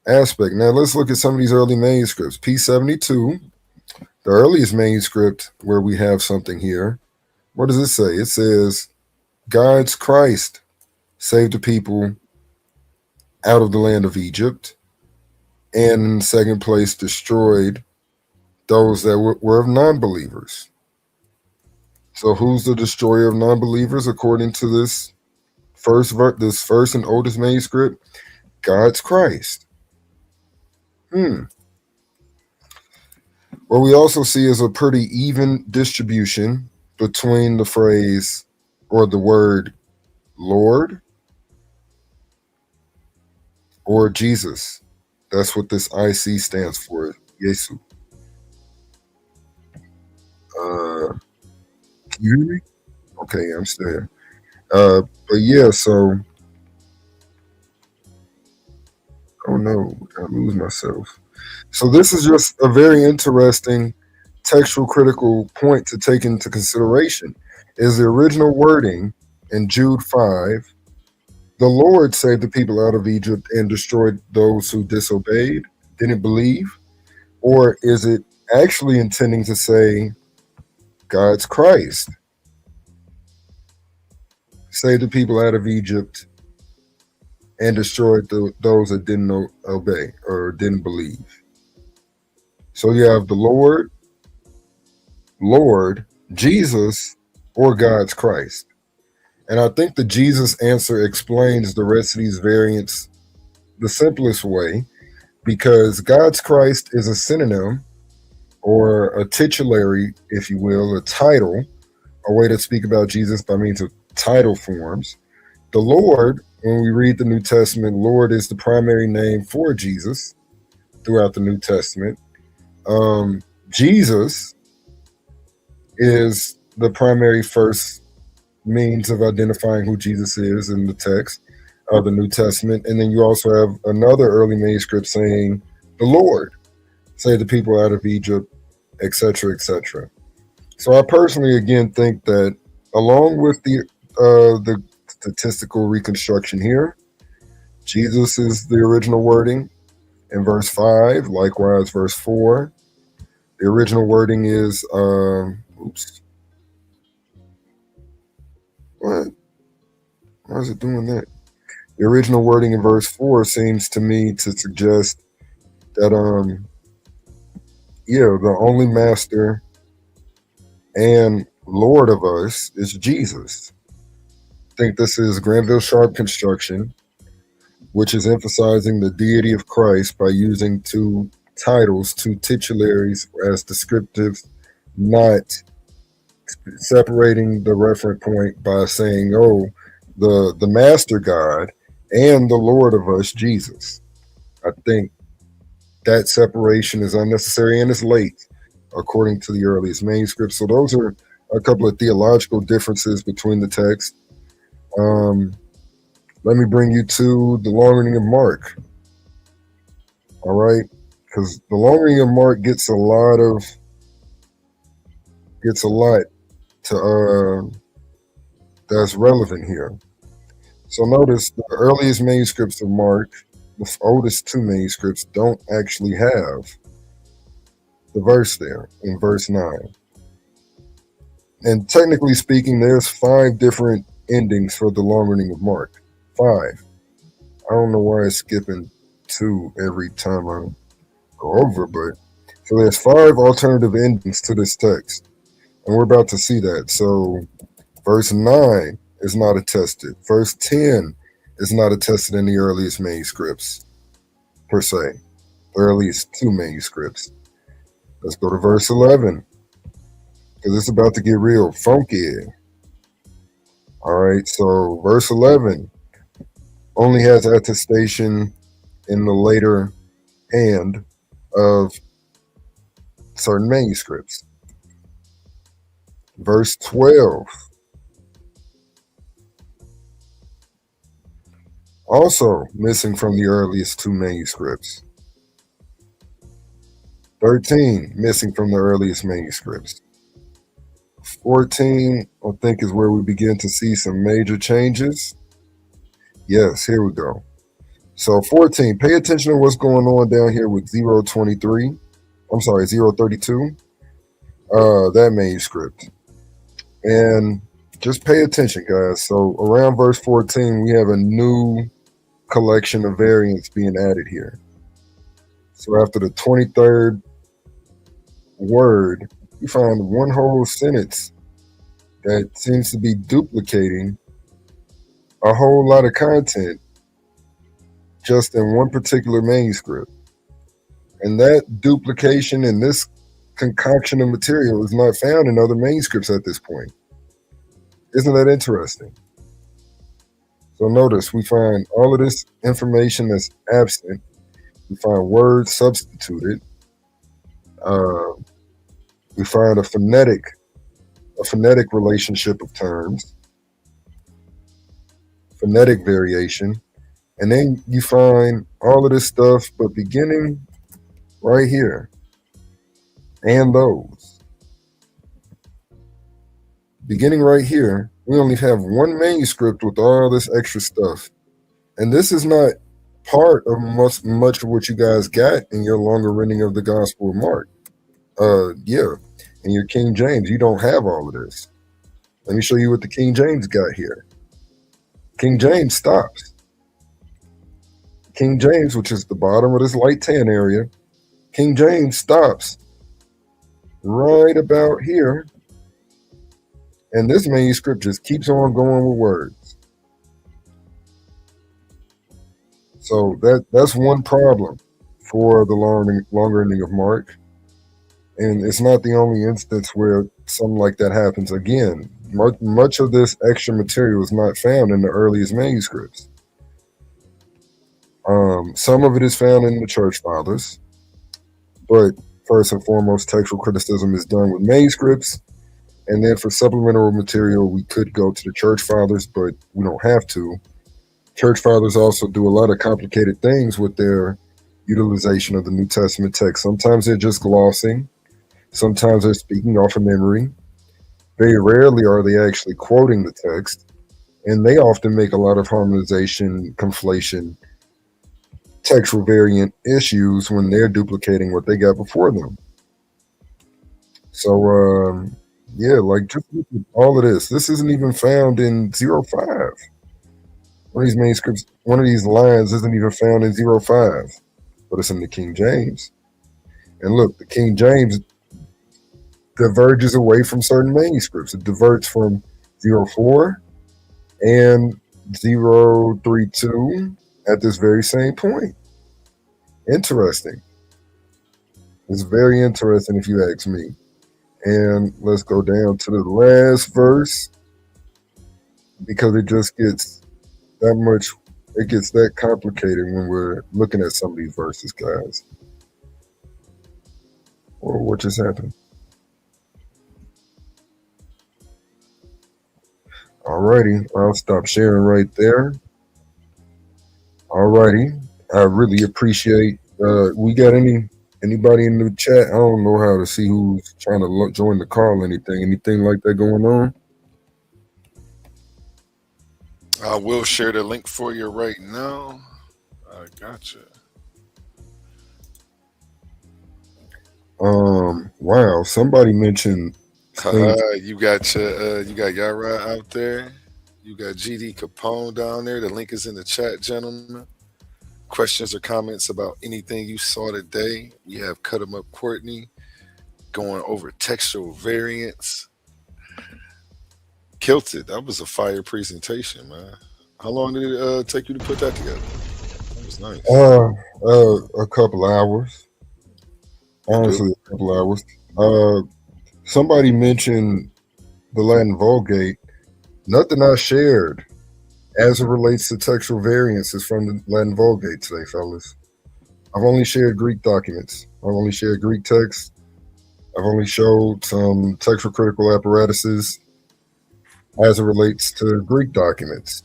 S3: aspect. Now let's look at some of these early manuscripts. P72, the earliest manuscript where we have something here. What does it say? It says, God's Christ saved the people out of the land of Egypt, and in second place, destroyed those that were of non-believers. So who's the destroyer of non-believers according to this first and oldest manuscript? God's Christ. What we also see is a pretty even distribution between the phrase or the word Lord or Jesus. That's what this IC stands for, Yesu. Can you hear me? Okay, I'm still here. But yeah, so oh no, I lose myself. So this is just a very interesting textual critical point to take into consideration. Is the original wording in Jude 5, the Lord saved the people out of Egypt and destroyed those who disobeyed, didn't believe? Or is it actually intending to say God's Christ saved the people out of Egypt and destroyed those that didn't obey or didn't believe? So you have the Lord, Jesus, or God's Christ. And I think the Jesus answer explains the rest of these variants the simplest way, because God's Christ is a synonym or a titulary, if you will, a title, a way to speak about Jesus by means of title forms. The Lord, when we read the New Testament, Lord is the primary name for Jesus throughout the New Testament. Jesus is the primary first means of identifying who Jesus is in the text of the New Testament. And then you also have another early manuscript saying the Lord saved the people out of Egypt, etc., etc. So I personally, again, think that along with the statistical reconstruction here, Jesus is the original wording in verse 5, likewise verse 4. The original wording is, what? Why is it doing that? The original wording in verse 4 seems to me to suggest that, the only master and Lord of us is Jesus. I think this is Granville Sharp construction, which is emphasizing the deity of Christ by using two titles, two titularies as descriptives, not separating the referent point by saying, the master God and the Lord of us, Jesus. I think that separation is unnecessary and it's late, according to the earliest manuscripts. So those are a couple of theological differences between the texts. Let me bring you to the long reading of Mark. All right, because the long reading of Mark gets a lot to that's relevant here. So notice the earliest manuscripts of Mark, the oldest two manuscripts, don't actually have the verse there in verse 9. And technically speaking, there's 5 different endings for the long reading of Mark. 5. I don't know why it's skipping 2 every time I go over, but so there's 5 alternative endings to this text, and we're about to see that. So verse 9 is not attested. Verse 10 is not attested in the earliest manuscripts, per se. The earliest 2 manuscripts. Let's go to verse 11, because it's about to get real funky. All right, so verse 11 only has attestation in the later hand of certain manuscripts. Verse 12 also missing from the earliest 2 manuscripts. 13 missing from the earliest manuscripts. 14, I think, is where we begin to see some major changes. Yes, here we go. So 14, pay attention to what's going on down here with 023. I'm sorry, 032. That manuscript. And just pay attention, guys. So around verse 14, we have a new collection of variants being added here. So after the 23rd word, you find one whole sentence that seems to be duplicating a whole lot of content just in one particular manuscript. And that duplication and this concoction of material is not found in other manuscripts at this point. Isn't that interesting? So notice we find all of this information that's absent. We find words substituted. We find a phonetic relationship of terms, phonetic variation, and then you find all of this stuff, but beginning right here, and those. Beginning right here, we only have one manuscript with all this extra stuff. And this is not part of much of what you guys got in your longer reading of the Gospel of Mark. In your King James, you don't have all of this. Let me show you what the King James got here. King James stops. King James, which is the bottom of this light tan area, King James stops right about here. And this manuscript just keeps on going with words. So that's one problem for the longer ending of Mark. And it's not the only instance where something like that happens. Again, much of this extra material is not found in the earliest manuscripts. Some of it is found in the Church Fathers, but first and foremost, textual criticism is done with manuscripts. And then for supplemental material, we could go to the Church Fathers, but we don't have to. Church Fathers also do a lot of complicated things with their utilization of the New Testament text. Sometimes they're just glossing. Sometimes they're speaking off of memory. Very rarely are they actually quoting the text. And they often make a lot of harmonization, conflation, textual variant issues when they're duplicating what they got before them. So, just look at all of this. This isn't even found in 05. One of these manuscripts, one of these lines isn't even found in 05, but it's in the King James. And look, the King James diverges away from certain manuscripts. It diverts from 04 and 032 at this very same point. Interesting. It's very interesting if you ask me. And let's go down to the last verse, because it just gets that much, it gets that complicated when we're looking at some of these verses, guys. Well, what just happened? Alrighty, I'll stop sharing right there. Alrighty, I really appreciate. We got anybody in the chat? I don't know how to see who's trying to join the call. Anything like that going on?
S4: I will share the link for you right now. I gotcha.
S3: Wow, somebody mentioned.
S4: You got Yara out there. You got GD Capone down there. The link is in the chat, gentlemen. Questions or comments about anything you saw today? We have Cut 'em Up Courtney going over textual variants. Killed it. That was a fire presentation, man. How long did it take you to put that together? That was nice.
S3: A couple hours. Honestly, a couple hours. Somebody mentioned the Latin Vulgate. Nothing I shared as it relates to textual variants is from the Latin Vulgate today, fellas. I've only shared Greek documents. I've only shared Greek text. I've only showed some textual critical apparatuses as it relates to Greek documents.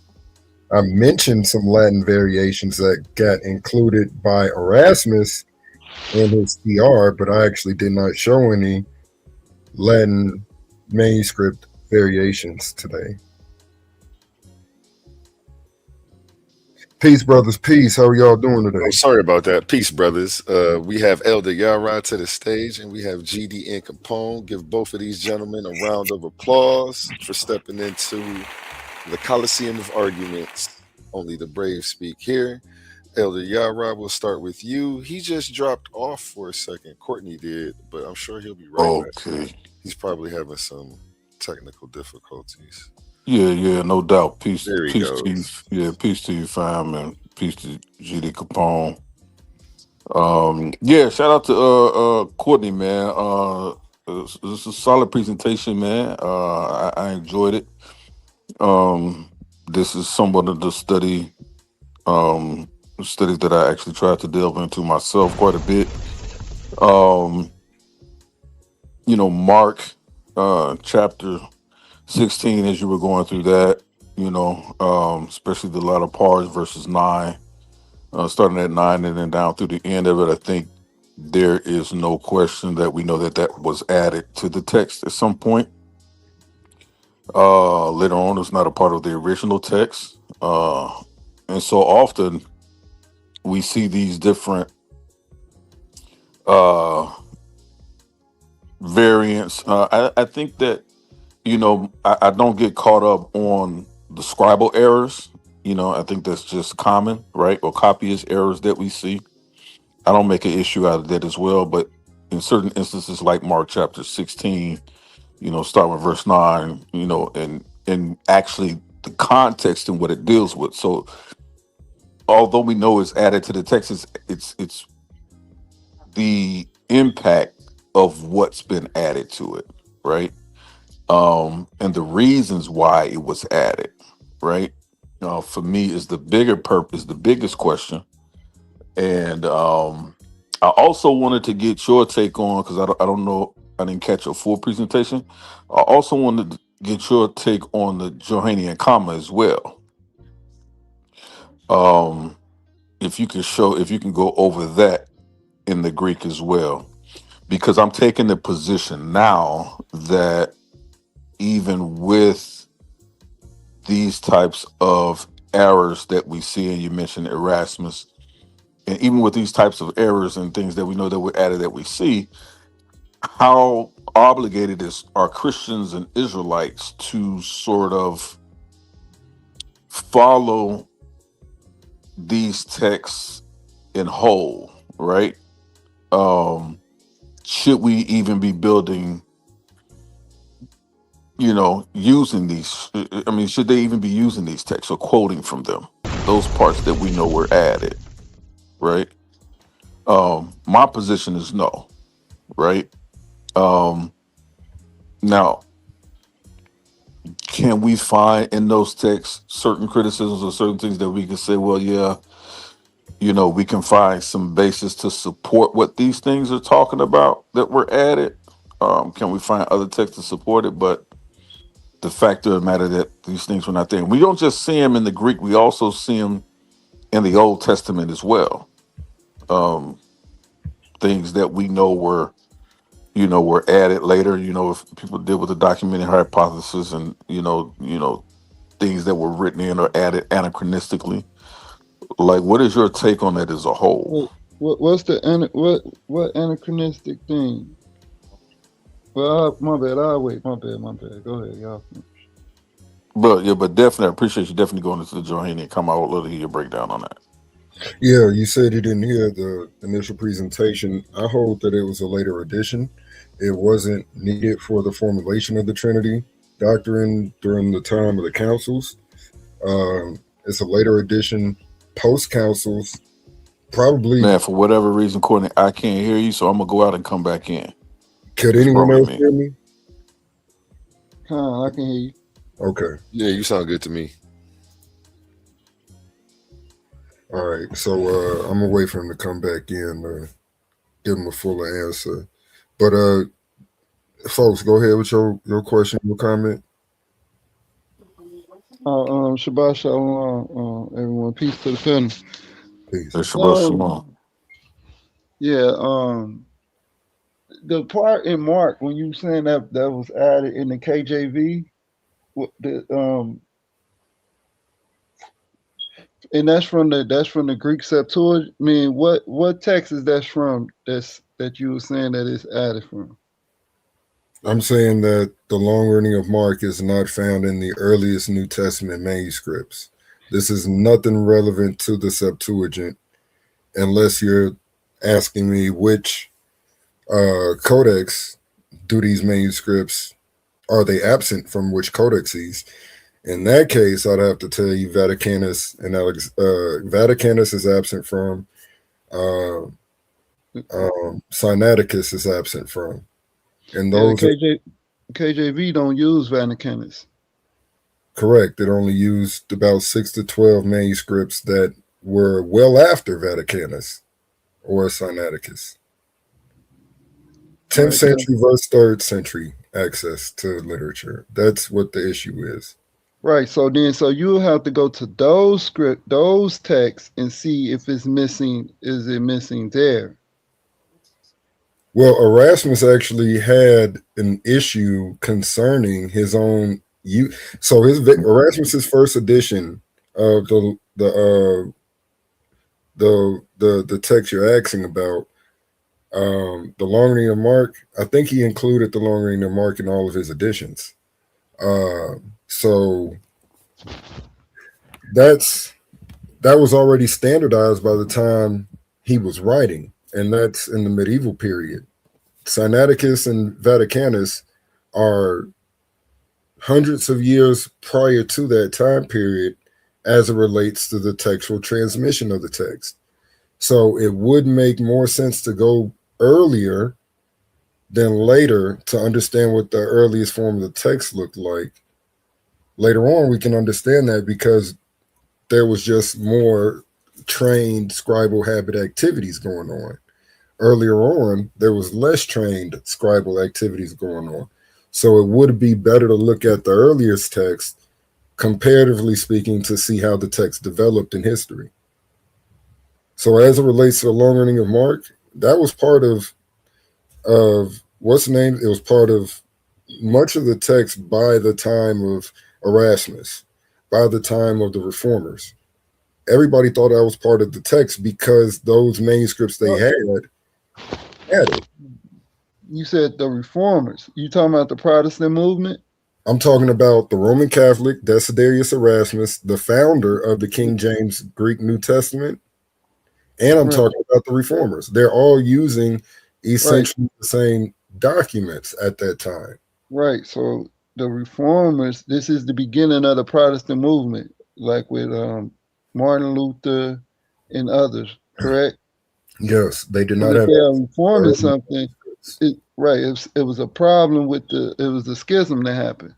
S3: I mentioned some Latin variations that got included by Erasmus in his CR, but I actually did not show any Latin manuscript variations today. Peace, brothers. Peace. How are y'all doing
S4: Oh,
S3: today?
S4: sorry about that. Peace, brothers. We have Elder Yara to the stage, and we have GD and Capone. Give both of these gentlemen a round of applause for stepping into the Coliseum of Arguments. Only the brave speak here. Elder Yara, we'll start with you. He just dropped off for a second. Courtney did, but I'm sure he'll be right back.
S7: Okay.
S4: He's probably having some technical difficulties.
S7: Yeah, no doubt. Peace,
S4: There he
S7: peace to you.
S4: goes.
S7: Yeah, peace to you, fam, and peace to GD Capone. Yeah, shout out to Courtney, man. This is a solid presentation, man. I enjoyed it. This is somewhat of the studies that I actually tried to delve into myself quite a bit. Um, Mark chapter 16, as you were going through that, especially the latter parts, verses 9, starting at 9 and then down through the end of it. I think there is no question that we know that that was added to the text at some point. Later on, it's not a part of the original text. And so often we see these different uh, variants. I think that I don't get caught up on the scribal errors. I think that's just common, right? Or copyist errors that we see. I don't make an issue out of that as well. But in certain instances, like Mark chapter 16, start with verse 9, and actually the context and what it deals with. So although we know it's added to the text, it's the impact of what's been added to it, right? And the reasons why it was added, right? For me, is the bigger purpose, the biggest question. And I also wanted to get your take on, because I don't know, I didn't catch a full presentation. I also wanted to get your take on the Johannine comma as well. Um, if you can go over that in the Greek as well, because I'm taking the position now that even with these types of errors that we see, and you mentioned Erasmus, and even with these types of errors and things that we know that were added that we see, how obligated are Christians and Israelites to sort of follow these texts in whole, right? Should we even be building, using these? I mean, should they even be using these texts or quoting from them? Those parts that we know were added, right? My position is no, right? Now, can we find in those texts certain criticisms or certain things that we can say, well, yeah, we can find some basis to support what these things are talking about that were added? Can we find other texts to support it? But the fact of the matter that these things were not there. And we don't just see them in the Greek, we also see them in the Old Testament as well. Things that we know were added later, if people deal with the documented hypothesis, and things that were written in or added anachronistically. Like, what is your take on that as a whole?
S8: What's the what anachronistic thing? Well, my bad. I'll wait. My bad. Go ahead, y'all.
S7: But definitely, I appreciate you definitely going into the Johannine and come out. I would love to hear your breakdown on that.
S3: Yeah, you said you didn't hear the initial presentation. I hold that it was a later addition. It wasn't needed for the formulation of the Trinity doctrine during the time of the councils. It's a later addition, post councils, probably.
S7: Man, for whatever reason, Courtney, I can't hear you, so I'm gonna go out and come back in.
S3: Could anyone else hear me?
S8: I can hear you.
S3: Okay.
S4: Yeah, you sound good to me.
S3: All right. So I'm gonna wait for him to come back in, give him a fuller answer. But folks, go ahead with your question, your comment.
S8: Shabbat shalom, everyone. Peace to the family.
S3: Peace.
S7: Shabbat shalom.
S8: Yeah. The part in Mark when you saying that was added in the KJV, And that's from the Greek Septuagint. I mean, what text is that from? That you were saying that it's added from.
S3: I'm saying that the long reading of Mark is not found in the earliest New Testament manuscripts. This is nothing relevant to the Septuagint, unless you're asking me which codex do these manuscripts, are they absent from which codexes? In that case, I'd have to tell you Vaticanus and Vaticanus is absent from, Sinaiticus is absent from, and
S8: Yeah,
S3: those
S8: KJV don't use Vaticanus.
S3: correct. It only used about 6 to 12 manuscripts that were well after Vaticanus or Sinaiticus. 10th century versus 3rd century access to literature. That's what the issue is.
S8: Right. So you'll have to go to those texts and see if it's missing. Is it missing there?
S3: Well, Erasmus actually had an issue concerning his own so Erasmus's first edition of the text you're asking about, the long reading of Mark, I think he included the long reading of Mark in all of his editions. So that was already standardized by the time he was writing, and that's in the medieval period. Sinaiticus and Vaticanus are hundreds of years prior to that time period as it relates to the textual transmission of the text. So it would make more sense to go earlier than later to understand what the earliest form of the text looked like. Later on, we can understand that because there was just more trained scribal habit activities going on. Earlier on, there was less trained scribal activities going on. So it would be better to look at the earliest text, comparatively speaking, to see how the text developed in history. So as it relates to the long reading of Mark, that was part of what's the name? It was part of much of the text by the time of Erasmus, by the time of the Reformers. Everybody thought that was part of the text because those manuscripts they had it.
S8: You said the Reformers. You talking about the Protestant movement?
S3: I'm talking about the Roman Catholic Desiderius Erasmus, the founder of the King James Greek New Testament, and I'm talking about the Reformers. They're all using essentially the same documents at that time.
S8: Right. So the Reformers, this is the beginning of the Protestant movement, like with Martin Luther and others, correct?
S3: Yes, they did not have.
S8: They are reforming something. It was a problem with the schism that happened.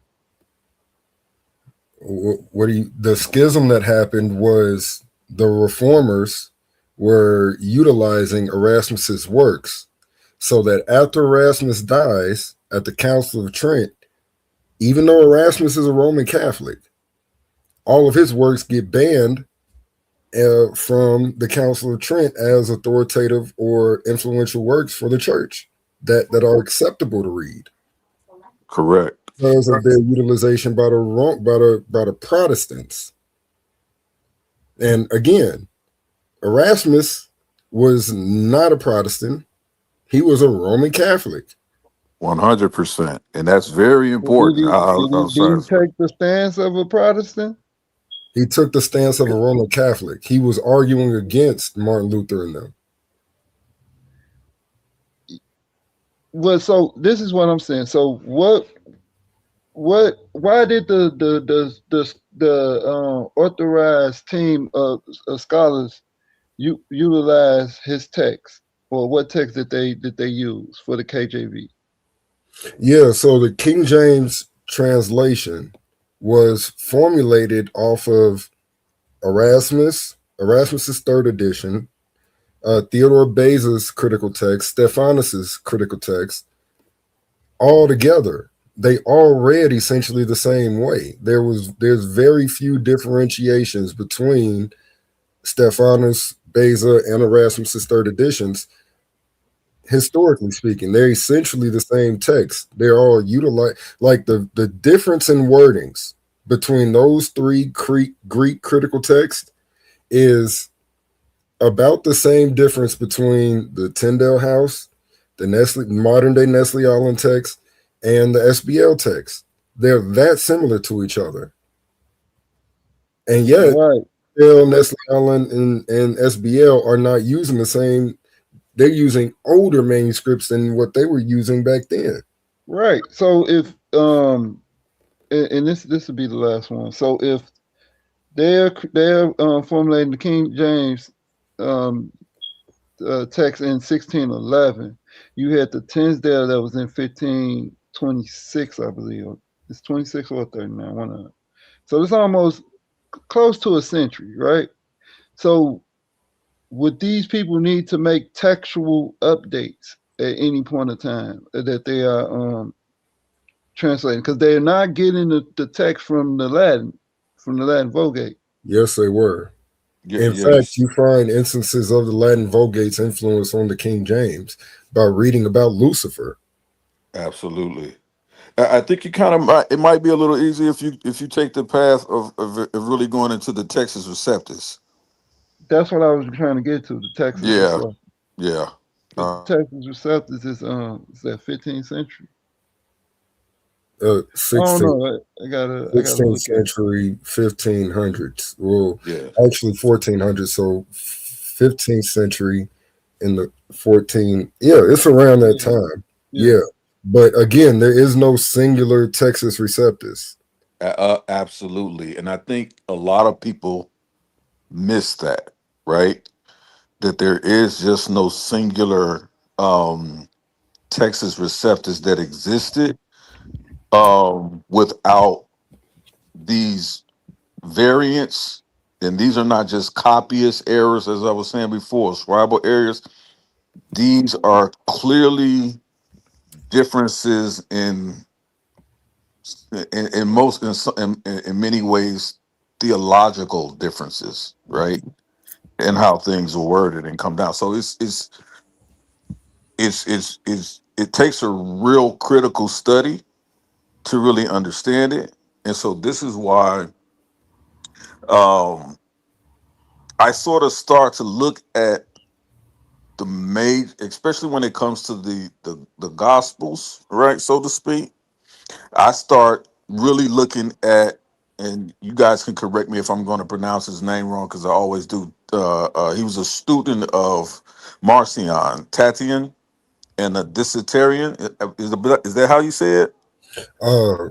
S3: The schism that happened was the Reformers were utilizing Erasmus's works, so that after Erasmus dies at the Council of Trent, even though Erasmus is a Roman Catholic, all of his works get banned from the Council of Trent as authoritative or influential works for the church that are acceptable to read.
S7: Correct.
S3: Because of their utilization by the Protestants. And again, Erasmus was not a Protestant. He was a Roman Catholic.
S7: 100%. And that's very important.
S8: Did he take the stance of a Protestant?
S3: He took the stance of a Roman Catholic. He was arguing against Martin Luther and them.
S8: Well, so this is what I'm saying. So why did the authorized team of scholars utilize his text, or what text did they use for the KJV?
S3: Yeah, so the King James translation was formulated off of Erasmus's 3rd edition, Theodore Beza's critical text, Stephanus's critical text, all together. They all read essentially the same way. There's very few differentiations between Stephanus, Beza, and Erasmus's 3rd editions. Historically speaking, they're essentially the same text. They're all utilized. Like the difference in wordings between those three Greek critical texts is about the same difference between the Tyndale House, the Nestle modern day Nestle Island text, and the SBL text. They're that similar to each other, and yet
S8: Right.
S3: Nestle Island, and SBL are not using the same. They're using older manuscripts than what they were using back then.
S8: Right. So if and this will be the last one. So if they're formulating the King James text in 1611, you had the Tinsdale that was in 1526, I believe. It's 26 or 39, one of them. So it's almost close to a century, right? So would these people need to make textual updates at any point of time that they are translating? Because they're not getting the text from the Latin Vulgate.
S3: Yes, they were.
S7: Yeah,
S3: In
S7: yeah,
S3: fact, you find instances of the Latin Vulgate's influence on the King James by reading about Lucifer.
S7: absolutely. I think you kind of might. It might be a little easier if you take the path of really going into the Texas Receptus.
S8: That's what I was trying to get to. The Texas
S7: Yeah,
S8: Receptus.
S7: yeah.
S8: The Texas Receptus is that 15th century. I
S3: 16th,
S8: don't know. I gotta
S3: 16th
S8: look at it.
S3: century, 1500s. Well,
S7: Yeah.
S3: actually 1400s. So 15th century in the 14. Yeah, it's around that time. Yeah. But again, there is no singular Texas Receptus.
S7: Absolutely. And I think a lot of people miss that, right? That there is just no singular Texas Receptus that existed without these variants. And these are not just copyist errors, as I was saying before, scribal errors. These are clearly differences in most in many ways theological differences, right? And how things are worded and come down. So it takes a real critical study to really understand it. And so this is why um I sort of start to look at the major, especially when it comes to the gospels, right, so to speak. I start really looking at, and you guys can correct me if I'm going to pronounce his name wrong because I always do. He was a student of Marcion, Tatian, and a Discetarian. Is that how you say it?
S3: Uh,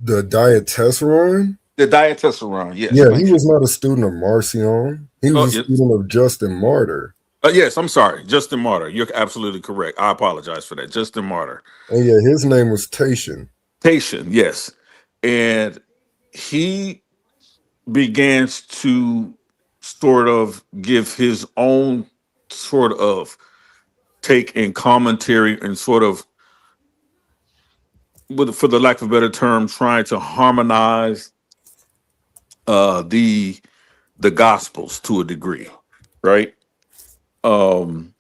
S3: the Diatessaron.
S7: The Diatessaron. Yes,
S3: Yeah, he
S7: thank you.
S3: was not a student of Marcion. He was
S7: Oh,
S3: a
S7: yes.
S3: student of Justin Martyr.
S7: Yes, I'm sorry, Justin Martyr. You're absolutely correct. I apologize for that, Justin Martyr.
S3: And yeah, his name was Tatian.
S7: Tatian, yes, and he begins to sort of give his own sort of take and commentary and sort of, for the lack of a better term, trying to harmonize the gospels to a degree, right? Um,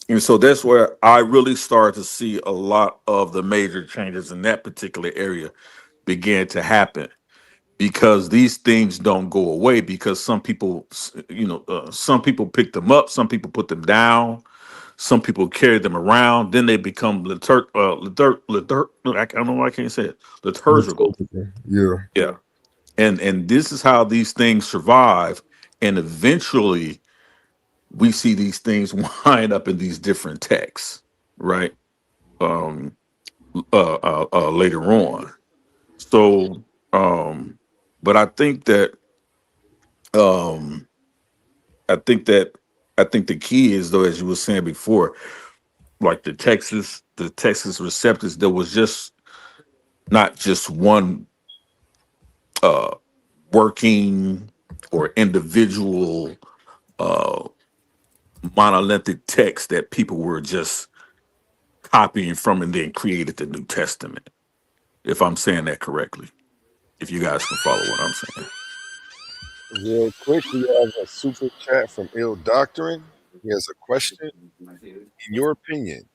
S7: and so that's where I really started to see a lot of the major changes in that particular area began to happen, because these things don't go away, because some people, some people pick them up, some people put them down, some people carry them around, then they become I don't know why I can't say it, liturgical.
S3: Yeah.
S7: Yeah. And this is how these things survive, and eventually we see these things wind up in these different texts, right? um Later on. So but um I think that I think the key is, though, as you were saying before, like the Texas Receptors, there was just not just one uh working or individual uh monolithic text that people were just copying from and then created the New Testament. If I'm saying that correctly, if you guys can follow what I'm saying.
S4: Real quick, we have a super chat from Ill Doctrine. He has a question. In your opinion,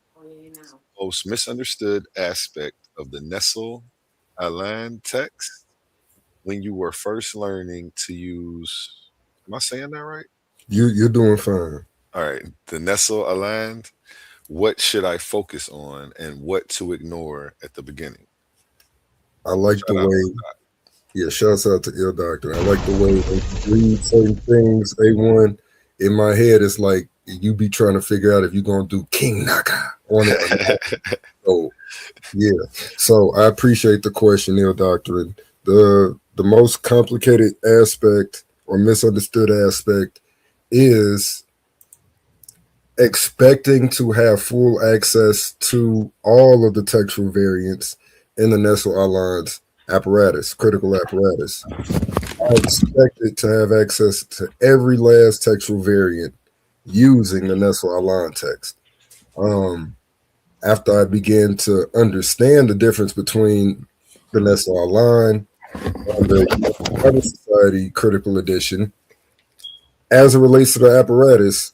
S4: most misunderstood aspect of the Nestle Aland text when you were first learning to use Am I saying that right?
S3: You're doing fine.
S4: All right. The Nestle Aland. What should I focus on and what to ignore at the beginning?
S3: I like the
S4: Shout out.
S3: way. Yeah, shouts out to Ill Doctor. I like the way when you read certain things. A1 in my head, it's like you be trying to figure out if you're gonna do King Naka on it. Or not. So yeah. So I appreciate the question, Ill Doctor. The most complicated aspect or misunderstood aspect is expecting to have full access to all of the textual variants in the Nestle Aland's apparatus, critical apparatus. I expected to have access to every last textual variant using the Nestle Aland text. After I began to understand the difference between the Nestle Aland and the Other Society Critical Edition, as it relates to the apparatus,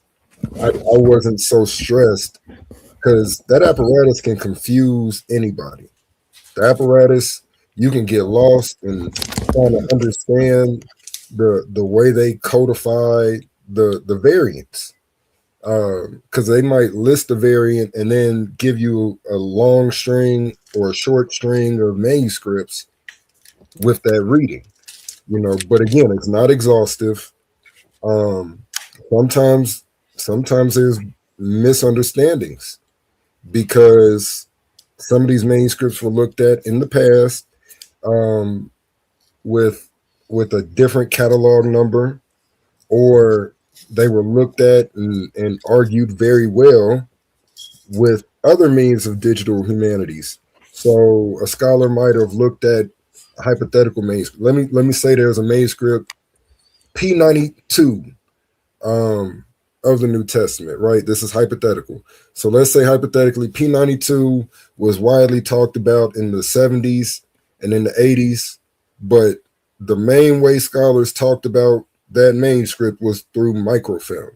S3: I wasn't so stressed because that apparatus can confuse anybody. The apparatus, you can get lost in trying to understand the way they codify the variants, because they might list the variant and then give you a long string or a short string of manuscripts with that reading, but again, it's not exhaustive. Sometimes there's misunderstandings because some of these manuscripts were looked at in the past with a different catalog number, or they were looked at and argued very well with other means of digital humanities. So a scholar might have looked at hypothetical manuscript. Let me say there's a manuscript P92 of the New Testament, right? This is hypothetical. So let's say hypothetically P92 was widely talked about in the 70s and in the 80s, but the main way scholars talked about that manuscript was through microfilm.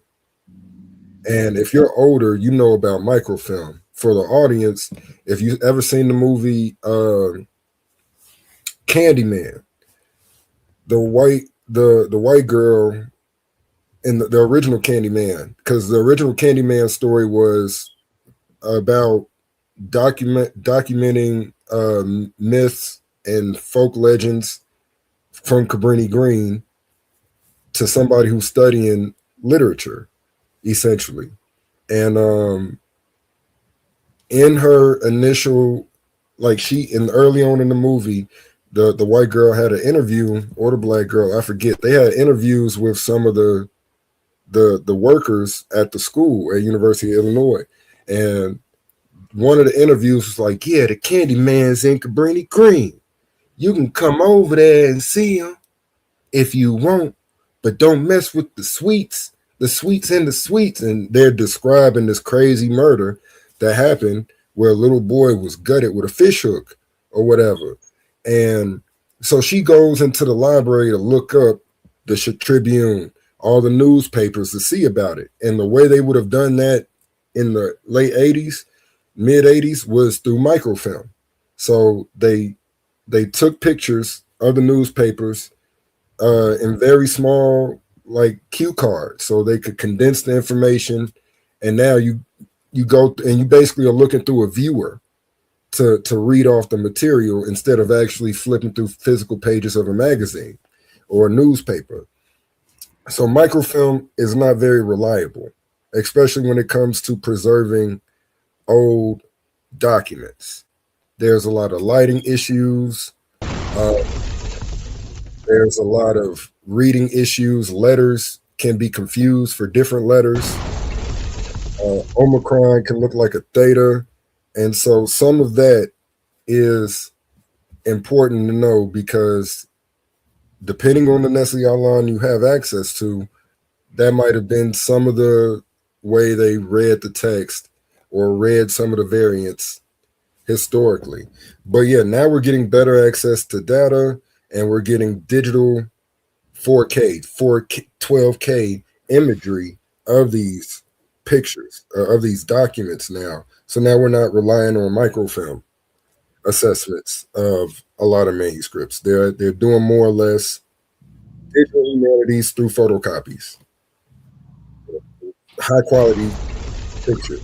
S3: And if you're older, you know about microfilm. For the audience, if you've ever seen the movie Candyman, the white girl in the original Candyman, because the original Candyman story was about documenting myths and folk legends from Cabrini Green to somebody who's studying literature, essentially. And in her initial, early on in the movie, the white girl had an interview, or the black girl, I forget. They had interviews with some of the workers at the school at University of Illinois. And one of the interviews was like, yeah, the Candyman's in Cabrini Green. You can come over there and see him if you want, but don't mess with the sweets and the sweets. And they're describing this crazy murder that happened where a little boy was gutted with a fish hook or whatever. And so she goes into the library to look up the Tribune, all the newspapers, to see about it. And the way they would have done that in the late 80s, mid 80s, was through microfilm. So they took pictures of the newspapers in very small, like, cue cards, so they could condense the information. And now you go and you basically are looking through a viewer to read off the material instead of actually flipping through physical pages of a magazine or a newspaper. So microfilm is not very reliable, especially when it comes to preserving old documents. There's a lot of lighting issues. There's a lot of reading issues. Letters can be confused for different letters. Omicron can look like a theta. And so some of that is important to know, because depending on the Nestle Aland you have access to, that might have been some of the way they read the text or read some of the variants historically. But yeah, now we're getting better access to data, and we're getting digital 4K, 12K imagery of these pictures, of these documents now. So now we're not relying on microfilm assessments of a lot of manuscripts. They're doing more or less digital humanities through photocopies, high quality picture,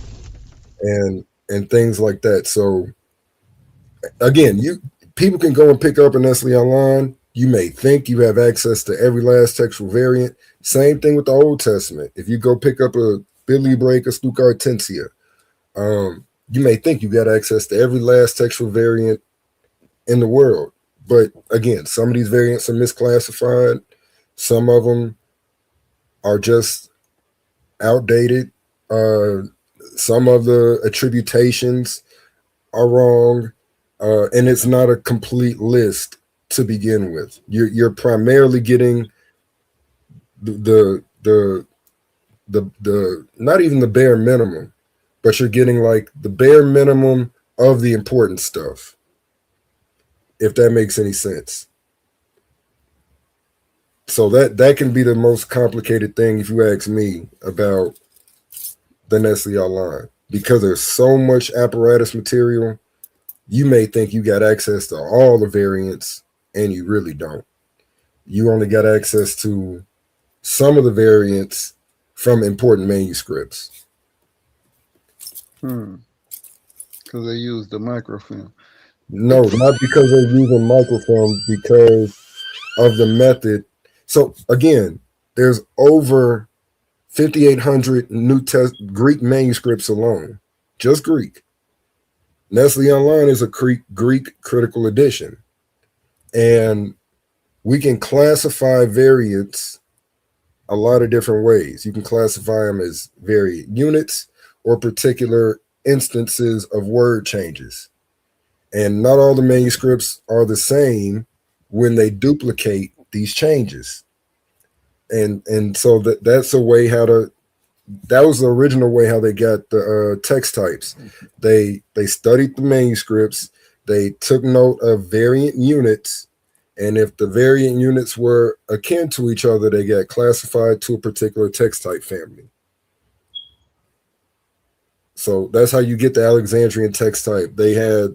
S3: and things like that. So again, people can go and pick up an Nestle online. You may think you have access to every last textual variant. Same thing with the Old Testament. If you go pick up a Billy Brake, a Stuttgart Tensia, you may think you got access to every last textual variant in the world. But again, some of these variants are misclassified. Some of them are just outdated. Some of the attributations are wrong. And it's not a complete list to begin with. You're primarily getting the not even the bare minimum, but you're getting like the bare minimum of the important stuff, if that makes any sense. So that can be the most complicated thing, if you ask me, about the Nestle Online, because there's so much apparatus material. You may think you got access to all the variants, and you really don't. You only got access to some of the variants from important manuscripts.
S8: Because they use the microfilm.
S3: No, not because they're using microfilm, because of the method. So again, there's over 5,800 Greek manuscripts alone, just Greek. Nestle Online is a Greek critical edition, and we can classify variants a lot of different ways. You can classify them as variant units or particular instances of word changes. And not all the manuscripts are the same when they duplicate these changes. And so that's a way that was the original way how they got the text types. They studied the manuscripts, they took note of variant units, and if the variant units were akin to each other, they got classified to a particular text type family. So that's how you get the Alexandrian text type. They had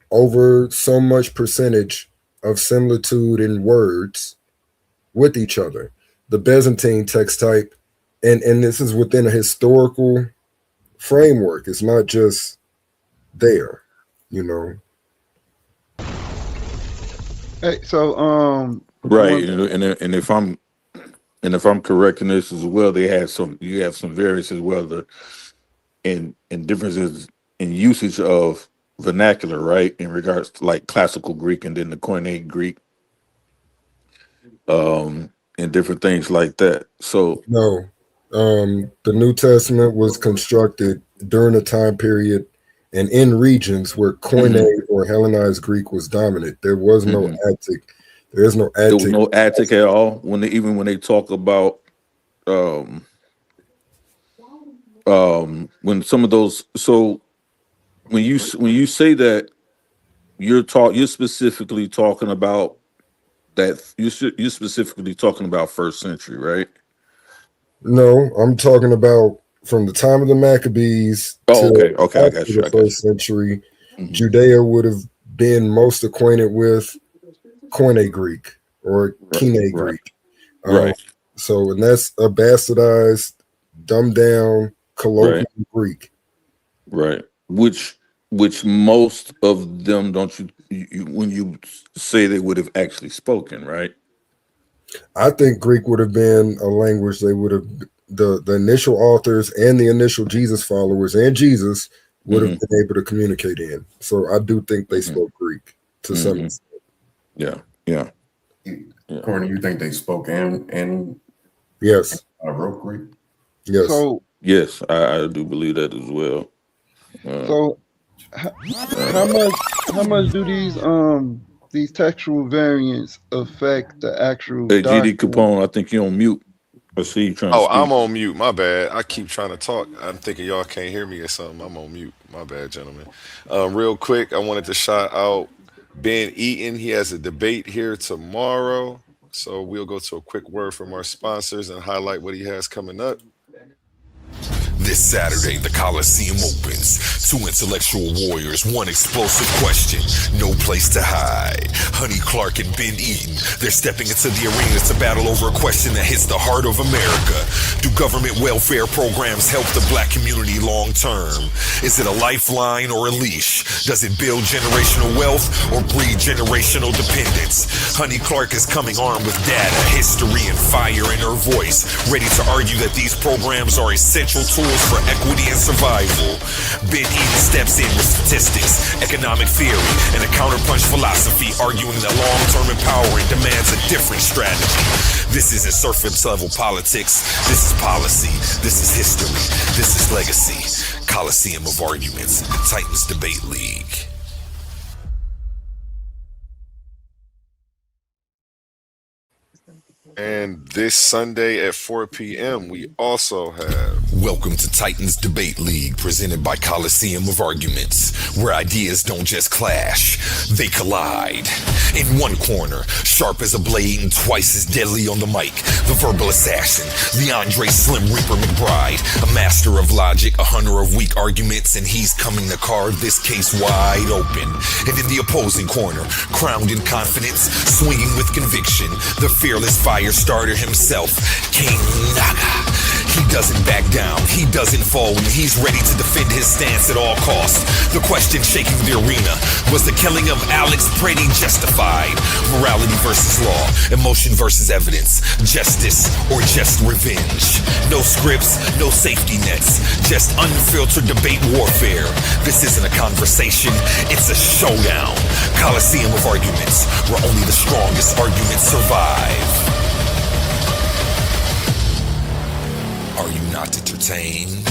S3: over so much percentage of similitude in words with each other. The Byzantine text type, and this is within a historical framework. It's not just there, you know.
S8: Hey, so
S7: Right, and if I'm correct in this as well, you have some variants as well, in differences in usage of vernacular, right, in regards to like classical Greek and then the Koine Greek, and different things like that. So
S3: No, the New Testament was constructed during a time period and in regions where Koine or Hellenized Greek was dominant. There was no Attic. There is no Attic.
S7: there was no Attic at all when they talk about when some of those. So when you say that, you're specifically talking about that, you're specifically talking about first century, right?
S3: No, I'm talking about from the time of the Maccabees
S7: okay, I got
S3: after
S7: you.
S3: the first century. Judea would have been most acquainted with Koine Greek or Kine Greek.
S7: Right.
S3: So, and that's a bastardized, dumbed down colloquial Greek.
S7: Right. Which most of them, don't you when you say they would have actually spoken, right?
S3: I think Greek would have been a language they would have, the initial authors and the initial Jesus followers and Jesus would have been able to communicate in. So I do think they spoke Greek to some extent.
S7: Yeah.
S9: Courtney, you think they spoke and
S3: Yes.
S9: wrote Greek?
S3: Yes.
S8: So
S7: yes, I do believe that as well.
S8: So how much do these textual variants affect the actual
S7: Hey, GD
S8: document?
S7: Capone, I think you're on mute. I see you trying to speak.
S4: I'm on mute. My bad. I keep trying to talk. I'm thinking y'all can't hear me or something. I'm on mute. My bad, gentlemen. Real quick, I wanted to shout out Ben Eaton. He has a debate here tomorrow. So we'll go to a quick word from our sponsors and highlight what he has coming up.
S6: This Saturday, the Coliseum opens. 2 intellectual warriors, 1 explosive question, no place to hide. Honey Clark and Ben Eaton, they're stepping into the arena to battle over a question that hits the heart of America. Do government welfare programs help the black community long term? Is it a lifeline or a leash? Does it build generational wealth or breed generational dependence? Honey Clark is coming armed with data, history, and fire in her voice, ready to argue that these programs are essential tools for equity and survival. Ben Eaton steps in with statistics, economic theory, and a counterpunch philosophy, arguing that long-term empowerment demands a different strategy. This isn't surface level politics. This is policy. This is history. This is legacy. Coliseum of Arguments, Titans Debate League.
S4: And this Sunday at 4 p.m., we also have
S6: Welcome to Titans Debate League, presented by Coliseum of Arguments, where ideas don't just clash, they collide. In one corner, sharp as a blade and twice as deadly on the mic, the verbal assassin, Leandre Slim Reaper McBride, a master of logic, a hunter of weak arguments, and he's coming to carve this case wide open. And in the opposing corner, crowned in confidence, swinging with conviction, the fearless fire starter himself, King Naga. He doesn't back down, he doesn't fall, and he's ready to defend his stance at all costs. The question shaking the arena, was the killing of Alex Brady justified? Morality versus law, emotion versus evidence, justice or just revenge? No scripts, no safety nets, just unfiltered debate warfare. This isn't a conversation, it's a showdown. Coliseum of Arguments, where only the strongest arguments survive. Are you not entertained?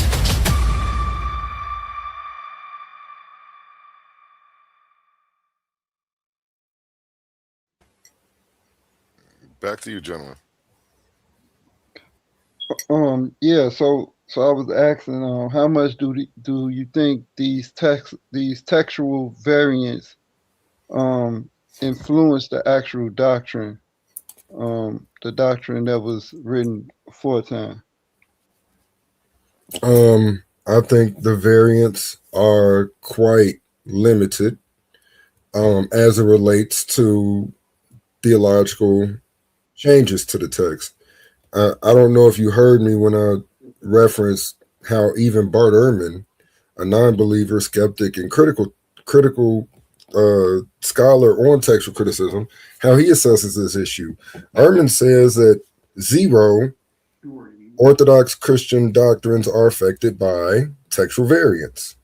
S4: back to you, gentlemen.
S8: Yeah. So I was asking, how much do you think these textual variants influence the actual doctrine, the doctrine that was written aforetime?
S3: I think the variants are quite limited as it relates to theological changes to the text. I don't know if you heard me when I referenced how even Bart Ehrman, a non-believer, skeptic, and critical scholar on textual criticism, how he assesses this issue. Ehrman says that 0 Orthodox Christian doctrines are affected by textual variants.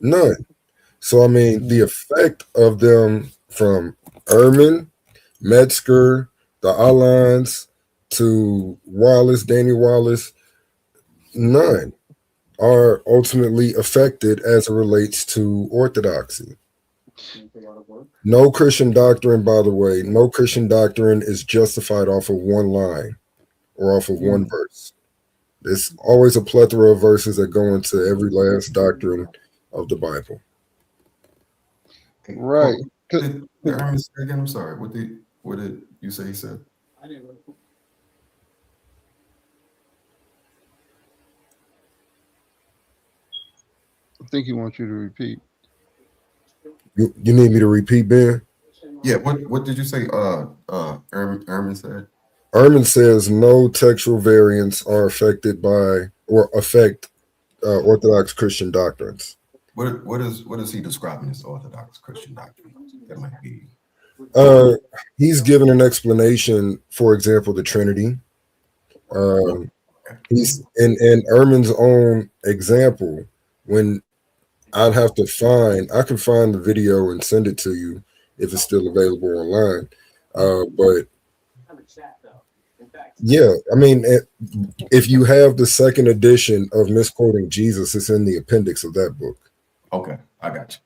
S3: None. So, I mean, the effect of them from Ehrman, Metzger, the Alans, to Wallace, Danny Wallace, none are ultimately affected as it relates to orthodoxy. No Christian doctrine, by the way, no Christian doctrine is justified off of one line or off of one verse. There's always a plethora of verses that go into every last doctrine of the Bible.
S8: Right.
S9: Again, I'm sorry. What did you say he said?
S8: I think he wants you to repeat.
S3: You need me to repeat, Ben?
S9: Yeah. What did you say? Ehrman said.
S3: Ehrman says no textual variants are affected by or affect Orthodox Christian doctrines.
S9: What is he describing as Orthodox Christian doctrine? That might be.
S3: He's given an explanation, for example, the Trinity. He's in Ehrman's own example. When I can find the video and send it to you if it's still available online. But yeah, I mean, if you have the second edition of Misquoting Jesus, it's in the appendix of that book.
S9: Okay, I got you.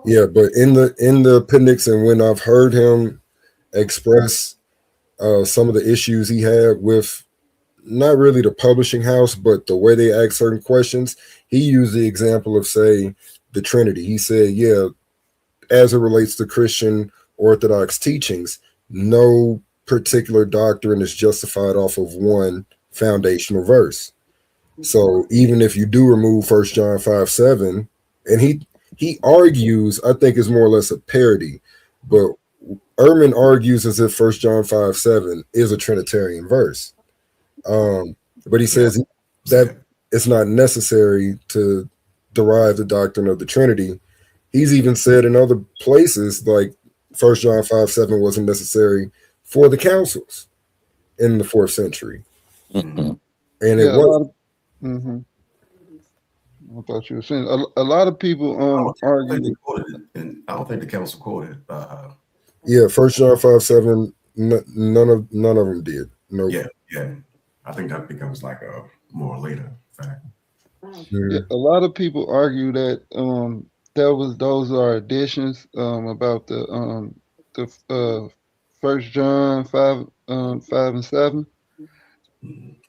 S3: Yeah, but in the appendix, and when I've heard him express some of the issues he had with not really the publishing house, but the way they ask certain questions, he used the example of, say, the Trinity. He said, yeah, as it relates to Christian Orthodox teachings, no particular doctrine is justified off of one foundational verse. So even if you do remove 1 John 5:7, and he argues, I think it's more or less a parody, but Ehrman argues as if 1 John 5:7 is a Trinitarian verse. But he says that it's not necessary to derive the doctrine of the Trinity. He's even said in other places, like 1 John 5:7 wasn't necessary for the councils in the 4th century.
S7: Mm-mm.
S3: And
S8: Yeah,
S3: it was.
S8: I thought you were saying a lot of people
S9: I don't think they
S8: argue.
S9: quoted it, and I don't think the council quoted.
S3: Yeah, 1 John 5:7, none of them did. No.
S9: Yeah. I think that becomes like a more later fact.
S8: Yeah, a lot of people argue that those are additions about the 1 John 5 and 7.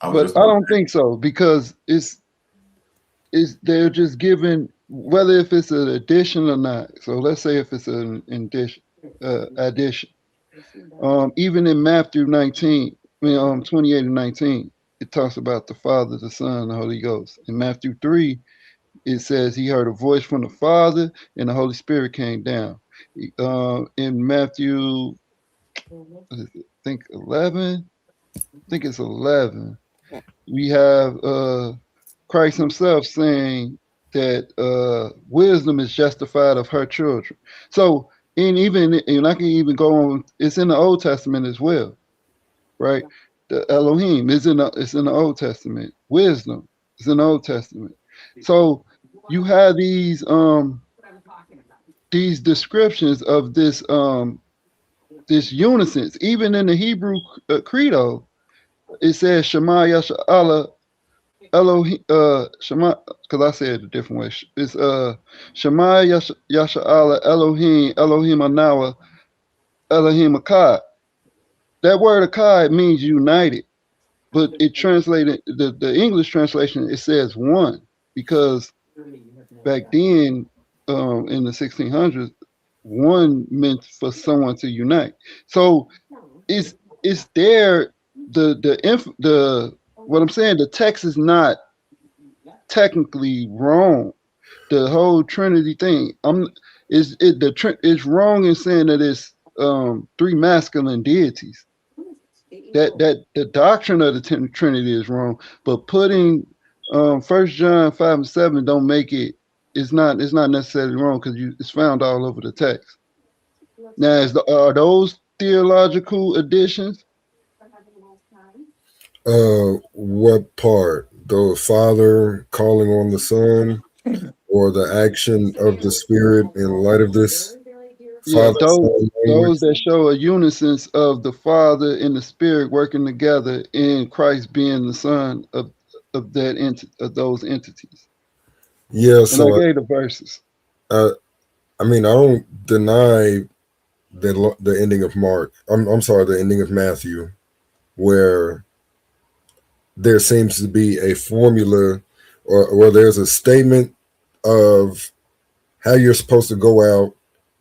S8: But I don't think so, because it's they're just given, whether if it's an addition or not. So let's say if it's an addition. Even in Matthew 19, 28 and 19, it talks about the Father, the Son, and the Holy Ghost. In Matthew 3, it says he heard a voice from the Father and the Holy Spirit came down. In Matthew, I think 11, we have Christ himself saying that wisdom is justified of her children. So, and I can even go on, it's in the Old Testament as well, right? The Elohim it's in the Old Testament. Wisdom is in the Old Testament. So you have these descriptions of this unison. Even in the Hebrew credo, it says Shema Yasha'Allah Elohim, Shema, because I said it a different way. It's Shema Yasha'Allah Elohim, Elohim Anawa, Elohim Akkad. That word Akkad means united, but it translated, the English translation, it says one, because back then in the 1600s, one meant for someone to unite. So it's there. What I'm saying, the text is not technically wrong. The whole Trinity thing, it's wrong in saying that it's 3 masculine deities. That the doctrine of the Trinity is wrong, but putting 1 John 5 and 7 don't make it. It's not necessarily wrong, because it's found all over the text. Now, are those theological additions?
S3: What part? The Father calling on the Son, or the action of the Spirit in light of this?
S8: Yeah, those that show a unison of the Father and the Spirit working together, in Christ being the Son of those entities.
S3: Yeah, so
S8: I gave the verses.
S3: I mean, I don't deny the ending of Mark. I'm sorry, the ending of Matthew, where there seems to be a formula, or where there's a statement of how you're supposed to go out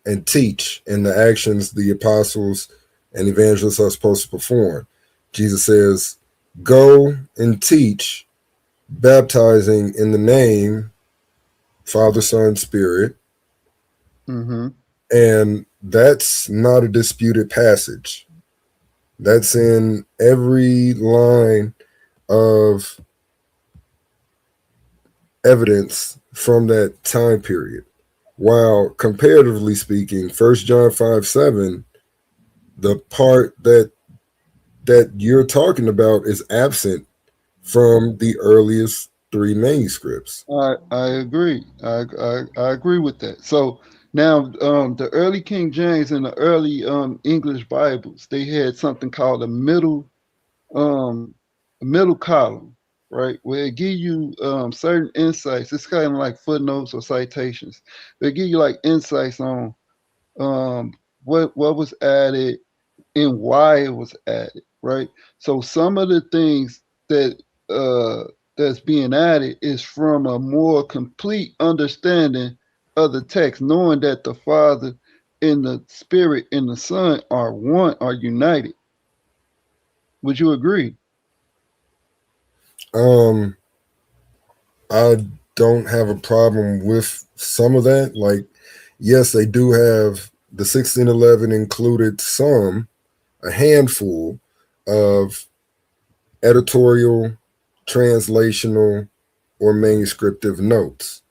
S3: and teach, and the actions the apostles and evangelists are supposed to perform. Jesus says, go and teach, baptizing in the name Father, Son, Spirit.
S8: Mm-hmm.
S3: And that's not a disputed passage. That's in every line of evidence from that time period. While comparatively speaking, 1 John 5:7, the part that you're talking about is absent from the earliest 3 manuscripts.
S8: I agree. I agree with that. So now, the early King James and the early English Bibles, they had something called a middle column, right, where it give you certain insights. It's kind of like footnotes or citations. They give you like insights on what was added and why it was added, right? So some of the things that that's being added is from a more complete understanding of the text, knowing that the Father and the Spirit and the Son are one, are united. Would you agree?
S3: I don't have a problem with some of that. Like, yes, they do have the 1611 included a handful of editorial, translational, or manuscriptive notes.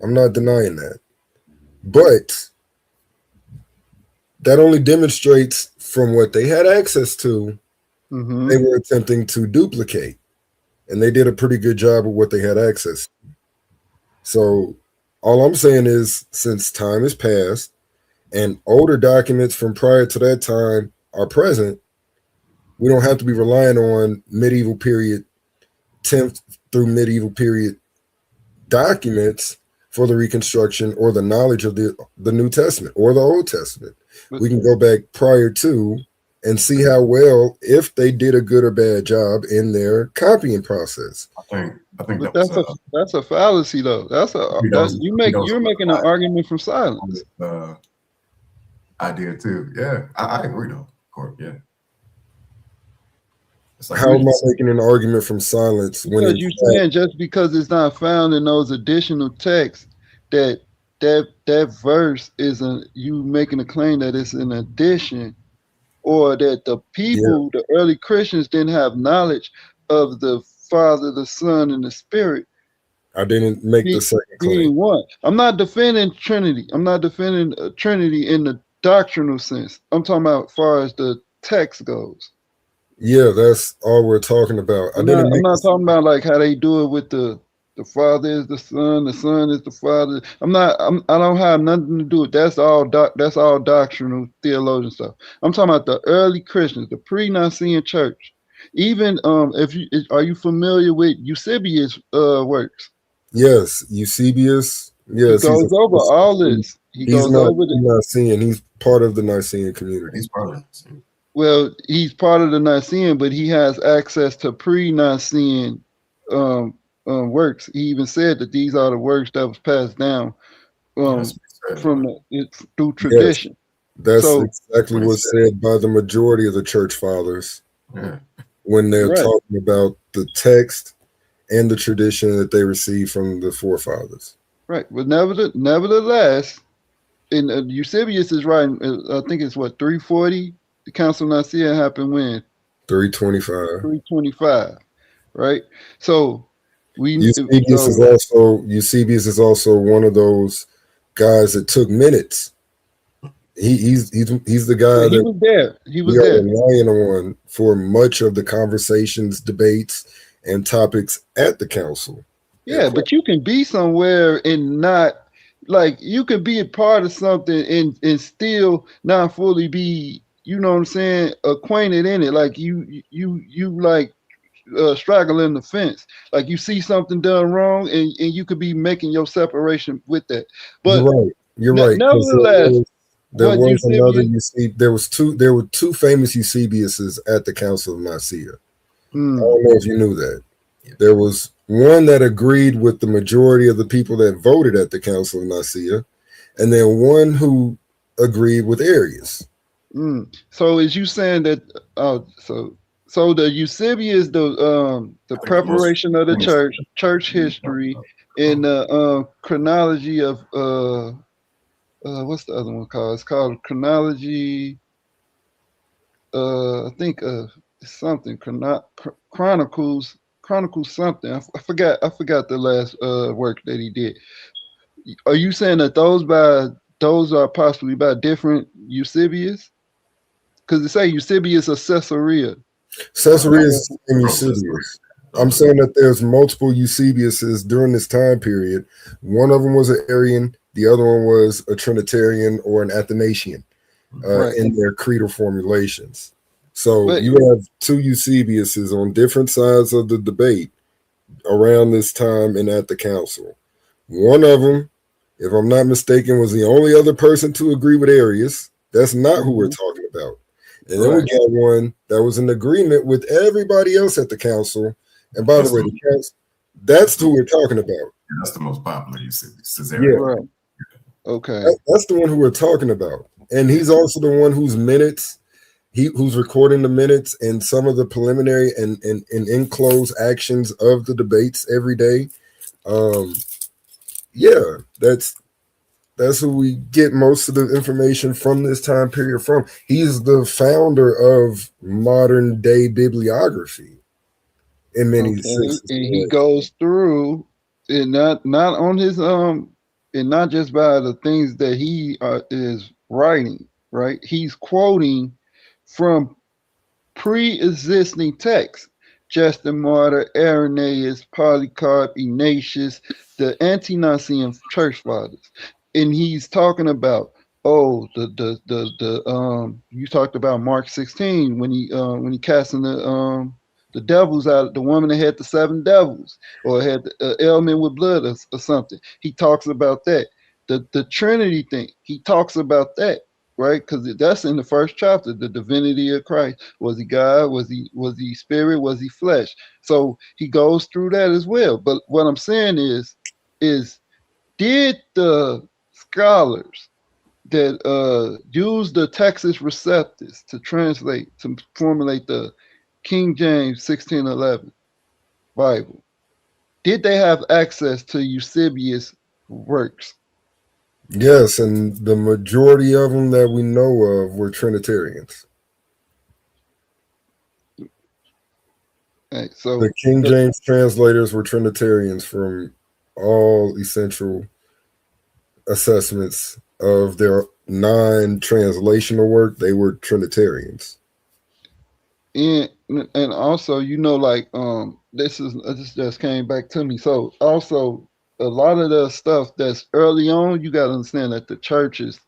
S3: I'm not denying that. But that only demonstrates from what they had access to, they were attempting to duplicate. And they did a pretty good job of what they had access to. So all I'm saying is, since time has passed and older documents from prior to that time are present, we don't have to be relying on medieval period 10th through medieval period documents for the reconstruction or the knowledge of the New Testament or the Old Testament. We can go back prior to and see how well, if they did a good or bad job in their copying process.
S9: I think
S8: But
S9: that
S8: that's a fallacy though. You're making an argument from silence.
S9: Idea too. Yeah, I agree though. Court, yeah. Like,
S3: how am I making an argument from silence when
S8: you're saying just because it's not found in those additional texts that verse isn't you making a claim that it's an addition, or that the people, the early Christians, didn't have knowledge of the Father, the Son, and the Spirit.
S3: I didn't make the second claim.
S8: One. I'm not defending Trinity. I'm not defending Trinity in the doctrinal sense. I'm talking about as far as the text goes.
S3: Yeah, that's all we're talking about.
S8: I'm not talking about like how they do it with the Father is the Son is the Father. I don't have nothing to do with that's all doctrinal theologian stuff. I'm talking about the early Christians, the pre-Nicene church. Even are you familiar with Eusebius' works?
S3: Yes, Eusebius. Yes,
S8: he goes over all this.
S3: He's Nicene. He's part of the Nicene community.
S9: He's part of it.
S8: Well, he's part of the Nicene, but he has access to pre-Nicene works. He even said that these are the works that was passed down through tradition.
S3: Yes, that's exactly what's said by the majority of the church fathers when they're talking about the text and the tradition that they received from the forefathers.
S8: Right, but nevertheless, Eusebius is writing. I think it's 340. The Council of Nicaea happened when
S3: 325.
S8: 325, right? So
S3: Eusebius is also one of those guys that took minutes. He's the guy
S8: he was there. He was there.
S3: Relying on for much of the conversations, debates, and topics at the council.
S8: Yeah, but you can be somewhere and not like you can be a part of something and still not fully be, you know what I'm saying, acquainted in it. Like you like straggling the fence. Like you see something done wrong and you could be making your separation with that. But
S3: you're right.
S8: Nevertheless,
S3: there were two famous Eusebiuses at the Council of Nicaea. I don't know if you knew that. There was one that agreed with the majority of the people that voted at the Council of Nicaea, and then one who agreed with Arius.
S8: So is you saying that so the Eusebius, the preparation of the church history, and the chronology of what's the other one called? It's called chronology. I think something chronicles something. I forgot the last work that he did. Are you saying that those are possibly by different Eusebius? Because they say Eusebius of Caesarea.
S3: Caesarea is the same Eusebius. I'm saying that there's multiple Eusebiuses during this time period. One of them was an Arian, the other one was a Trinitarian or an Athanasian in their creedal formulations. So you have two Eusebiuses on different sides of the debate around this time and at the council. One of them, if I'm not mistaken, was the only other person to agree with Arius. That's not who we're talking about. And then we got one that was in agreement with everybody else at the council. And by the way, that's who we're talking about.
S9: That's the most popular Eusebius.
S8: Okay.
S3: That's the one who we're talking about. And he's also the one whose minutes, who's recording the minutes and some of the preliminary and enclosed actions of the debates every day. Um, yeah, that's who we get most of the information from this time period from. He's the founder of modern day bibliography in many
S8: Okay,
S3: senses.
S8: and he goes through it not on his and not just by the things that he is writing, right? He's quoting from pre-existing texts. Justin Martyr, Irenaeus, Polycarp, Ignatius, the ante-Nicene church fathers, and he's talking about you talked about Mark 16 when he casting the devils out, the woman that had the 7 devils or had the ailment with blood or something. He talks about that. The Trinity thing, he talks about that, right? Because that's in the first chapter, the divinity of Christ. Was he God? Was he spirit? Was he flesh? So he goes through that as well. But what I'm saying is did the scholars that use the Texas Receptus to translate, to formulate the King James 1611 Bible, did they have access to Eusebius' works?
S3: Yes, and the majority of them that we know of were Trinitarians.
S8: Right, so
S3: the King James translators were Trinitarians from all essential assessments of their non-translational work. They were Trinitarians.
S8: And also, like this just came back to me. So also a lot of the stuff that's early on, you got to understand that the churches,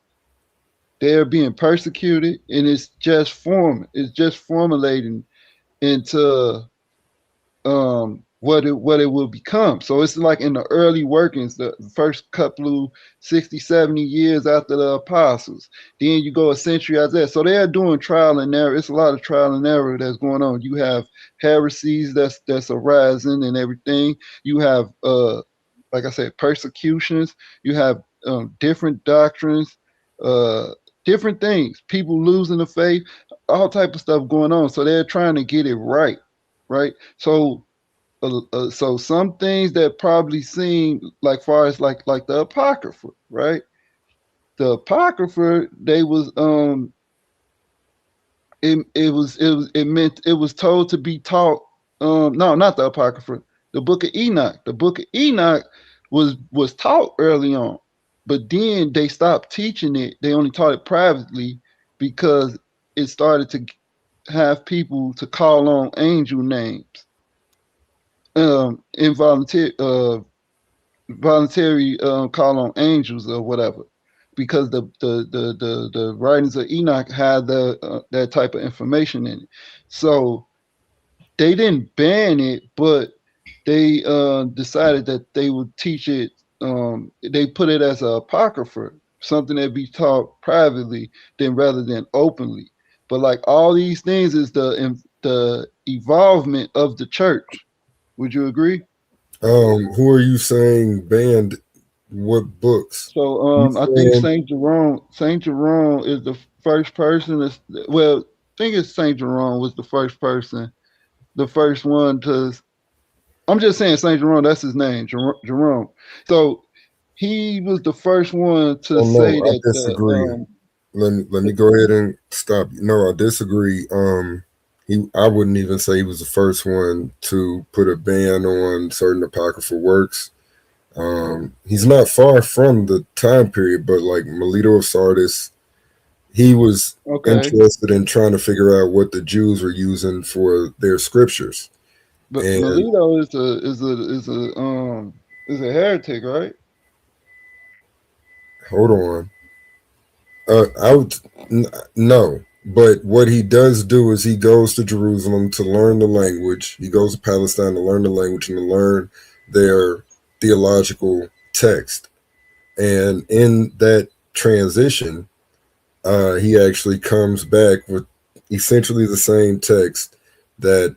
S8: they're being persecuted, and it's just formulating into what it will become. So it's like in the early workings, the first couple of 60, 70 years after the apostles. Then you go a century after that. So they're doing trial and error. It's a lot of trial and error that's going on. You have heresies that's arising and everything. You have like I said, persecutions. You have different doctrines, different things, people losing the faith, all type of stuff going on. So they're trying to get it right. So so some things that probably seem like far as like the Apocrypha, right? The Apocrypha, they was it was told to be taught. No, not the Apocrypha, the Book of Enoch. The Book of Enoch was taught early on, but then they stopped teaching it. They only taught it privately because it started to have people to call on angel names, involuntary call on angels or whatever, because the writings of Enoch had that type of information in it. So they didn't ban it, but they decided that they would teach it. They put it as a apocrypha, something that be taught privately then rather than openly. But like all these things is the evolvement of the church. Would you agree?
S3: Who are you saying banned what books?
S8: So I think Saint Jerome is the first person. I think it's Saint Jerome was the first person, the first one to. I'm just saying Saint Jerome. That's his name, Jerome. So he was the first one to say that.
S3: I disagree. Let me go ahead and stop you. No, I disagree. I wouldn't even say he was the first one to put a ban on certain apocryphal works. He's not far from the time period, but like Melito of Sardis, he was interested in trying to figure out what the Jews were using for their scriptures.
S8: But Melito is a heretic, right?
S3: Hold on. No. But what he does do is he goes to Jerusalem to learn the language. He goes to Palestine to learn the language and to learn their theological text. And in that transition, he actually comes back with essentially the same text that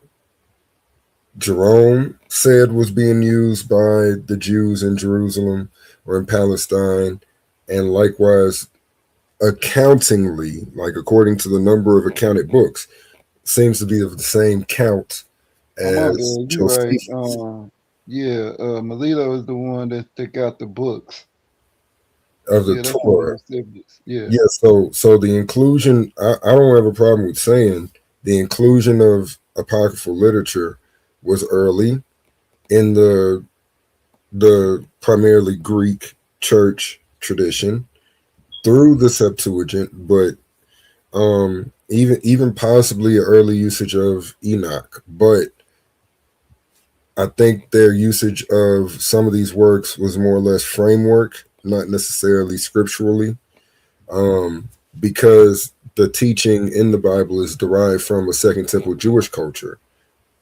S3: Jerome said was being used by the Jews in Jerusalem or in Palestine, and likewise accountingly, like according to the number of accounted books, seems to be of the same count as Josephus.
S8: Yeah, Melito is the one that got the books.
S3: of the
S8: Yeah, that's one of
S3: Torah.
S8: her siblings. Yeah.
S3: Yeah, so the inclusion, I don't have a problem with saying the inclusion of apocryphal literature was early in the primarily Greek church tradition through the Septuagint, but even possibly an early usage of Enoch. But I think their usage of some of these works was more or less framework, not necessarily scripturally, because the teaching in the Bible is derived from a Second Temple Jewish culture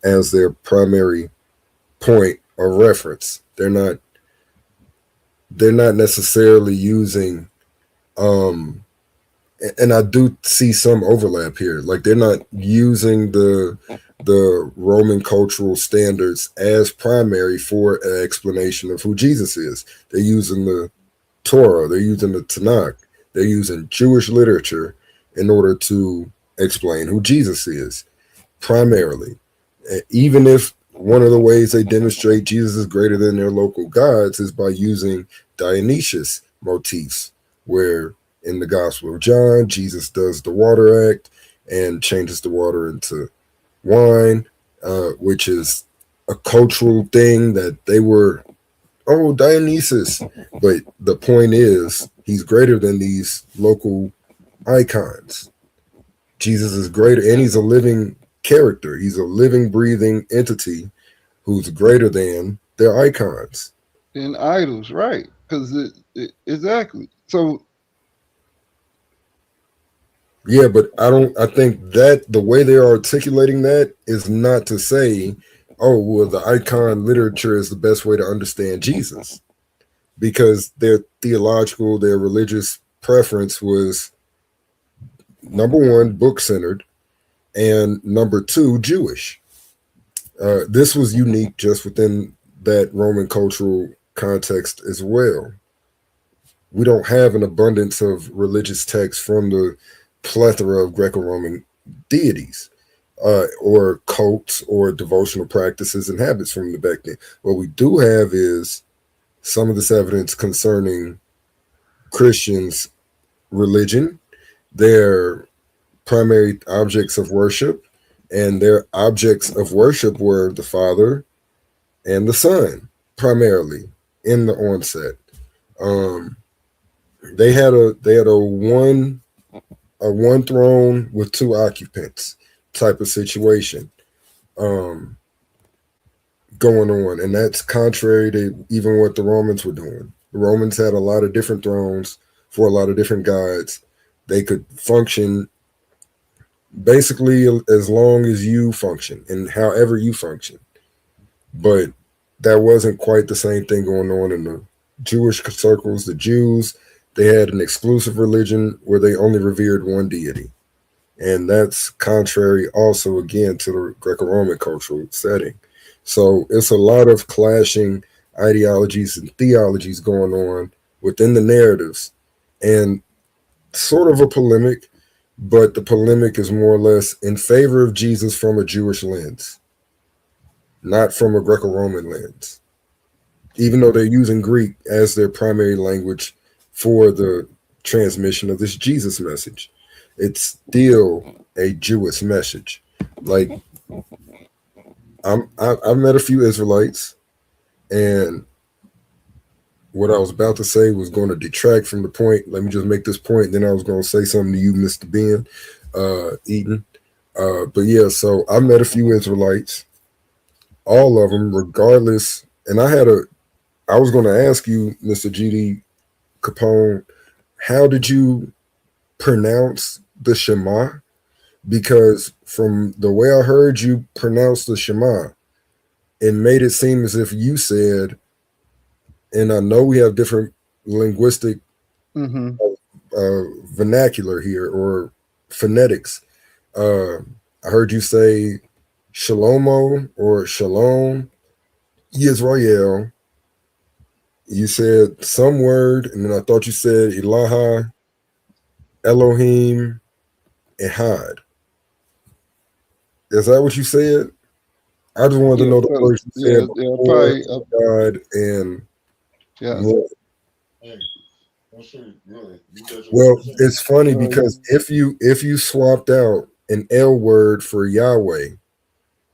S3: as their primary point of reference. They're not necessarily using and I do see some overlap here. Like they're not using the Roman cultural standards as primary for an explanation of who Jesus is. They're using the Torah, they're using the Tanakh, they're using Jewish literature in order to explain who Jesus is, primarily. Even if one of the ways they demonstrate Jesus is greater than their local gods is by using Dionysius motifs, where in the Gospel of John, Jesus does the water act and changes the water into wine, which is a cultural thing that they were, oh, Dionysus. But the point is, he's greater than these local icons. Jesus is greater, and he's a living character. He's a living, breathing entity who's greater than their icons.
S8: And idols, right? Because exactly. So
S3: yeah, but I think that the way they're articulating that is not to say, oh, well, the icon literature is the best way to understand Jesus, because their theological, their religious preference was number one, book centered, and number two, Jewish. This was unique just within that Roman cultural context as well. We don't have an abundance of religious texts from the plethora of Greco-Roman deities or cults or devotional practices and habits from the back then. What we do have is some of this evidence concerning Christians' religion, their primary objects of worship, and their objects of worship were the Father and the Son, primarily in the onset. They had a one throne with two occupants type of situation going on, and that's contrary to even what the Romans were doing. The Romans had a lot of different thrones for a lot of different gods. They could function basically as long as you function and however you function. But that wasn't quite the same thing going on in the Jewish circles. The Jews, they had an exclusive religion where they only revered one deity. And that's contrary also, again, to the Greco-Roman cultural setting. So it's a lot of clashing ideologies and theologies going on within the narratives, and sort of a polemic, but the polemic is more or less in favor of Jesus from a Jewish lens, not from a Greco-Roman lens, even though they're using Greek as their primary language for the transmission of this Jesus message. It's still a Jewish message. Like, I've met a few Israelites, and what I was about to say was going to detract from the point. Let me just make this point, then I was going to say something to you, Mr. Ben Eaton. But yeah, so I met a few Israelites, all of them, regardless. And I was going to ask you, Mr. G.D. Capone, how did you pronounce the Shema? Because from the way I heard you pronounce the Shema, it made it seem as if you said, and I know we have different linguistic vernacular here or phonetics. I heard you say Shalomo or Shalom Yisrael. You said some word, and then I thought you said Ilaha Elohim Ehad. Is that what you said? I just wanted to
S8: Yeah,
S3: know the words you said
S8: yeah,
S3: before
S8: probably.
S3: God and
S8: Yeah.
S3: one. Well, it's funny
S8: Uh,
S3: because if you swapped out an L word for Yahweh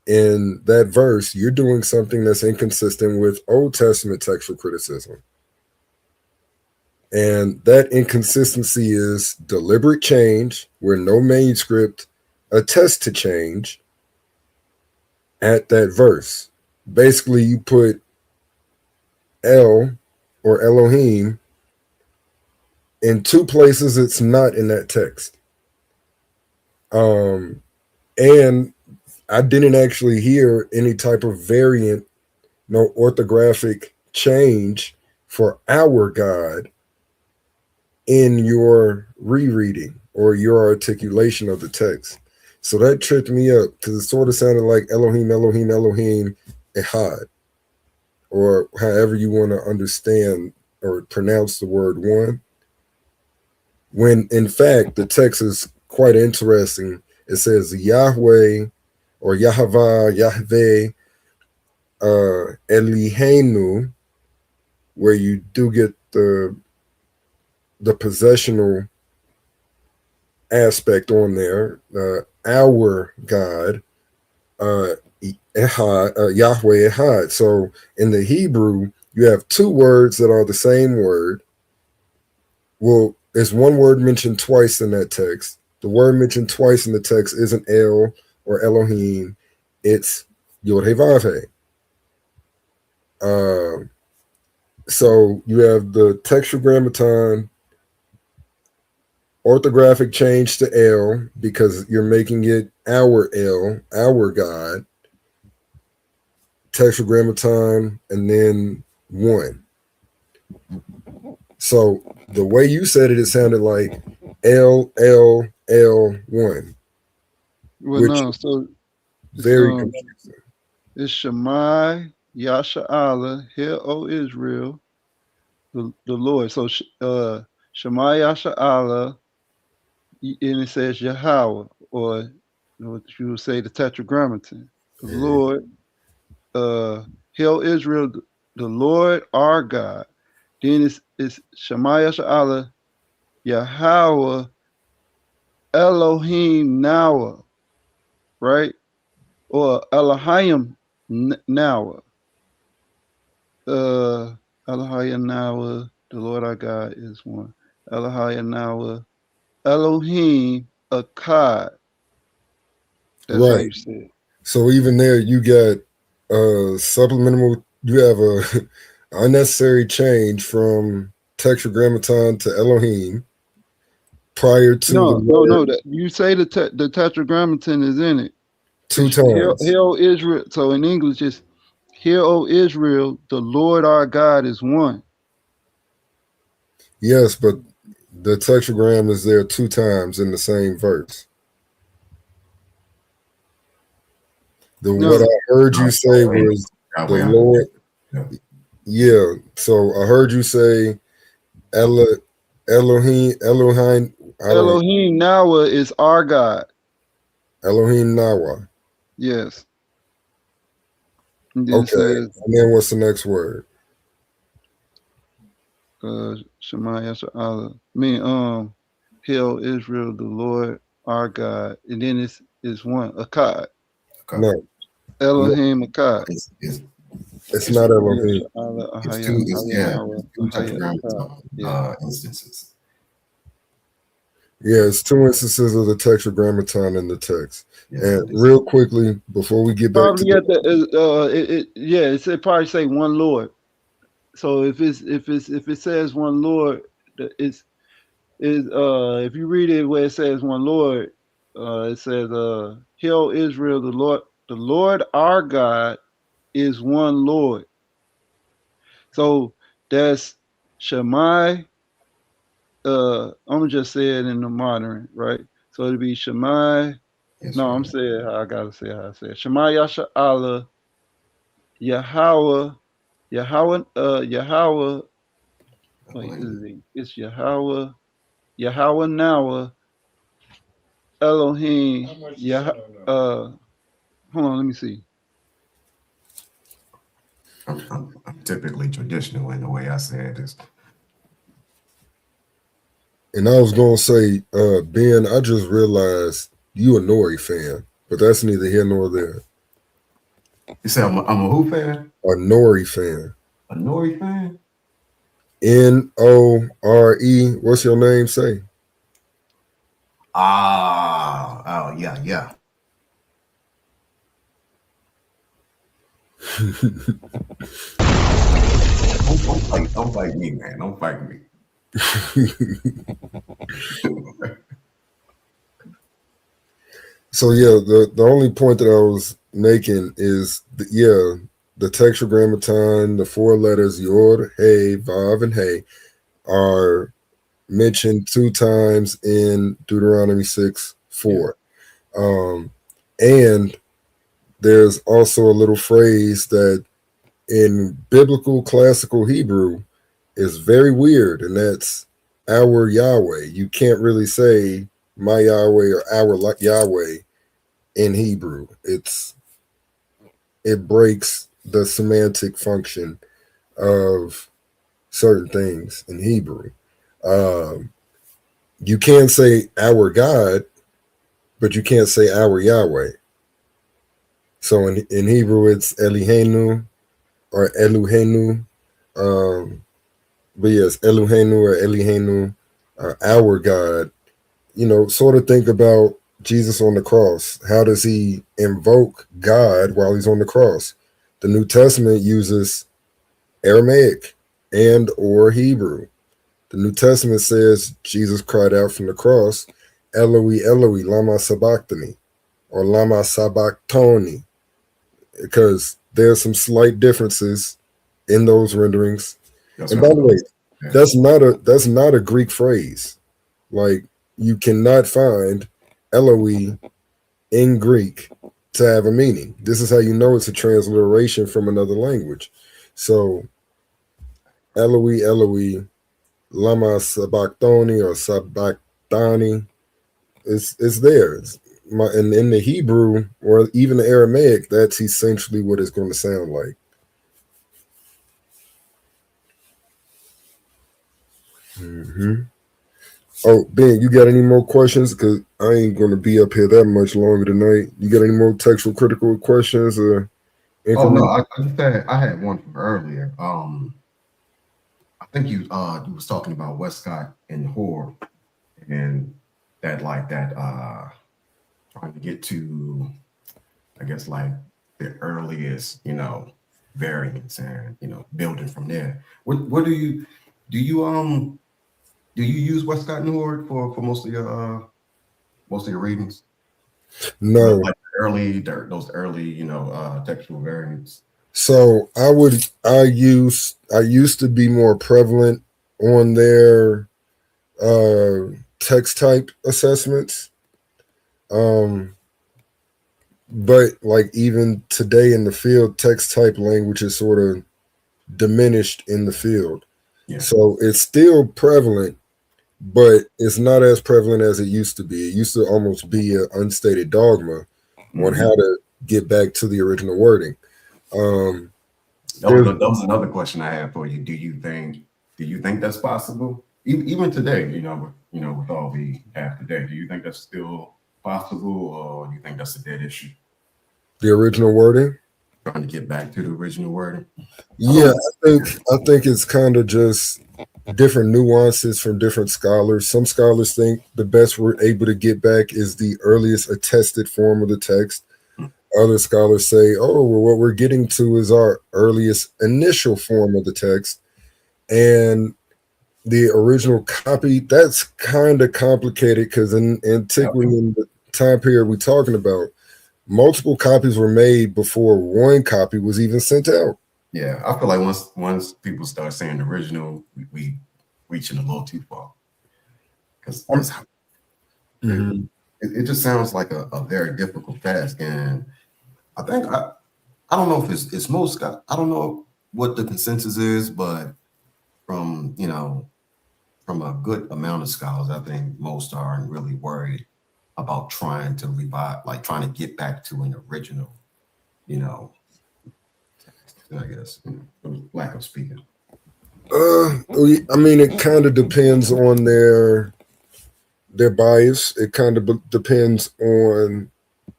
S3: in that verse, you're doing something that's inconsistent with Old Testament textual criticism. And that inconsistency is deliberate change, where no manuscript attests to change at that verse. Basically, you put El or Elohim in two places it's not in that text. And I didn't actually hear any type of variant, no orthographic change for our God in your rereading or your articulation of the text. So that tripped me up because it sort of sounded like Elohim, Elohim, Elohim, Ehad, or however you want to understand or pronounce the word one. When in fact, the text is quite interesting. It says Yahweh or Yahweh, Yahweh, Eliheinu, where you do get the possessional aspect on there, our God, Ehad, Yahweh Ehad. So in the Hebrew, you have two words that are the same word. Well, there's one word mentioned twice in that text. The word mentioned twice in the text isn't El or Elohim, it's Yod He Vav He. So you have the Tetragrammaton orthographic change to L because you're making it our L, our God. Tetragrammaton and then one. So the way you said it, it sounded like L L L one,
S8: well,
S3: which
S8: no. So
S3: very confusing.
S8: it's Shammai Yasha'Allah, hear, O Israel, the Lord. So Shammai Yasha'Allah, and it says Yahweh, or what you would say the Tetragrammaton. The Lord, hail Israel, the Lord our God. Then it's Shammai Yasha'Allah, Yahweh, Elohim Nawa, right? Or Elohim Nawa. Elohim Nawa, the Lord our God is one. Elohim Nawa, Elohim Akkad. That's how
S3: Right.
S8: you say it.
S3: So even there, you got supplemental. You have a unnecessary change from Tetragrammaton to Elohim prior to the word
S8: No. That you say the Tetragrammaton is in it.
S3: two
S8: Hear,
S3: times.
S8: O Israel. So in English, it's Hear, O Israel, the Lord our God is one.
S3: Yes, but the tetragram is there two times in the same verse. What I heard you say was the Lord. Yeah, so I heard you say Elohim.
S8: Elohim Nawa is our God.
S3: Elohim Nawa.
S8: Yes. And then
S3: Okay,
S8: it says,
S3: and then what's the next word?
S8: Shema Yasha'Allah. Hail Israel, the Lord our God. And then it's one, Akkad.
S3: No,
S8: Elohim Akkad.
S3: it's not Elohim.
S9: It's two tetragrammaton instances.
S3: Yeah, it's two instances of the tetragrammaton in the text.
S9: Yes,
S3: And real quickly, before we get back
S8: Probably
S3: to
S8: at the it probably say one Lord. So if it says one Lord, if you read it where it says one Lord, it says Hail Israel, the Lord our God is one Lord. So that's Shammai. I'm gonna just say it in the modern, right? So it'd be Shammai.
S9: Yes,
S8: No, I'm saying how I gotta say how I say it. Shammai Yasha'Allah, Yahweh, Yahweh. Wait, it's Yahweh, Yahweh Nawa, Elohim. Hold on, let me see.
S9: I'm typically traditional in the way I say it is.
S3: And I was gonna say, Ben, I just realized you a Nori fan, but that's neither here nor there.
S9: You say I'm a who fan?
S3: A Nori fan.
S9: A Nori fan?
S3: Nore. What's your name say?
S9: Oh yeah. Don't fight me, man. Don't fight me.
S3: So yeah, the only point that I was making is the tetragrammaton, the four letters Yod, Hey, Vav, and Hey are mentioned 2 times in Deuteronomy 6:4. And there's also a little phrase that in biblical classical Hebrew is very weird, and that's our Yahweh. You can't really say my Yahweh or our Yahweh in Hebrew. It breaks the semantic function of certain things in Hebrew. You can say our God, but you can't say our Yahweh. So in Hebrew, it's Eloheinu or Elohenu. But yes, Eloheinu or Eloheinu, our God. You know, sort of think about Jesus on the cross. How does he invoke God while he's on the cross? The New Testament uses Aramaic and or Hebrew. The New Testament says Jesus cried out from the cross, Eloi, Eloi, lama sabachthani, or lama sabachthani, because there's some slight differences in those renderings.
S9: That's
S3: and
S9: right.
S3: by the way, that's not a Greek phrase. Like, you cannot find Eloi in Greek to have a meaning. This is how you know it's a transliteration from another language. So Eloi, Eloi, lama sabachthani or sabachthani, it's there. And in the Hebrew or even the Aramaic, that's essentially what it's going to sound like. Oh, Ben, you got any more questions? Because I ain't going to be up here that much longer tonight. You got any more textual critical questions? Or
S9: Oh no, I had one from earlier. I think you was talking about Westcott and Hoare and that trying to get to, I guess, like the earliest, variants and building from there. What do you use Westcott and Hoare for most of your readings?
S3: No.
S9: Like those early textual variants.
S3: So I used to be more prevalent on their text type assessments. But like even today in the field, text type language is sort of diminished in the field.
S9: Yeah.
S3: So it's still prevalent, but it's not as prevalent as it used to be. It used to almost be an unstated dogma on how to get back to the original wording.
S9: That was another question I had for you. Do you think that's possible? Even today, with all we have today, do you think that's still possible, or do you think that's a dead issue?
S3: The original wording?
S9: Trying to get back to the original wording?
S3: Yeah, I think it's kind of just different nuances from different scholars. Some scholars think the best we're able to get back is the earliest attested form of the text. Other scholars say, oh, well, what we're getting to is our earliest initial form of the text. And the original copy, that's kind of complicated because in antiquity, in the time period we're talking about, multiple copies were made before one copy was even sent out.
S9: Yeah, I feel like once people start saying original, we reaching a little too far. Because it just sounds like a very difficult task. And I think I don't know if it's most, I don't know what the consensus is, but from a good amount of scholars, I think most aren't really worried about trying to get back to an original, I guess, for lack of speaking.
S3: I mean, it kind of depends on their bias. It kind of depends on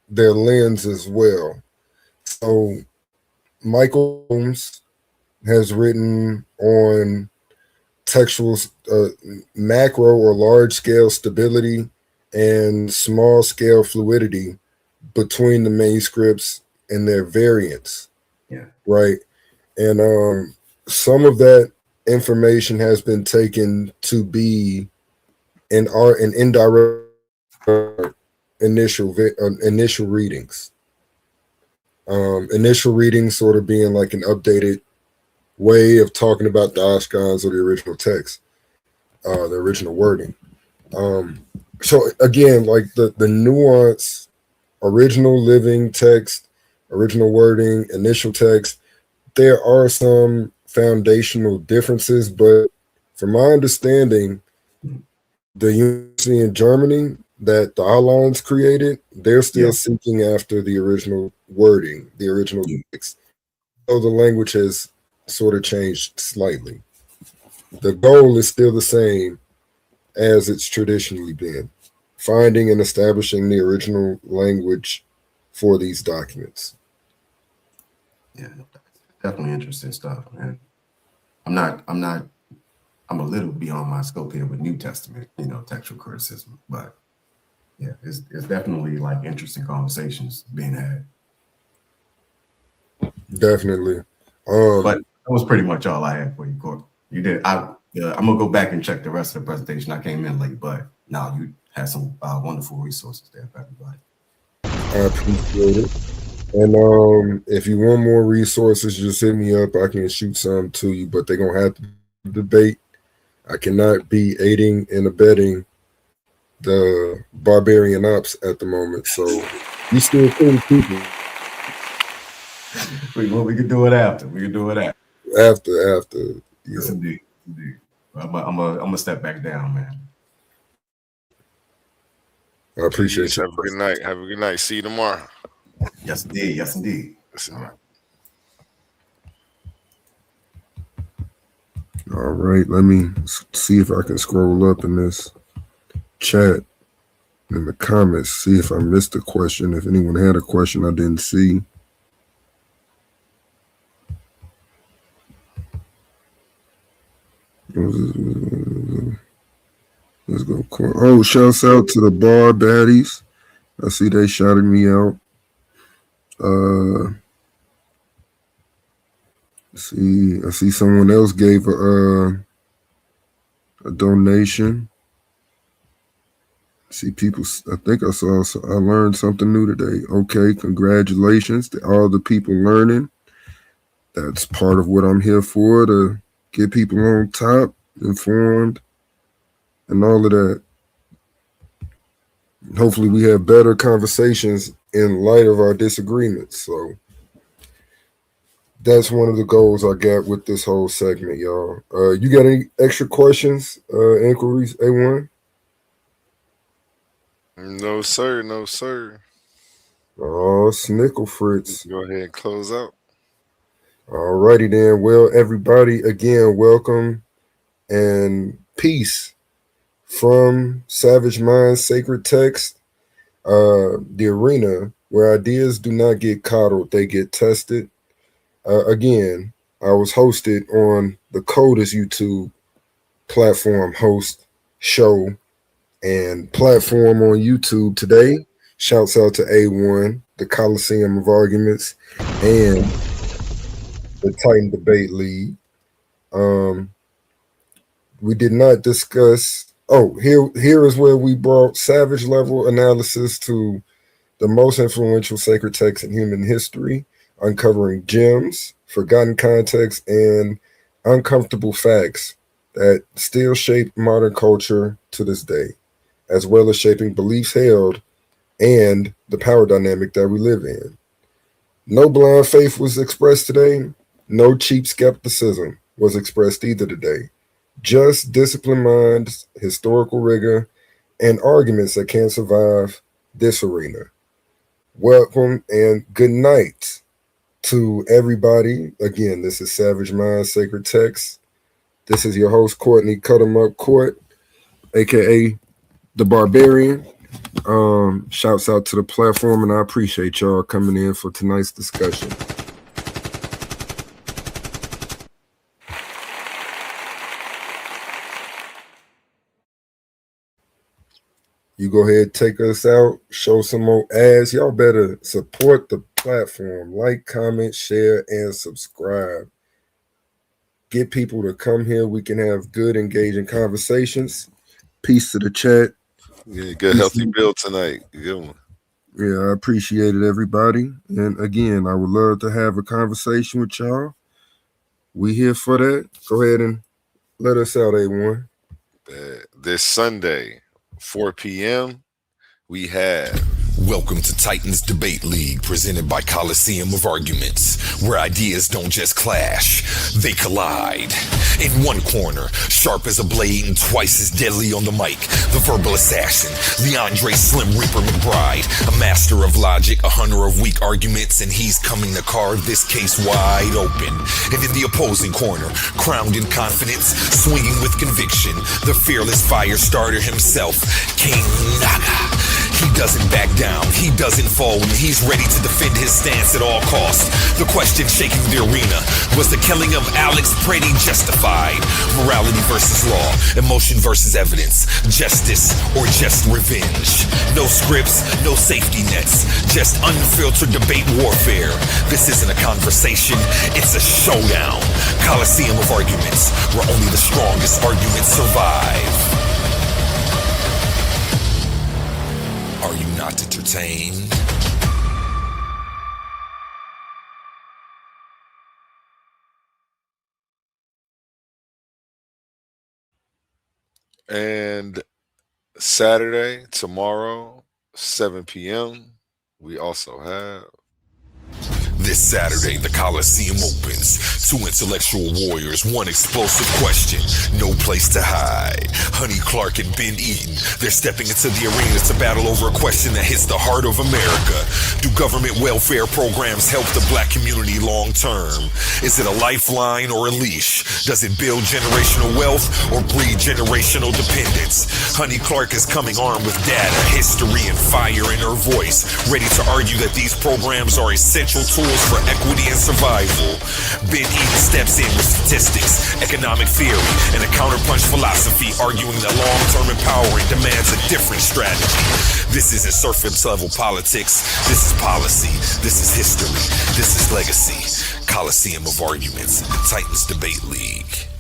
S3: their lens as well. So Michael Holmes has written on textual macro or large scale stability and small scale fluidity between the manuscripts and their variants.
S9: Yeah.
S3: Right. And some of that information has been taken to be an indirect initial readings. Initial readings sort of being like an updated way of talking about the Ashkenaz or the original text, the original wording. So again, like the nuance, original living text, original wording, initial text, there are some foundational differences, but from my understanding, the university in Germany that the Alliance created, they're still seeking after the original wording, the original text. So the language has sort of changed slightly. The goal is still the same as it's traditionally been, finding and establishing the original language for these documents.
S9: Yeah, definitely interesting stuff, man. I'm a little beyond my scope here with New Testament, textual criticism, but yeah, it's definitely like interesting conversations being had.
S3: Definitely.
S9: But that was pretty much all I had for you, Court. You did. I'm gonna go back and check the rest of the presentation. I came in late, but now you had some wonderful resources there for everybody.
S3: I appreciate it. And if you want more resources, just hit me up. I can shoot some to you, but they're gonna have to debate. I cannot be aiding and abetting the barbarian ops at the moment. So you still cool people.
S9: Well, we can do it after.
S3: After.
S9: Yes, indeed. I'm gonna step back down, man.
S3: I appreciate you.
S4: Have a good night. Have a good night. See you tomorrow.
S9: Yes, indeed. Yes, indeed.
S3: All right. Let me see if I can scroll up in this chat in the comments, see if I missed a question. If anyone had a question I didn't see. Let's go. Oh, shouts out to the bar baddies. I see they shouted me out. I see someone else gave a donation. See people, I think I learned something new today. Okay, congratulations to all the people learning. That's part of what I'm here for, to get people on top, informed, and all of that. Hopefully we have better conversations in light of our disagreements. So that's one of the goals I got with this whole segment, y'all. You got any extra questions, inquiries, A1?
S4: No, sir. No, sir.
S3: Oh, Snickle Fritz.
S4: Go ahead and close out.
S3: All righty then. Well, everybody, again, welcome and peace from Savage Minds Sacred Text, the arena where ideas do not get coddled, they get tested. Again, I was hosted on the Codus YouTube platform host show and platform on YouTube today. Shouts out to A1, the Coliseum of Arguments, and the Titan Debate League. We did not discuss. Oh, here is where we brought savage level analysis to the most influential sacred texts in human history, uncovering gems, forgotten context, and uncomfortable facts that still shape modern culture to this day, as well as shaping beliefs held and the power dynamic that we live in. No blind faith was expressed today. No cheap skepticism was expressed either today. Just disciplined minds, historical rigor, and arguments that can survive this arena. Welcome and good night. to everybody. Again, this is Savage Mind, Sacred Text. This is your host, Courtney Cut 'em Up Court, aka the Barbarian. Shouts out to the platform, and I appreciate y'all coming in for tonight's discussion. You go ahead, take us out, show some more ads. Y'all better support the platform. Like, comment, share, and subscribe. Get people to come here. We can have good, engaging conversations. Peace to the chat.
S4: Yeah, good healthy build tonight. Good one.
S3: Yeah, I appreciate it, everybody. And again, I would love to have a conversation with y'all. We here for that. Go ahead and let us out, A1.
S4: This Sunday, 4 p.m., we have
S6: Welcome to Titans Debate League, presented by Coliseum of Arguments, where ideas don't just clash, they collide. In one corner, sharp as a blade and twice as deadly on the mic, the verbal assassin, Leandre Slim Reaper McBride, a master of logic, a hunter of weak arguments, and he's coming to carve this case wide open. And in the opposing corner, crowned in confidence, swinging with conviction, the fearless fire starter himself, King Naga. He doesn't back down, he doesn't fold, and he's ready to defend his stance at all costs. The question shaking the arena, was the killing of Alex Pretty justified? Morality versus law, emotion versus evidence, justice or just revenge? No scripts, no safety nets, just unfiltered debate warfare. This isn't a conversation, it's a showdown. Coliseum of Arguments, where only the strongest arguments survive. Are you not entertained?
S4: And Saturday, tomorrow, 7 p.m., we also have
S6: This Saturday, the Coliseum opens. Two intellectual warriors, one explosive question, no place to hide. Honey Clark and Ben Eden, they're stepping into the arena to battle over a question that hits the heart of America. Do government welfare programs help the black community long term? Is it a lifeline or a leash? Does it build generational wealth or breed generational dependence? Honey Clark is coming armed with data, history, and fire in her voice, ready to argue that these programs are essential tools for equity and survival. Ben Eden steps in with statistics, economic theory, and a counterpunch philosophy, arguing that long-term empowering demands a different strategy. This isn't surface level politics. This is policy. This is history. This is legacy. Coliseum of Arguments, Titans Debate League.